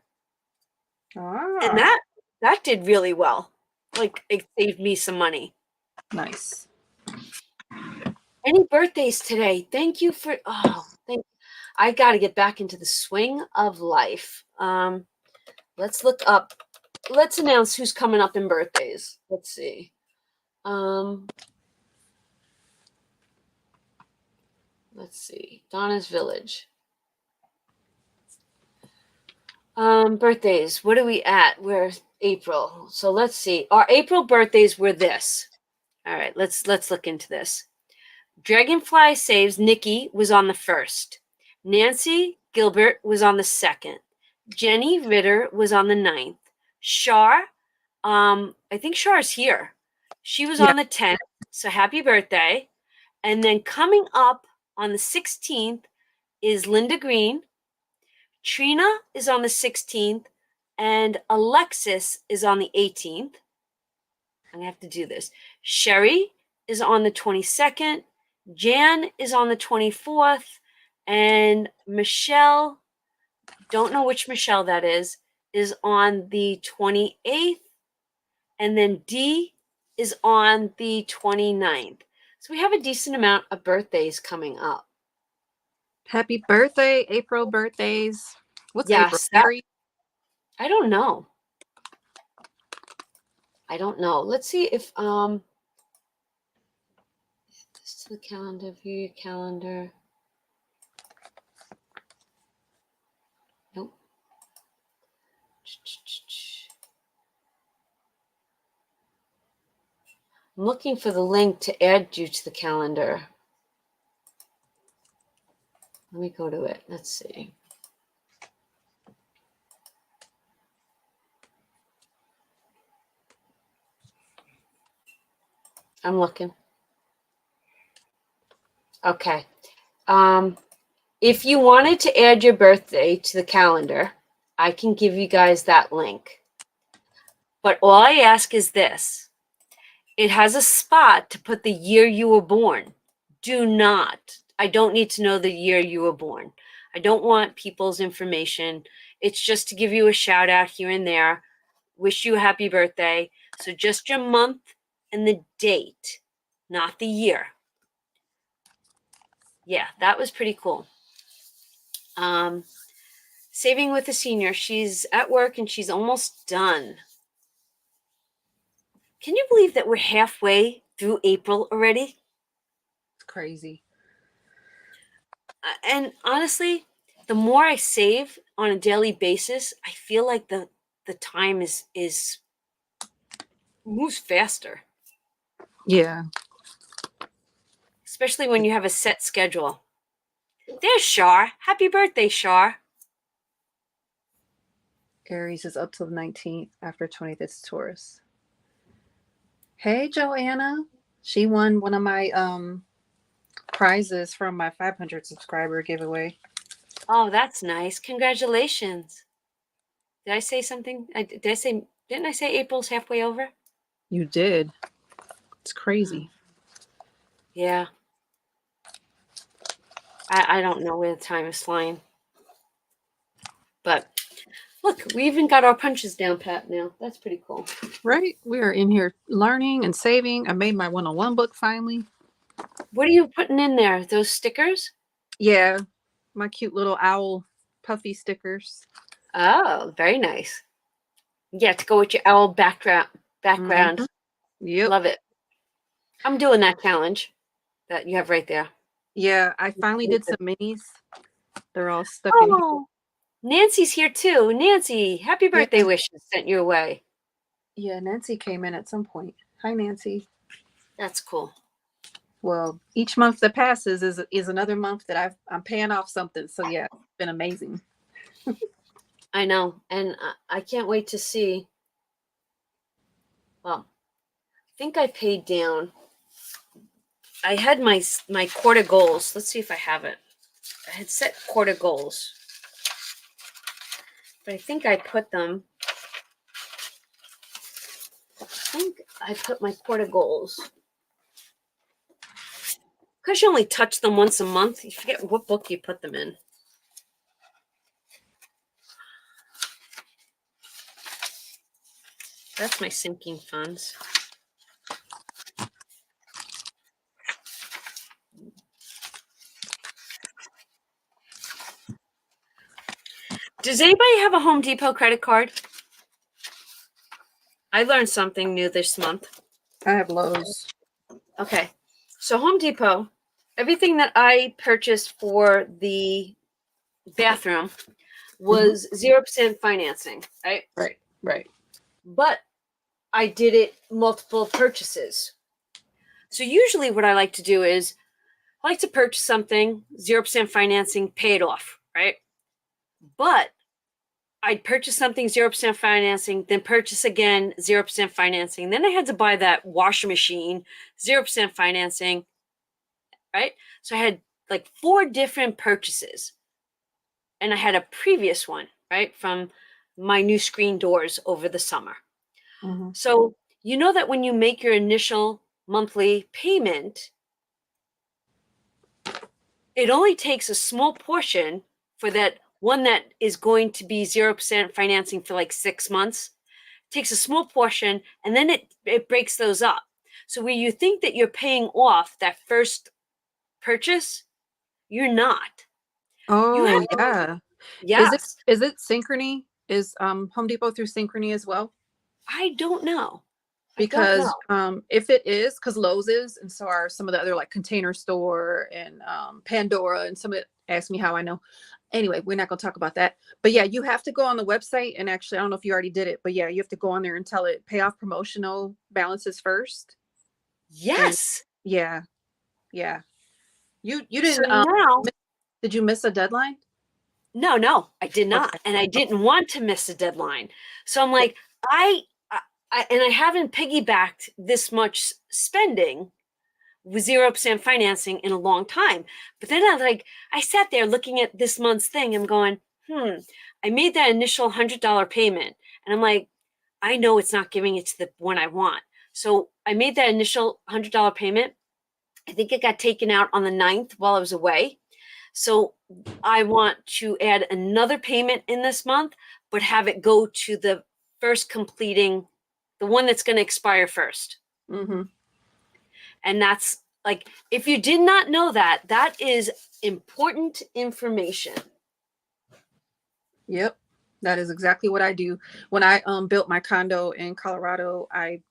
And that did really well. Like, it saved me some money. Nice. Any birthdays today? Thank you for I got to get back into the swing of life. Let's look up. Let's announce who's coming up in birthdays. Let's see. Let's see. Donna's Village. Birthdays. What are we at? We're April. So let's see. Our April birthdays were this. All right, let's look into this. Dragonfly Saves Nikki was on the 1st. Nancy Gilbert was on the 2nd. Jenny Ritter was on the 9th. Shar, I think Shar's here. She was on the 10th. So happy birthday. And then coming up on the 16th is Linda Green. Trina is on the 16th. And Alexis is on the 18th. I'm going to have to do this. Sherry is on the 22nd. Jan is on the 24th. And Michelle, don't know which Michelle that is on the 28th. And then D is on the 29th. So we have a decent amount of birthdays coming up. Happy birthday, April birthdays. What's April? I don't know. Let's see if this is the calendar, view your calendar. Nope. I'm looking for the link to add you to the calendar. Let me go to it. Let's see. I'm looking. Okay. If you wanted to add your birthday to the calendar, I can give you guys that link. But all I ask is this. It has a spot to put the year you were born. Do not. I don't need to know the year you were born. I don't want people's information. It's just to give you a shout out here and there. Wish you a happy birthday. So just your month and the date, not the year. Yeah, that was pretty cool. Saving with a senior. She's at work and she's almost done. Can you believe that we're halfway through April already? It's crazy. And honestly, the more I save on a daily basis, I feel like the time is moves faster. Yeah. Especially when you have a set schedule. There's Shar. Happy birthday, Shar. Aries is up till the 19th. After 20th, it's Taurus. Hey, Joanna. She won one of my prizes from my 500 subscriber giveaway. Oh, that's nice. Congratulations. Did I say something? Didn't I say April's halfway over? You did. It's crazy. Yeah. I don't know where the time is flying. But look, we even got our punches down pat now. That's pretty cool. Right? We are in here learning and saving. I made my one-on-one book finally. What are you putting in there? Those stickers? Yeah. My cute little owl puffy stickers. Oh, very nice. Yeah, to go with your owl background. Mhm. Yep. Love it. I'm doing that challenge that you have right there. Yeah, I finally did some minis. They're all stuck in here. Oh, Nancy's here too. Nancy, happy birthday Yeah. wishes sent your way. Yeah, Nancy came in at some point. Hi, Nancy. That's cool. Well, each month that passes is another month that I'm paying off something. So yeah, it's been amazing. I know, and I can't wait to see. Well, I think I paid down. I had my quarter goals. Let's see if I have it. I had set quarter goals, but I think I put them. I think I put my quarter goals. Because you only touch them once a month, you forget what book you put them in. That's my sinking funds. Does anybody have a Home Depot credit card? I learned something new this month. I have Lowe's. Okay. So Home Depot, everything that I purchased for the bathroom was 0% financing, right? Right. But I did it multiple purchases. So usually what I like to do is I like to purchase something, 0% financing, pay it off, right? But I'd purchase something, 0% financing, then purchase again, 0% financing. Then I had to buy that washer machine, 0% financing, right? So I had like 4 different purchases. And I had a previous one, right, from my new screen doors over the summer. Mm-hmm. So you know that when you make your initial monthly payment, it only takes a small portion for that one that is going to be 0% financing for like 6 months. It takes a small portion and then it breaks those up. So where you think that you're paying off that first purchase, you're not. You Oh have yeah. yes. Is it Synchrony? Is Home Depot through Synchrony as well? I don't know. Because if it is, because Lowe's is, and so are some of the other like Container Store and Pandora, and some of it asked me how I know. Anyway, we're not going to talk about that. But yeah, you have to go on the website, and actually, I don't know if you already did it, but yeah, you have to go on there and tell it pay off promotional balances first. Yes. Yeah. Yeah. You So didn't now, did you miss a deadline? no, I did not, Okay. and I didn't want to miss a deadline. So I'm like, I, and I haven't piggybacked this much spending with 0% financing in a long time. But then I sat there looking at this month's thing. I'm going, I made that initial $100 payment, and I'm like, I know it's not giving it to the one I want. So I made that initial $100 payment. I think it got taken out on the 9th while I was away. So I want to add another payment in this month, but have it go to the first completing, the one that's going to expire first. Mm-hmm. And that's like, if you did not know that, that is important information. Yep. That is exactly what I do. When I built my condo in Colorado, I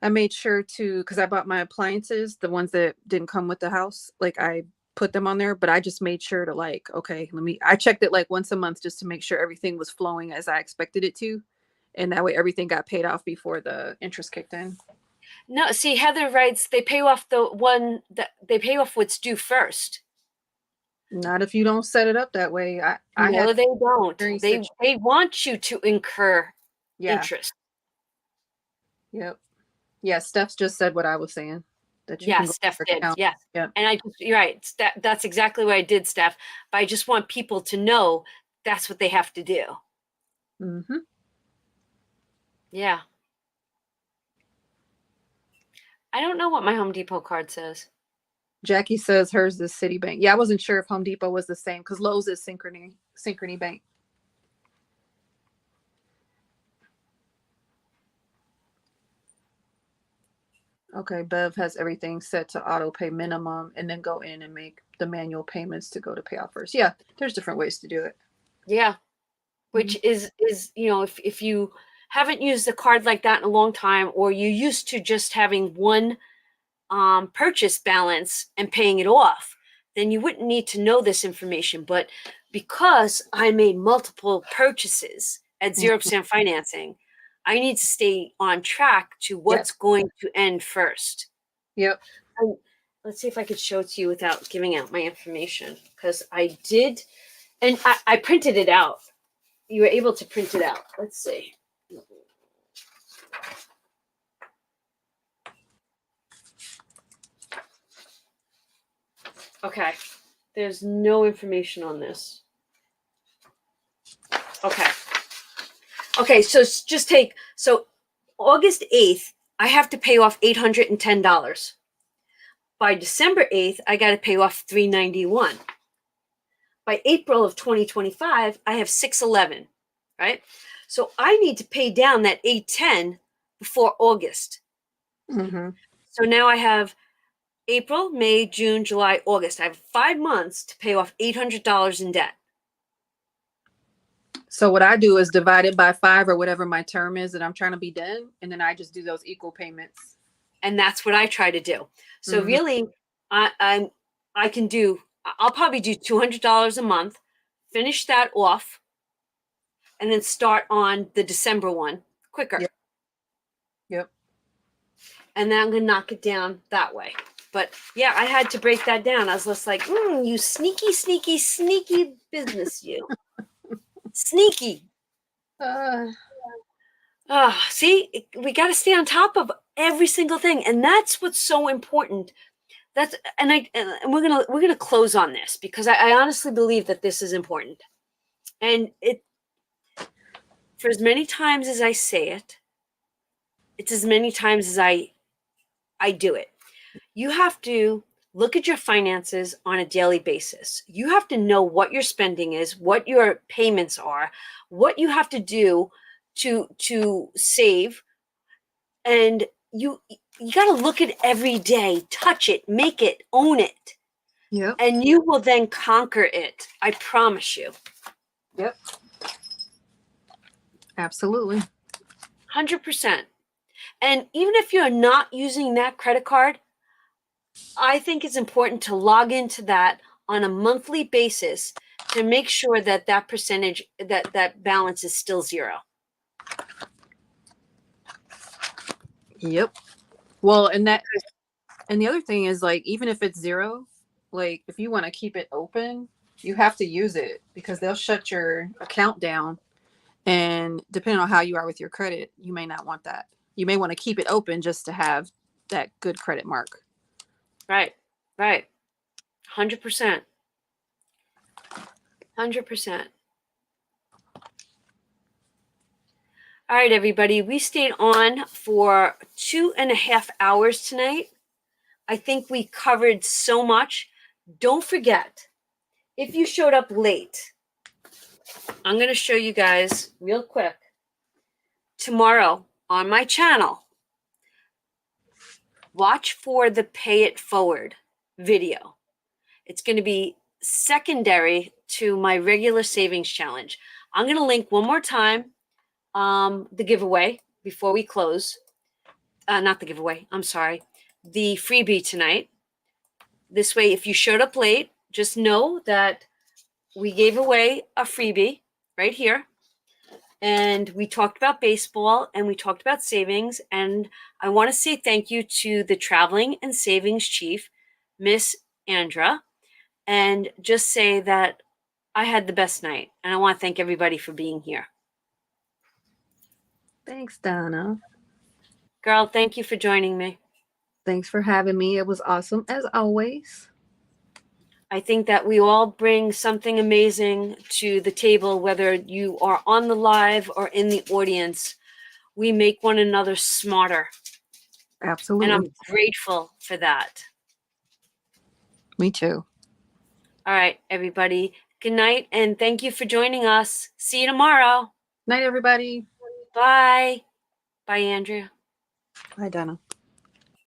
made sure to, because I bought my appliances, the ones that didn't come with the house, like I put them on there, but I just made sure to like, okay, I checked it like once a month just to make sure everything was flowing as I expected it to. And that way everything got paid off before the interest kicked in. No, see, Heather writes they pay off the one that they pay off what's due first. Not if you don't set it up that way. I No, had they don't. very They want you to incur interest. Yep. Yeah, Steph's just said what I was saying. That you can Yes, go Steph to did. account. Yes. Yeah. And you're right. That's exactly what I did, Steph. But I just want people to know that's what they have to do. Mm-hmm. Yeah. I don't know what my Home Depot card says. Jackie says hers is Citibank. Yeah, I wasn't sure if Home Depot was the same because Lowe's is Synchrony Bank. Okay, Bev has everything set to auto pay minimum and then go in and make the manual payments to go to pay off first. Yeah, there's different ways to do it. Yeah. Which is if you haven't used a card like that in a long time, or you used to just having one purchase balance and paying it off, then you wouldn't need to know this information. But because I made multiple purchases at 0% financing, I need to stay on track to what's going to end first. Yep. Let's see if I could show it to you without giving out my information, because I did, and I printed it out. You were able to print it out. Let's see. Okay. There's no information on this. Okay. Okay, so just so August 8th, I have to pay off $810. By December 8th, I got to pay off $391. By April of 2025, I have $611, right? So I need to pay down that $810 before August. Mm-hmm. So now I have April, May, June, July, August. I have 5 months to pay off $800 in debt. So what I do is divide it by 5 or whatever my term is that I'm trying to be done, and then I just do those equal payments. And that's what I try to do. So really, I'll probably do $200 a month, finish that off, and then start on the December one quicker. Yep. And then I'm going to knock it down that way. But yeah, I had to break that down. I was just like, you sneaky, sneaky, sneaky business, you. Sneaky. See, we got to stay on top of every single thing. And that's what's so important. And we're gonna close on this because I honestly believe that this is important. And for as many times as I say it, it's as many times as I do it. You have to look at your finances on a daily basis. You have to know what your spending is, what your payments are, what you have to do to save, and you got to look at every day, touch it, make it, own it. Yep. And you will then conquer it. I promise you. Yep. Absolutely. 100%. And even if you're not using that credit card, I think it's important to log into that on a monthly basis to make sure that that percentage, that balance is still zero. Yep. Well, and the other thing is like, even if it's zero, like if you want to keep it open, you have to use it because they'll shut your account down. And depending on how you are with your credit, you may not want that. You may want to keep it open just to have that good credit mark. Right. 100%. 100%. All right, everybody. We stayed on for 2.5 hours tonight. I think we covered so much. Don't forget, if you showed up late, I'm going to show you guys real quick. Tomorrow on my channel, watch for the Pay It Forward video. It's going to be secondary to my regular savings challenge. I'm going to link one more time the giveaway before we close. Not the giveaway, I'm sorry. The freebie tonight. This way, if you showed up late, just know that we gave away a freebie right here. And we talked about baseball and we talked about savings. And I want to say thank you to the traveling and savings chief, Miss Andra, and just say that I had the best night. And I want to thank everybody for being here. Thanks, Donna. Girl, thank you for joining me. Thanks for having me. It was awesome as always. I think that we all bring something amazing to the table, whether you are on the live or in the audience. We make one another smarter. Absolutely. And I'm grateful for that. Me too. All right, everybody. Good night, and thank you for joining us. See you tomorrow. Night, everybody. Bye. Bye, Andrea. Bye, Donna.